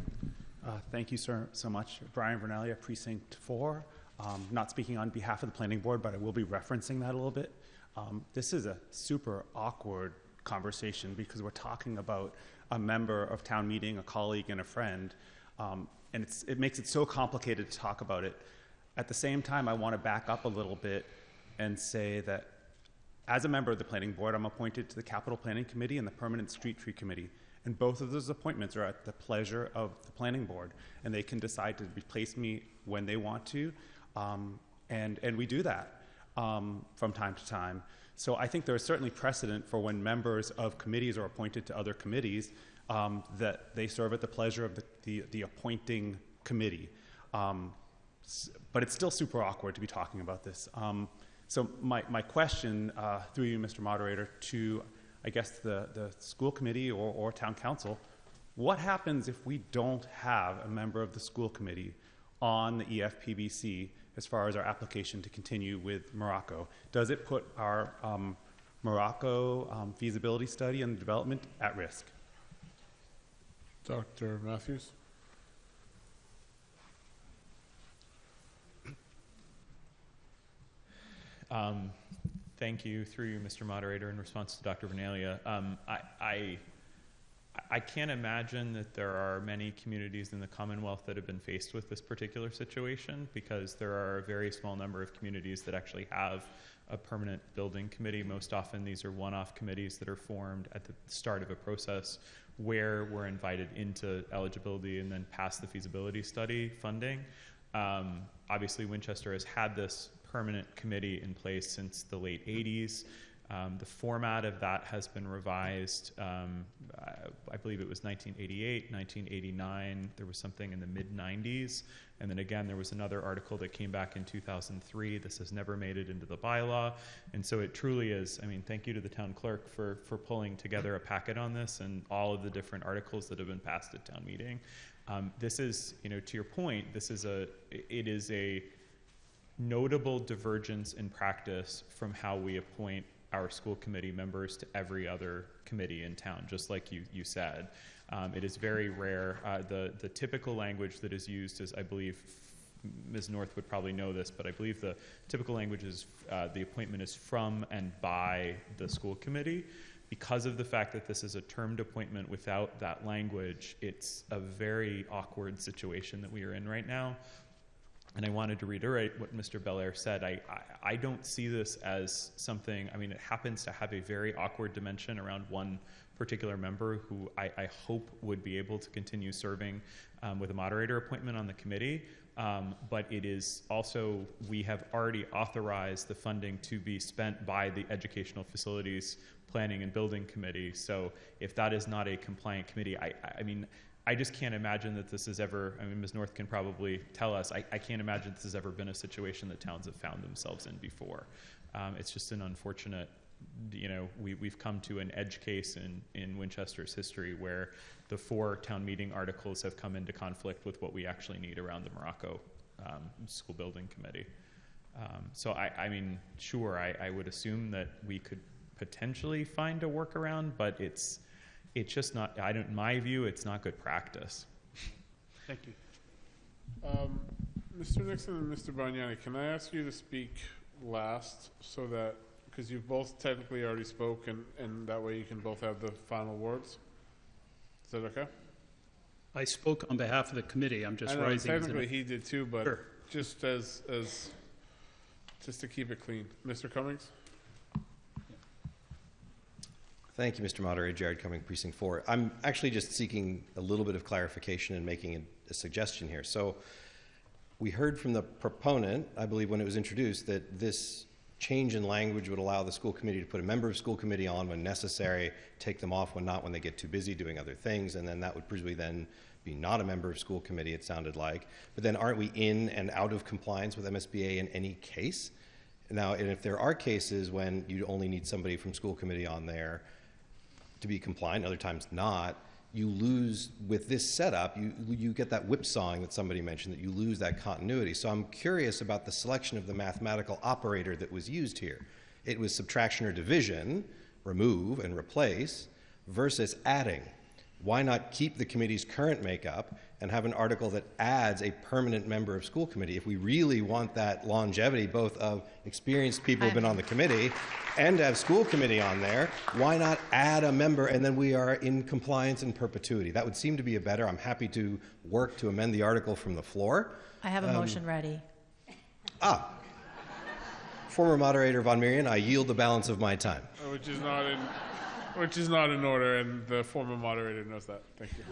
Thank you, sir, so much. Brian Vernalia, Precinct 4. Not speaking on behalf of the planning board, but I will be referencing that a little bit. This is a super awkward conversation because we're talking about a member of town meeting, a colleague, and a friend, and it makes it so complicated to talk about it. At the same time, I want to back up a little bit and say that as a member of the planning board, I'm appointed to the Capital Planning Committee and the Permanent Street Tree Committee, and both of those appointments are at the pleasure of the planning board, and they can decide to replace me when they want to, and we do that. From time to time. So I think there is certainly precedent for when members of committees are appointed to other committees that they serve at the pleasure of the appointing committee. But it's still super awkward to be talking about this. So my question, through you, Mr. Moderator, to, I guess, the school committee or town council, what happens if we don't have a member of the school committee on the EFPBC as far as our application to continue with Morocco? Does it put our Morocco feasibility study and development at risk? Dr. Matthews. Thank you, through you, Mr. Moderator, in response to Dr. Vernalia. I can't imagine that there are many communities in the Commonwealth that have been faced with this particular situation, because there are a very small number of communities that actually have a permanent building committee. Most often these are one-off committees that are formed at the start of a process where we're invited into eligibility and then pass the feasibility study funding. Obviously, Winchester has had this permanent committee in place since the late 80s. The format of that has been revised, I believe it was 1988, 1989, there was something in the mid-90s, and then again there was another article that came back in 2003. This has never made it into the bylaw, and so it truly is, I mean, thank you to the town clerk for pulling together a packet on this and all of the different articles that have been passed at town meeting. This is, you know, to your point, it is a notable divergence in practice from how we appoint our school committee members to every other committee in town, just like you said. It is very rare. The typical language that is used is, I believe, Ms. North would probably know this, but I believe the typical language is the appointment is from and by the school committee. Because of the fact that this is a termed appointment without that language, it's a very awkward situation that we are in right now. And I wanted to reiterate what Mr. Belair said. I don't see this as something, I mean, it happens to have a very awkward dimension around one particular member who I hope would be able to continue serving with a moderator appointment on the committee. But it is also, we have already authorized the funding to be spent by the Educational Facilities Planning and Building Committee. So if that is not a compliant committee, I mean, I just can't imagine that this has ever, I mean, Ms. North can probably tell us, I can't imagine this has ever been a situation that towns have found themselves in before. It's just an unfortunate, you know, we've come to an edge case in Winchester's history where the 4 town meeting articles have come into conflict with what we actually need around the Morocco School Building Committee. So I mean, sure, I would assume that we could potentially find a workaround, but it's just not, in my view, it's not good practice. Thank you. Mr. Nixon and Mr. Bagnani, can I ask you to speak last so that, because you've both technically already spoken, and that way you can both have the final words? Is that okay? I spoke on behalf of the committee. I'm just rising. Technically he did too, but sure. Just just to keep it clean. Mr. Cummings? Thank you, Mr. Moderator. Jared Cumming, Precinct 4. I'm actually just seeking a little bit of clarification and making a suggestion here. So we heard from the proponent, I believe when it was introduced, that this change in language would allow the school committee to put a member of school committee on when necessary, take them off when not, when they get too busy doing other things, and then that would presumably then be not a member of school committee, it sounded like. But then aren't we in and out of compliance with MSBA in any case? Now, and if there are cases when you only need somebody from school committee on there to be compliant, other times not, you lose, with this setup, you get that whipsawing that somebody mentioned, that you lose that continuity. So I'm curious about the selection of the mathematical operator that was used here. It was subtraction or division, remove and replace, versus adding. Why not keep the committee's current makeup and have an article that adds a permanent member of school committee? If we really want that longevity, both of experienced people who've been on the committee and to have school committee on there, why not add a member and then we are in compliance in perpetuity? That would seem to be a better. I'm happy to work to amend the article from the floor. I have a motion ready. Former moderator Von Mirion, I yield the balance of my time. Which is not in order, and the former moderator knows that. Thank you.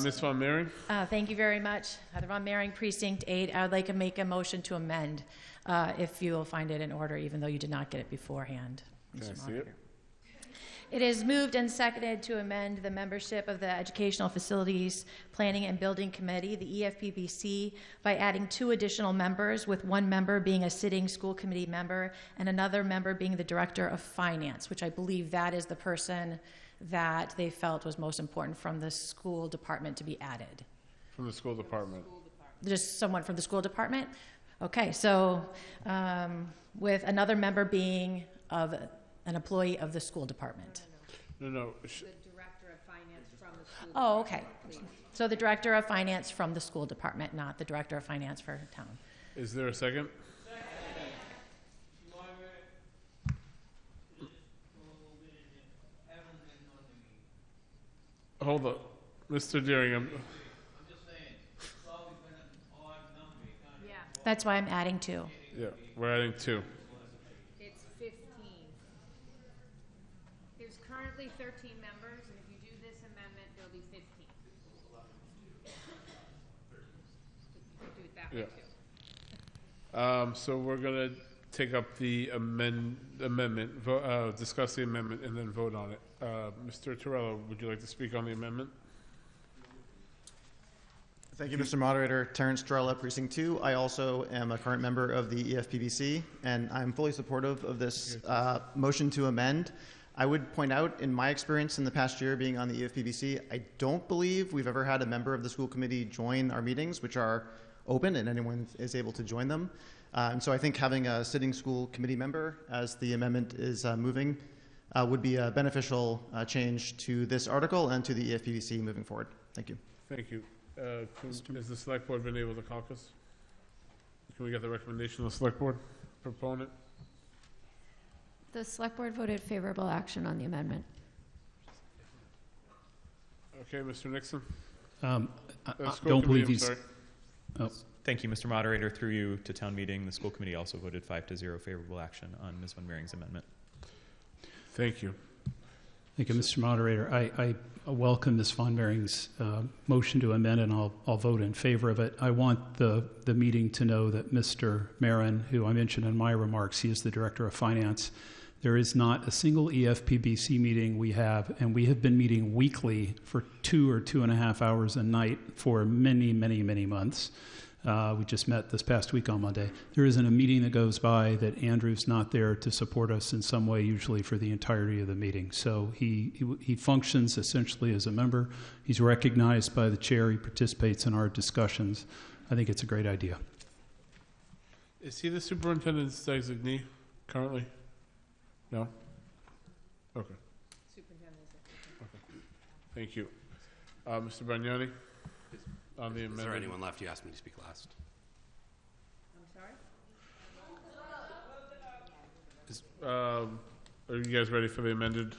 Ms. Von Mering? Thank you very much. Heather Von Mering, Precinct 8. I would like to make a motion to amend, if you will find it in order, even though you did not get it beforehand. Can I see it? It is moved and seconded to amend the membership of the Educational Facilities Planning and Building Committee, the EFPBC, by adding 2 additional members, with 1 member being a sitting school committee member and another member being the Director of Finance, which I believe that is the person that they felt was most important from the school department to be added. From the school department. Just someone from the school department? Okay, so with another member being of an employee of the school department. No. The Director of Finance from the school department. Oh, okay. So the Director of Finance from the school department, not the Director of Finance for town. Is there a second? hold up. Mr. Deering, That's why I'm adding 2. yeah, we're adding 2. It's 15. There's currently 13 members, and if you do this amendment, there'll be 15. Do it that way, too. So we're going to take up the amendment, discuss the amendment, and then vote on it. Mr. Torello, would you like to speak on the amendment? Thank you, Mr. Moderator. Terrence Torello, Precinct 2. I also am a current member of the EFPBC, and I'm fully supportive of this motion to amend. I would point out, in my experience in the past year being on the EFPBC, I don't believe we've ever had a member of the school committee join our meetings, which are open and anyone is able to join them. And so I think having a sitting school committee member, as the amendment is moving, would be a beneficial change to this article and to the EFPBC moving forward. Thank you. Thank you. Has the select board been able to caucus? Can we get the recommendation of the select board proponent? The select board voted favorable action on the amendment. Okay, Mr. Nixon. I School don't committee, believe I'm he's. sorry. Oh. Thank you, Mr. Moderator. Through you to town meeting, the school committee also voted 5-0 favorable action on Ms. Van Meering's amendment. Thank you. Thank you, Mr. Moderator. I welcome Ms. Von Meering's motion to amend, and I'll vote in favor of it. I want the meeting to know that Mr. Marin, who I mentioned in my remarks, he is the Director of Finance. There is not a single EFPBC meeting we have, and we have been meeting weekly for 2 or 2.5 hours a night for many, many, many months. We just met this past week on Monday. There isn't a meeting that goes by that Andrew's not there to support us in some way, usually for the entirety of the meeting. So he functions essentially as a member. He's recognized by the chair. He participates in our discussions. I think it's a great idea. Is he the superintendent's designee currently? No? Okay. Okay. Thank you. Mr. Bagnani? On the amendment. Is there anyone left? You asked me to speak last. Are you guys ready for the amendment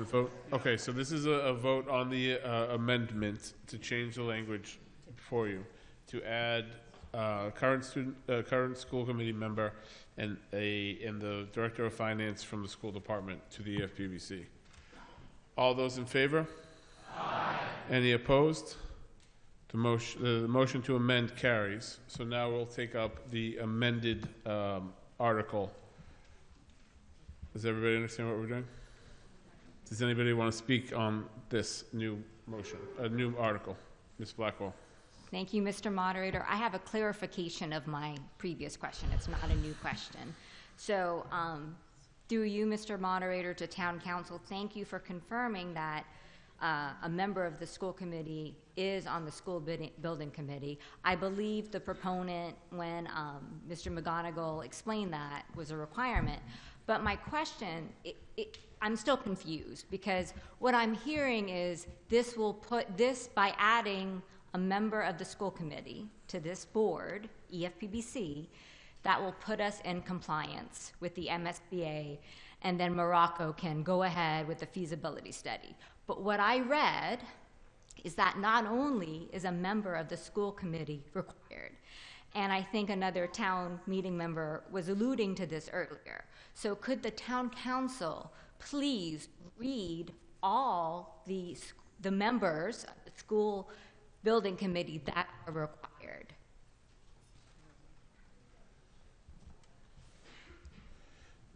vote? Okay, so this is a vote on the amendment to change the language for you, to add current school committee member and the director of finance from the school department to the EFPBC. All those in favor? Aye. Any opposed? The motion to amend carries. So now we'll take up the amended article. Does everybody understand what we're doing? Does anybody want to speak on this new motion, new article? Ms. Blackwell. Thank you, Mr. Moderator. I have a clarification of my previous question. It's not a new question. So through you, Mr. Moderator, to Town Council, thank you for confirming that a member of the school committee is on the school building committee. I believe the proponent, when Mr. McGonigal explained that, was a requirement. But my question, I'm still confused, because what I'm hearing is this will put this, by adding a member of the school committee to this board, EFPBC, that will put us in compliance with the MSBA, and then Morocco can go ahead with the feasibility study. But what I read is that not only is a member of the school committee required, and I think another town meeting member was alluding to this earlier. So could the town council please read all the members of the school building committee that are required?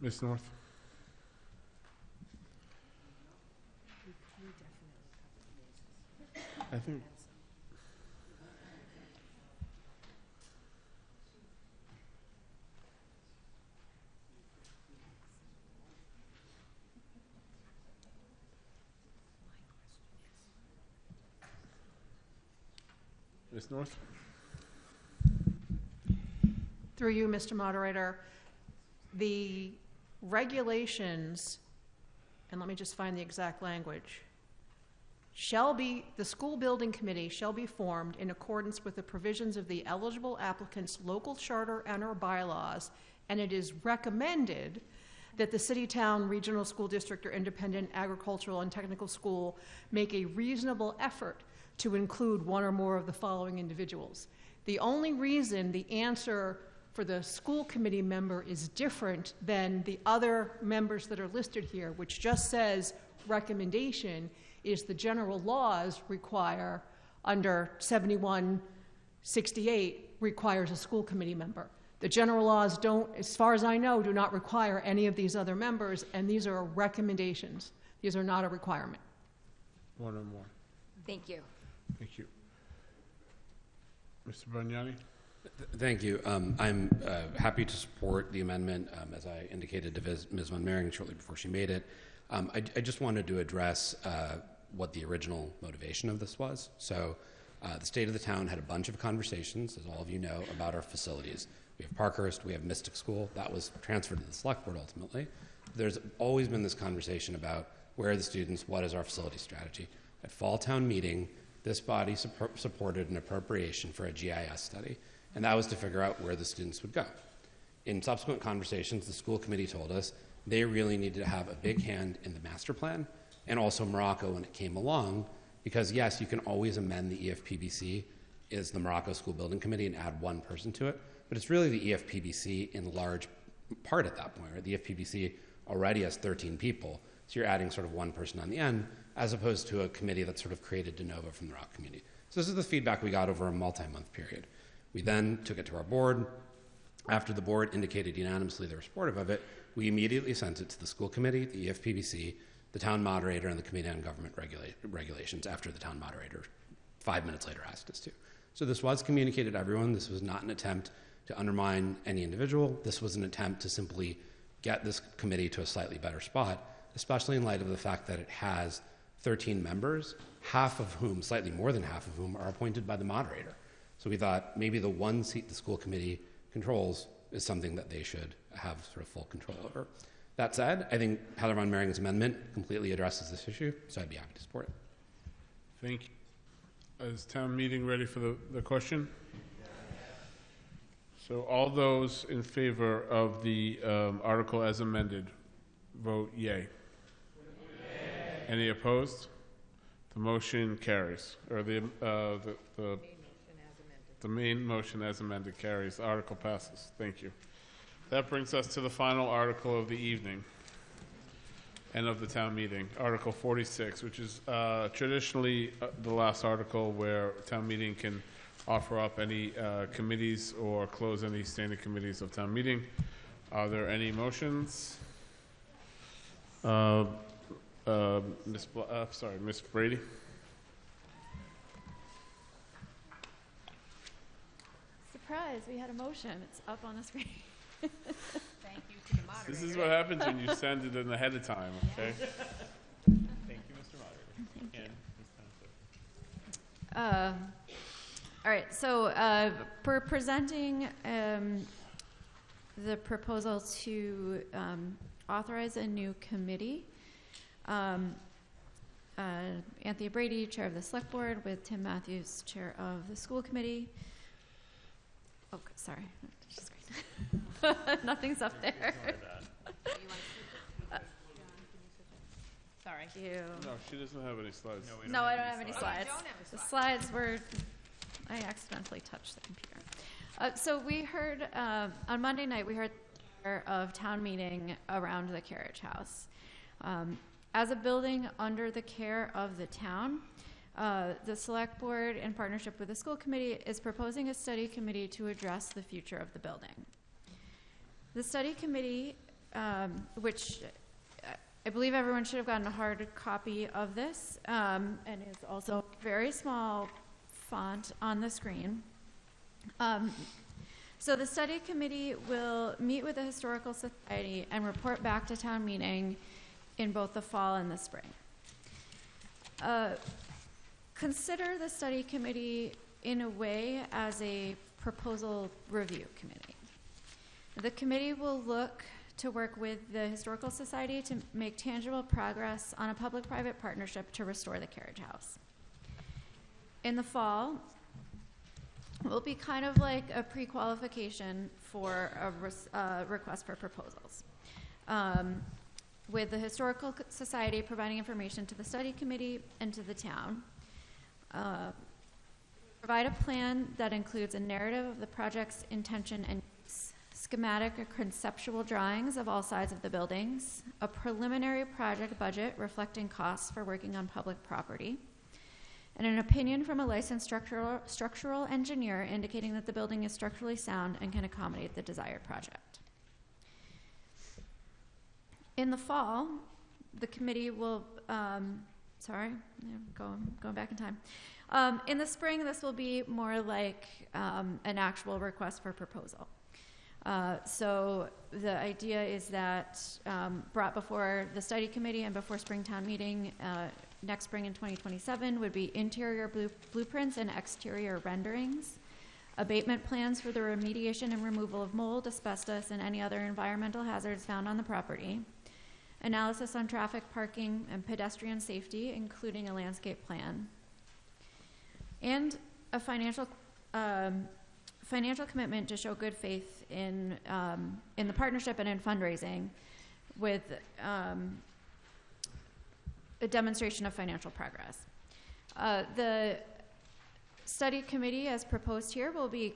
Ms. North. I think. Ms. North? Through you, Mr. Moderator, the regulations, and let me just find the exact language, the school building committee shall be formed in accordance with the provisions of the eligible applicant's local charter and or bylaws, and it is recommended that the city, town, regional school district, or independent agricultural and technical school make a reasonable effort to include one or more of the following individuals. The only reason the answer for the school committee member is different than the other members that are listed here, which just says recommendation, is the general laws require under 7168 requires a school committee member. The general laws don't, as far as I know, do not require any of these other members, and these are recommendations. These are not a requirement. One or more. Thank you. Thank you. Mr. Bargnani? Thank you. I'm happy to support the amendment, as I indicated to Ms. Von Mering shortly before she made it. I just wanted to address what the original motivation of this was. So the state of the town had a bunch of conversations, as all of you know, about our facilities. We have Parkhurst, we have Mystic School. That was transferred to the select board ultimately. There's always been this conversation about where are the students, what is our facility strategy. At fall town meeting, this body supported an appropriation for a GIS study, and that was to figure out where the students would go. In subsequent conversations, the school committee told us they really needed to have a big hand in the master plan, and also Morocco when it came along, because yes, you can always amend the EFPBC as the Morocco School Building Committee and add one person to it, but it's really the EFPBC in large part at that point, right? The EFPBC already has 13 people, so you're adding sort of one person on the end, as opposed to a committee that's sort of created de novo from the Rock community. So this is the feedback we got over a multi-month period. We then took it to our board. After the board indicated unanimously they were supportive of it, we immediately sent it to the school committee, the EFPBC, the town moderator, and the Committee on Government Regulations after the town moderator 5 minutes later asked us to. So this was communicated to everyone. This was not an attempt to undermine any individual. This was an attempt to simply get this committee to a slightly better spot, especially in light of the fact that it has 13 members, half of whom, slightly more than half of whom, are appointed by the moderator. So we thought maybe the one seat the school committee controls is something that they should have sort of full control over. That said, I think Heather Von Mering's amendment completely addresses this issue, so I'd be happy to support it. Thank you. Is town meeting ready for the question? So all those in favor of the article as amended, vote yay. Any opposed? The motion carries, or the main motion as amended carries. The article passes. Thank you. That brings us to the final article of the evening and of the town meeting, Article 46, which is traditionally the last article where town meeting can offer up any committees or close any standing committees of town meeting. Are there any motions? Ms. Brady. Surprise, we had a motion. It's up on the screen. Thank you to the moderator. This is what happens when you send it in ahead of time, okay? Thank you, Mr. Moderator. Thank you. And Ms. Townshend. All right, so we're presenting the proposal to authorize a new committee. Anthea Brady, chair of the select board, with Tim Matthews, chair of the school committee. Oh, sorry. Nothing's up there. Sorry. You. No, she doesn't have any slides. No, I don't have any slides. don't have a The slide. slides were, I accidentally touched the computer. So we heard, on Monday night, we heard of town meeting around the carriage house. As a building under the care of the town, the select board, in partnership with the school committee, is proposing a study committee to address the future of the building. The study committee, which I believe everyone should have gotten a hard copy of this, and is also very small font on the screen. So the study committee will meet with the Historical Society and report back to town meeting in both the fall and the spring. Consider the study committee in a way as a proposal review committee. The committee will look to work with the Historical Society to make tangible progress on a public-private partnership to restore the carriage house. In the fall, it will be kind of like a pre-qualification for a request for proposals. with the Historical Society providing information to the study committee and to the town. Provide a plan that includes a narrative of the project's intention and use, schematic or conceptual drawings of all sides of the buildings, a preliminary project budget reflecting costs for working on public property, and an opinion from a licensed structural engineer indicating that the building is structurally sound and can accommodate the desired project. In the fall, the committee will, going back in time. In the spring, this will be more like an actual request for proposal. So the idea is that brought before the study committee and before Springtown meeting next spring in 2027 would be interior blueprints and exterior renderings, abatement plans for the remediation and removal of mold, asbestos, and any other environmental hazards found on the property, analysis on traffic, parking, and pedestrian safety, including a landscape plan, and a financial commitment to show good faith in the partnership and in fundraising with a demonstration of financial progress. The study committee, as proposed here, will be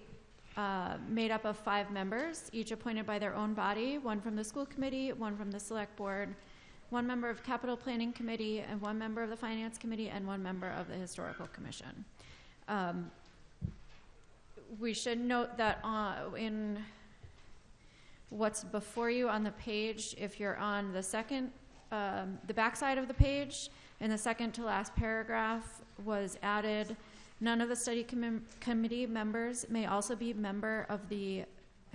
made up of 5 members, each appointed by their own body, 1 from the school committee, 1 from the select board, 1 member of capital planning committee, and 1 member of the finance committee, and 1 member of the historical commission. We should note that in what's before you on the page, if you're on the second, the back side of the page, in the second to last paragraph was added, none of the study committee members may also be member of the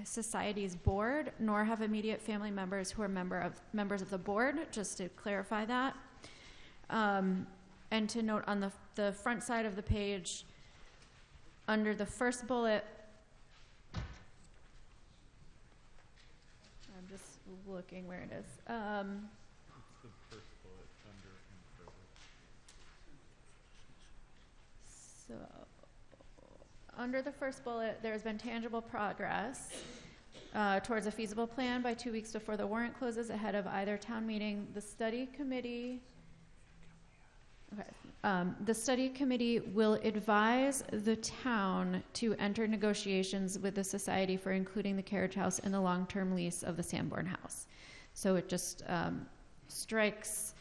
society's board, nor have immediate family members who are members of the board, just to clarify that. And to note on the front side of the page, under the first bullet, I'm just looking where it is. It's the first bullet under and further. So, under the first bullet, there's been tangible progress towards a feasible plan by 2 weeks before the warrant closes ahead of either town meeting. The study committee will advise the town to enter negotiations with the society for including the carriage house in the long-term lease of the Sanborn House. So it just strikes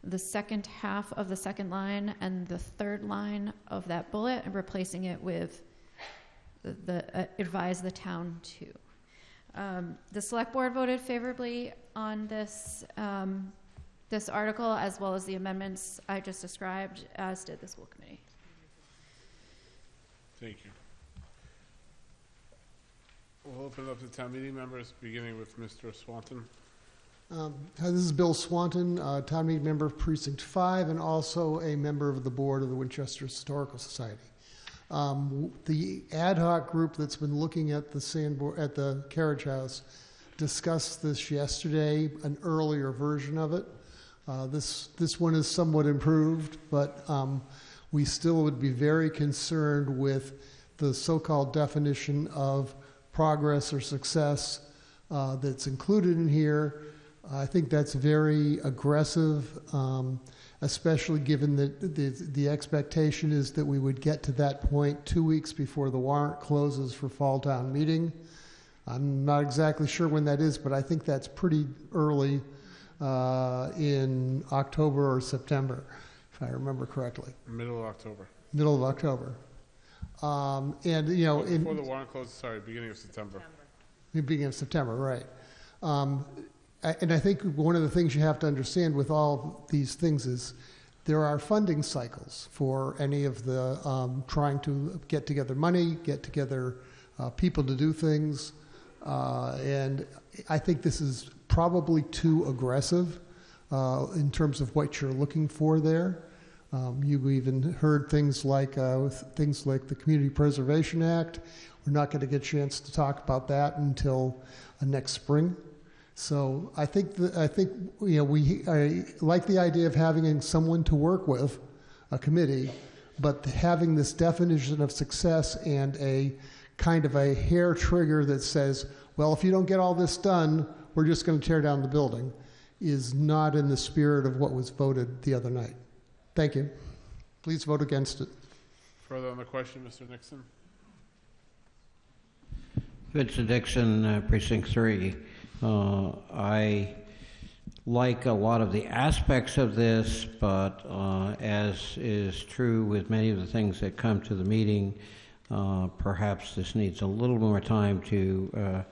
the second half of the second line and the third line of that bullet and replacing it with the advise the town to. The select board voted favorably on this this article, as well as the amendments I just described, as did the school committee. Thank you. We'll open it up to town meeting members, beginning with Mr. Swanton. Hi, this is Bill Swanton, town meeting member of Precinct 5, and also a member of the board of the Winchester Historical Society. The ad hoc group that's been looking at the carriage house discussed this yesterday, an earlier version of it. This one is somewhat improved, but we still would be very concerned with the so-called definition of progress or success that's included in here. I think that's very aggressive, especially given that the expectation is that we would get to that point 2 weeks before the warrant closes for fall town meeting. I'm not exactly sure when that is, but I think that's pretty early in October or September, if I remember correctly. Middle of October. Middle of October. And, you know... Before the warrant closes, sorry, beginning of September. Beginning of September, right. And I think one of the things you have to understand with all these things is there are funding cycles for any of the trying to get together money, get together people to do things. And I think this is probably too aggressive in terms of what you're looking for there. You've even heard things like the Community Preservation Act. We're not going to get a chance to talk about that until next spring. So I think you know I like the idea of having someone to work with, a committee, but having this definition of success and a kind of a hair trigger that says, well, if you don't get all this done, we're we're just going to tear down the building is not in the spirit of what was voted the other night. Thank you. Please vote against it. Further on the question, Mr. Nixon? Vincent Dixon, Precinct 3. I like a lot of the aspects of this, but as is true with many of the things that come to the meeting, perhaps this needs a little more time to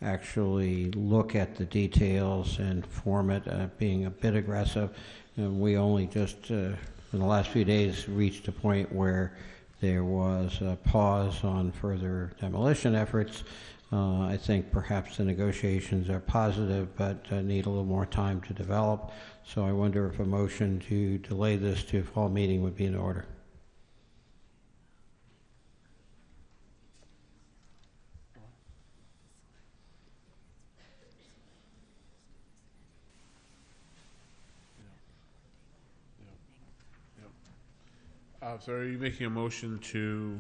actually look at the details and form it, being a bit aggressive. And we only just, in the last few days, reached a point where there was a pause on further demolition efforts. I think perhaps the negotiations are positive, but need a little more time to develop. So I wonder if a motion to delay this to fall meeting would be in order. So are you making a motion to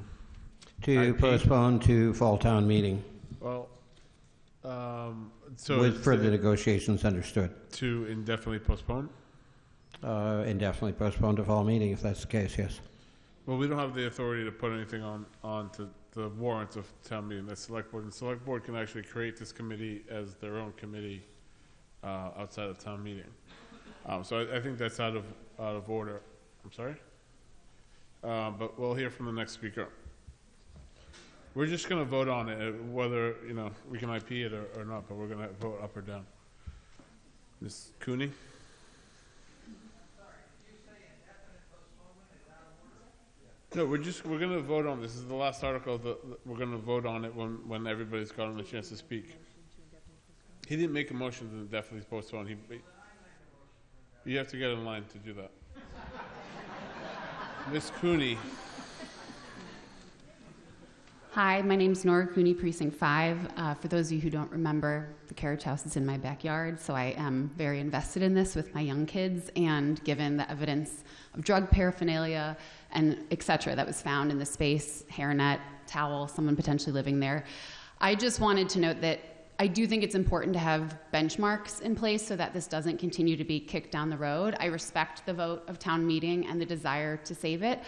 postpone to fall town meeting? Well, so with further negotiations understood. To indefinitely postpone? Indefinitely postpone to fall meeting, if that's the case, yes. Well, we don't have the authority to put anything on to the warrants of town meeting. The select board, and the select board can actually create this committee as their own committee outside of town meeting. So I think that's out of order. I'm sorry, but we'll hear from the next speaker. We're just going to vote on it, whether we can IP it or not. But we're going to vote up or down. Ms. Cooney. No, we're going to vote on this. This is the last article. We're going to vote on it when everybody's gotten a chance to speak. He didn't make a motion to indefinitely postpone. You have to get in line to do that. Ms. Cooney. Hi, my name is Nora Cooney, Precinct 5. For those of you who don't remember, the carriage house is in my backyard, so I am very invested in this with my young kids, and given the evidence of drug paraphernalia and et cetera that was found in the space, hairnet, towel, someone potentially living there, I just wanted to note that I do think it's important to have benchmarks in place so that this doesn't continue to be kicked down the road. I respect the vote of town meeting and the desire to save it.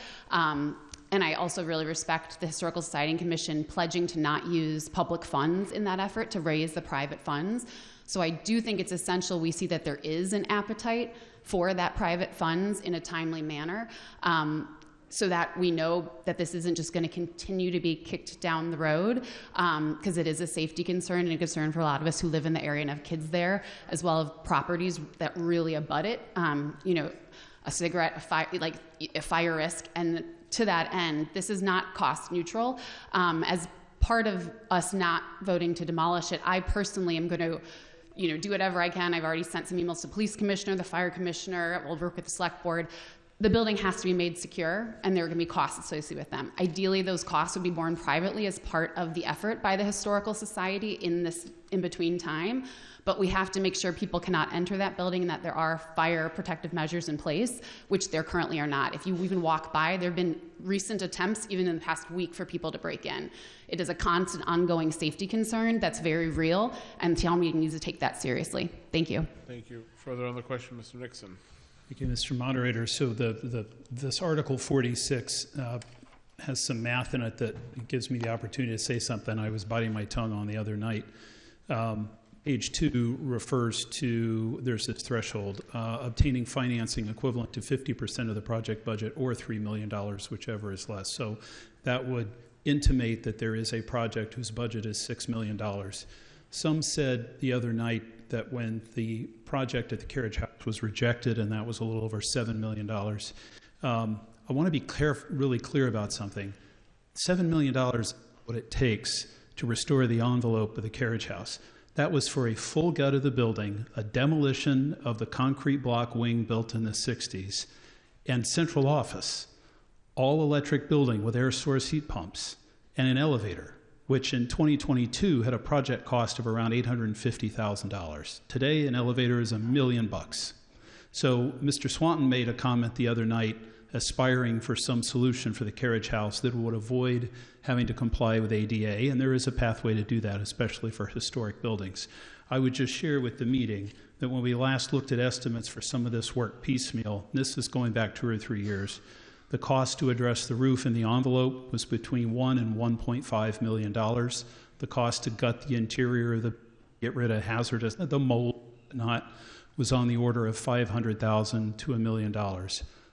And I also really respect the Historical Society and Commission pledging to not use public funds in that effort to raise the private funds. So I do think it's essential we see that there is an appetite for that private funds in a timely manner, so that we know that this isn't just going to continue to be kicked down the road, because it is a safety concern and a concern for a lot of us who live in the area and have kids there, as well as properties that really abut it. A cigarette, a fire risk, and to that end, this is not cost neutral. As part of us not voting to demolish it, I personally am going to do whatever I can. I've already sent some emails to the police commissioner, the fire commissioner. We'll work with the select board. The building has to be made secure, and there are going to be costs associated with them. Ideally, those costs would be borne privately as part of the effort by the Historical Society in this in-between time. But we have to make sure people cannot enter that building and that there are fire protective measures in place, which there currently are not. If you even walk by, there have been recent attempts, even in the past week, for people to break in. It is a constant, ongoing safety concern that's very real, and town meeting needs to take that seriously. Thank you. Thank you. Further on the question, Mr. Nixon. Thank you, Mr. Moderator. So this Article 46 has some math in it that gives me the opportunity to say something I was biting my tongue on the other night. Page 2 refers to, there's this threshold, obtaining financing equivalent to 50% of the project budget or $3 million, whichever is less. So that would intimate that there is a project whose budget is $6 million. Some said the other night that when the project at the carriage house was rejected, and that was a little over $7 million, I want to be really clear about something. $7 million is what it takes to restore the envelope of the carriage house. That was for a full gut of the building, a demolition of the concrete block wing built in the 60s, and central office, all electric building with air source heat pumps, and an elevator, which in 2022 had a project cost of around $850,000. Today, an elevator is $1 million. So Mr. Swanton made a comment the other night aspiring for some solution for the carriage house that would avoid having to comply with ADA, and there is a pathway to do that, especially for historic buildings. I would just share with the meeting that when we last looked at estimates for some of this work piecemeal, this is going back 2 or 3 years, the cost to address the roof in the envelope was between $1 and $1.5 million. The cost to gut the interior of get rid of hazardous, the mold, was on the order of $500,000 to $1 million.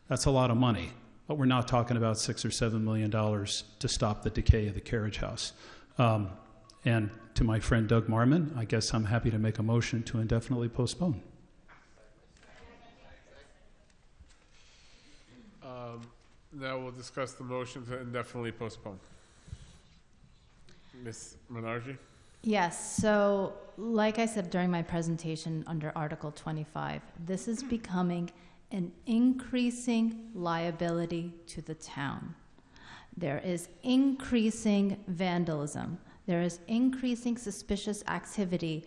That's a lot of money, but we're not talking about $6 or $7 million to stop the decay of the carriage house. And to my friend Doug Marmon, I guess I'm happy to make a motion to indefinitely postpone. Now we'll discuss the motion to indefinitely postpone. Ms. Menardi? Yes, so like I said during my presentation under Article 25, this is becoming an increasing liability to the town. There is increasing vandalism. There is increasing suspicious activity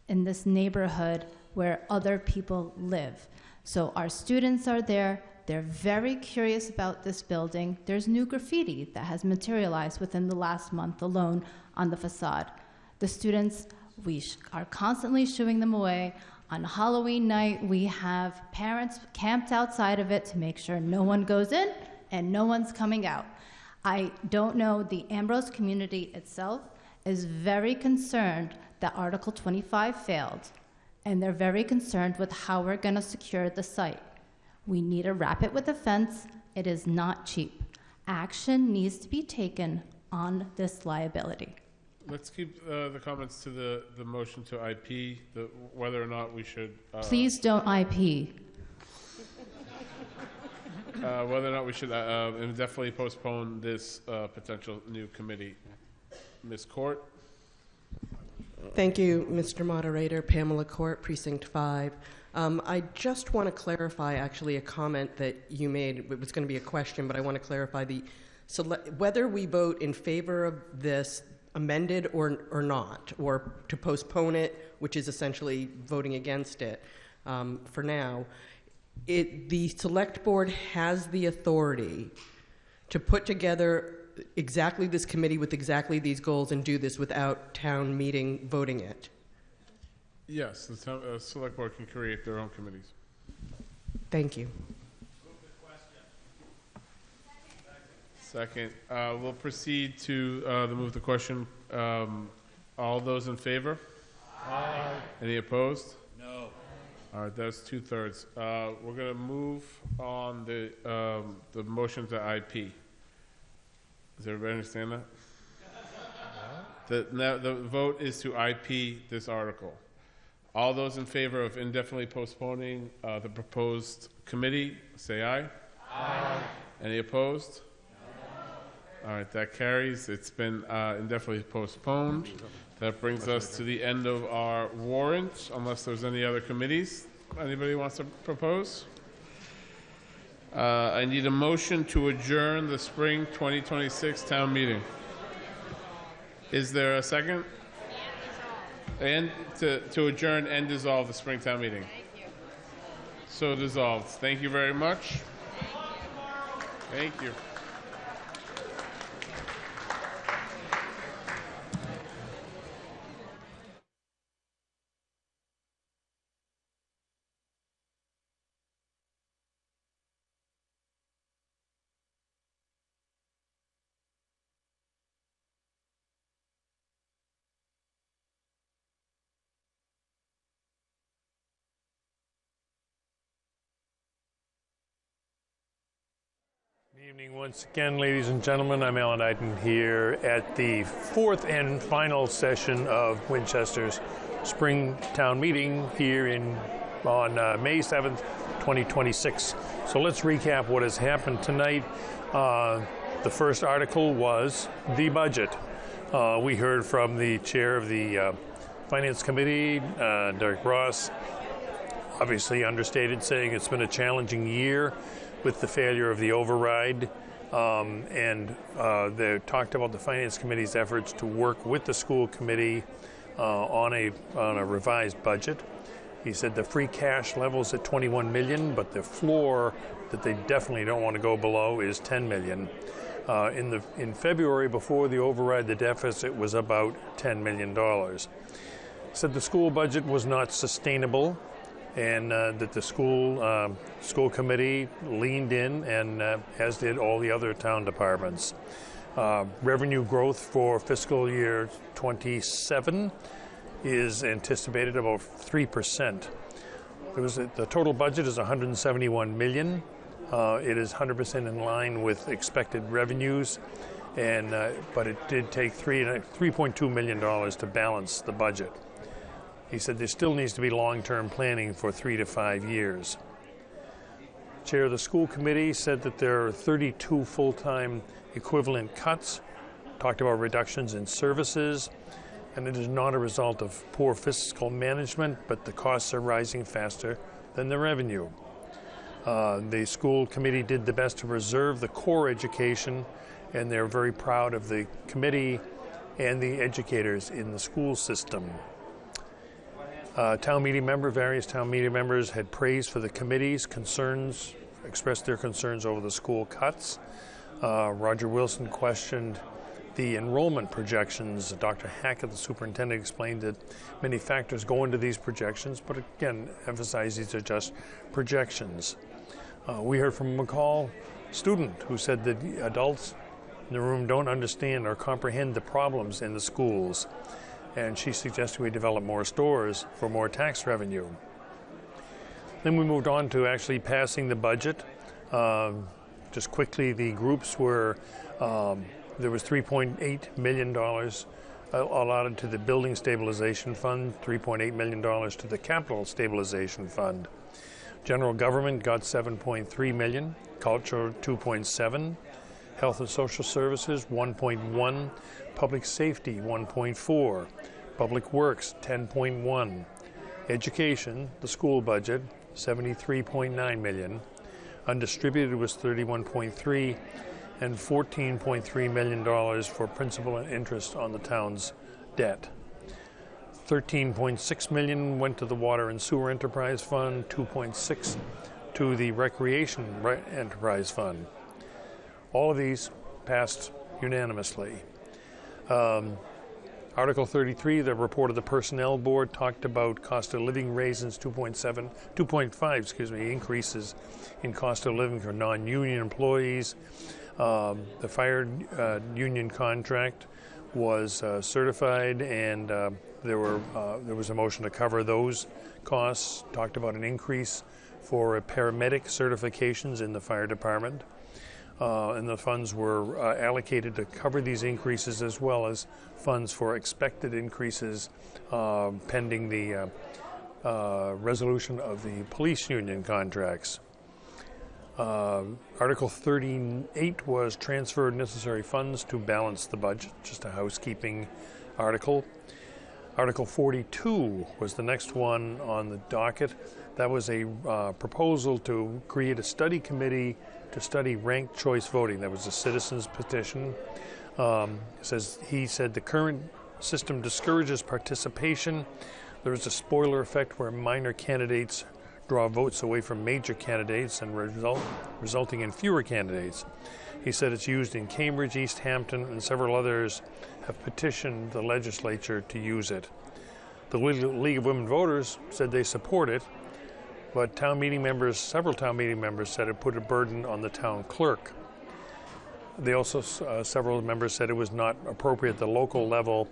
in this neighborhood where other people live. So our students are there. They're very curious about this building. There's new graffiti that has materialized within the last month alone on the facade. The students, we are constantly shooing them away. On Halloween night, we have parents camped outside of it to make sure no one goes in and no one's coming out. I don't know, the Ambrose community itself is very concerned that Article 25 failed, and they're very concerned with how we're going to secure the site. We need to wrap it with a fence. It is not cheap. Action needs to be taken on this liability. Let's keep the comments to the motion to IP, whether or not we should... Please don't IP. Whether or not we should indefinitely postpone this potential new committee. Ms. Court? Thank you, Mr. Moderator. Pamela Court, Precinct 5. I just want to clarify, actually, a comment that you made. It was going to be a question, but I want to clarify whether we vote in favor of this amended or not, or to postpone it, which is essentially voting against it for now. The select board has the authority to put together exactly this committee with exactly these goals and do this without town meeting voting it. Yes, the select board can create their own committees. Thank you. Second. We'll proceed to move the question. All those in favor? Aye. Any opposed? No. All right, that's 2/3. We're going to move on the motion to IP. Does everybody understand that? Now the vote is to IP this article. All those in favor of indefinitely postponing the proposed committee, say aye. Aye. Any opposed? No. All right, that carries. It's been indefinitely postponed. That brings us to the end of our warrant, unless there's any other committees anybody wants to propose. I need a motion to adjourn the spring 2026 town meeting. Is there a second? And to adjourn and dissolve the spring town meeting. Thank you. So dissolved. Thank you very much. Thank you. Good evening once again, ladies and gentlemen. I'm Alan Iden here at the fourth and final session of Winchester's Spring Town Meeting here on May 7th, 2026. So let's recap what has happened tonight. The first article was the budget. We heard from the chair of the Finance Committee, Derek Ross, obviously understated, saying it's been a challenging year with the failure of the override, and they talked about the Finance Committee's efforts to work with the school committee on a revised budget. He said the free cash level's at 21 million, but the floor that they definitely don't want to go below is 10 million. In February, before the override, the deficit was about $10 million. Said the school budget was not sustainable, and that the school committee leaned in, and as did all the other town departments. Revenue growth for fiscal year 27 is anticipated about 3%. The total budget is 171 million. It is 100% in line with expected revenues, but it did take $3.2 million to balance the budget. He said there still needs to be long-term planning for 3 to 5 years. Chair of the school committee said that there are 32 full-time equivalent cuts, talked about reductions in services, and it is not a result of poor fiscal management, but the costs are rising faster than the revenue. The school committee did the best to preserve the core education, and they're very proud of the committee and the educators in the school system. Various town meeting members had praised for the committee's concerns, expressed their concerns over the school cuts. Roger Wilson questioned the enrollment projections. Dr. Hackett, the superintendent, explained that many factors go into these projections, but again, emphasized these are just projections. We heard from a McCall student who said that adults in the room don't understand or comprehend the problems in the schools, and she suggested we develop more stores for more tax revenue. Then we moved on to actually passing the budget. Just quickly, the groups were, there was $3.8 million allotted to the Building Stabilization Fund, $3.8 million to the Capital Stabilization Fund. General Government got $7.3 million, Culture $2.7, Health and Social Services $1.1, Public Safety $1.4, Public Works $10.1, Education, the school budget, $73.9 million, undistributed was $31.3, and $14.3 million for principal and interest on the town's debt. $13.6 million went to the Water and Sewer Enterprise Fund, $2.6 to the Recreation Enterprise Fund. All of these passed unanimously. Article 33, the report of the Personnel Board, talked about cost of living raises, 2.5 increases in cost of living for non-union employees. The fire union contract was certified, and there was a motion to cover those costs. Talked about an increase for paramedic certifications in the fire department, and the funds were allocated to cover these increases, as well as funds for expected increases pending the resolution of the police union contracts. Article 38 was transferred necessary funds to balance the budget, just a housekeeping article. Article 42 was the next one on the docket. That was a proposal to create a study committee to study ranked choice voting. That was a citizen's petition. He said the current system discourages participation. There is a spoiler effect where minor candidates draw votes away from major candidates and resulting in fewer candidates. He said it's used in Cambridge, East Hampton, and several others have petitioned the legislature to use it. The League of Women Voters said they support it, but several town meeting members said it put a burden on the town clerk. They also, several members said it was not appropriate at the local level,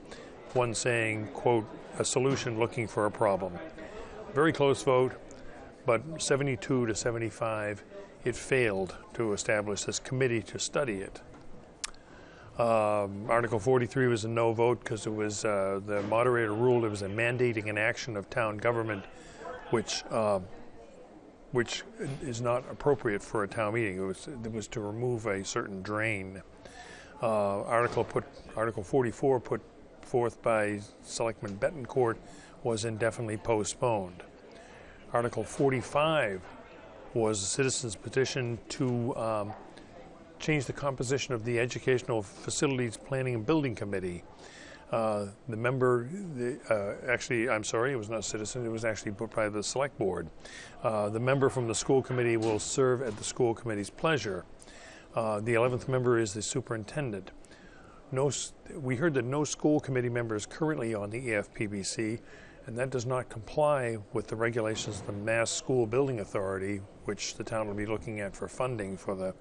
one saying, quote, a solution looking for a problem. Very close vote, but 72 to 75, it failed to establish this committee to study it. Article 43 was a no vote because it was the moderator ruled it was a mandating an action of town government, which is not appropriate for a town meeting. It was to remove a certain drain. Article 44 put forth by Selectman Betancourt was indefinitely postponed. Article 45 was a citizen's petition to change the composition of the Educational Facilities Planning and Building Committee. The member, actually, I'm sorry, it was not a citizen, it was actually put by the select board. The member from the school committee will serve at the school committee's pleasure. The 11th member is the superintendent. We heard that no school committee member is currently on the EFPBC, and that does not comply with the regulations of the Mass School Building Authority, which the town will be looking at for funding for the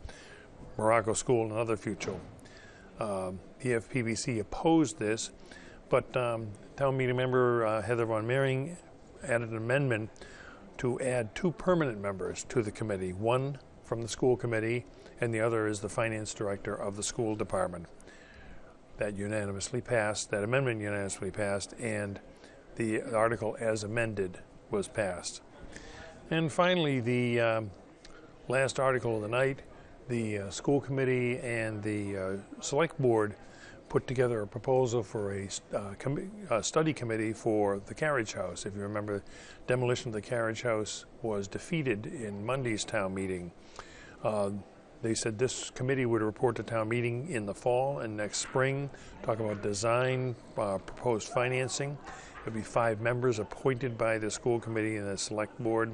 Morocco School and other future. EFPBC opposed this, but town meeting member Heather Von Mering added an amendment to add 2 permanent members to the committee, one from the school committee and the other is the finance director of the school department. That unanimously passed, that amendment unanimously passed, and the article as amended was passed. And finally, the last article of the night, the school committee and the select board put together a proposal for a study committee for the carriage house. If you remember, demolition of the carriage house was defeated in Monday's town meeting. They said this committee would report to town meeting in the fall and next spring, talk about design, proposed financing. There'd be 5 members appointed by the school committee and the select board,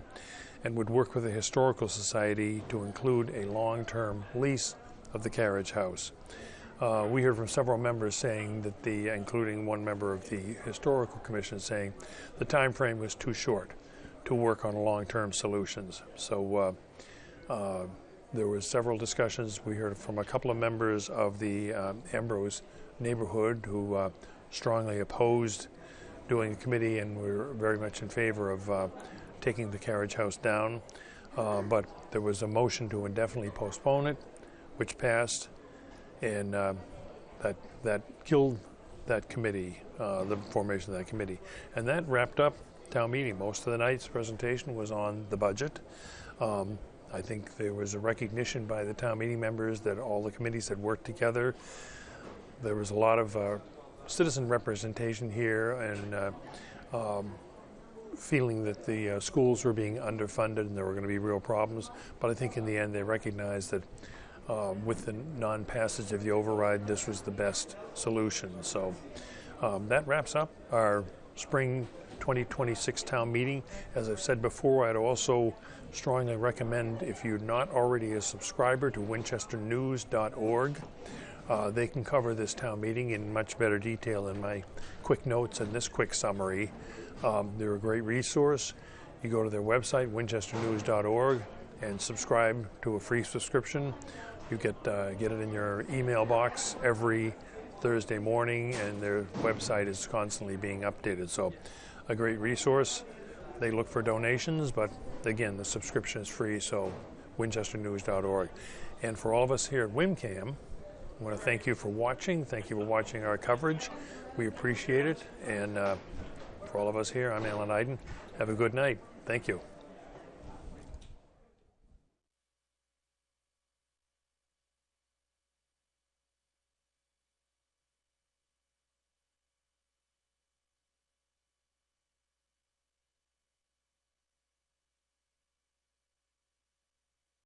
and would work with the Historical Society to include a long-term lease of the carriage house. We heard from several members saying that including one member of the Historical Commission saying the time frame was too short to work on long-term solutions. So there was several discussions. We heard from a couple of members of the Ambrose neighborhood who strongly opposed doing a committee and were very much in favor of taking the carriage house down. But there was a motion to indefinitely postpone it, which passed, and that killed that committee, the formation of that committee. And that wrapped up town meeting. Most of the night's presentation was on the budget. I think there was a recognition by the town meeting members that all the committees had worked together. There was a lot of citizen representation here and feeling that the schools were being underfunded and there were going to be real problems. But I think in the end they recognized that with the non-passage of the override, this was the best solution. So that wraps up our spring 2026 town meeting. As I've said before, I'd also strongly recommend, if you're not already a subscriber to winchesternews.org, they can cover this town meeting in much better detail than my quick notes and this quick summary. They're a great resource. You go to their website, winchesternews.org, and subscribe to a free subscription. You get it in your email box every Thursday morning, and their website is constantly being updated. So a great resource. They look for donations, but again, the subscription is free, so winchesternews.org. And for all of us here at WinCam, I want to thank you for watching. Thank you for watching our coverage. We appreciate it. And for all of us here, I'm Alan Iden. Have a good night. Thank you.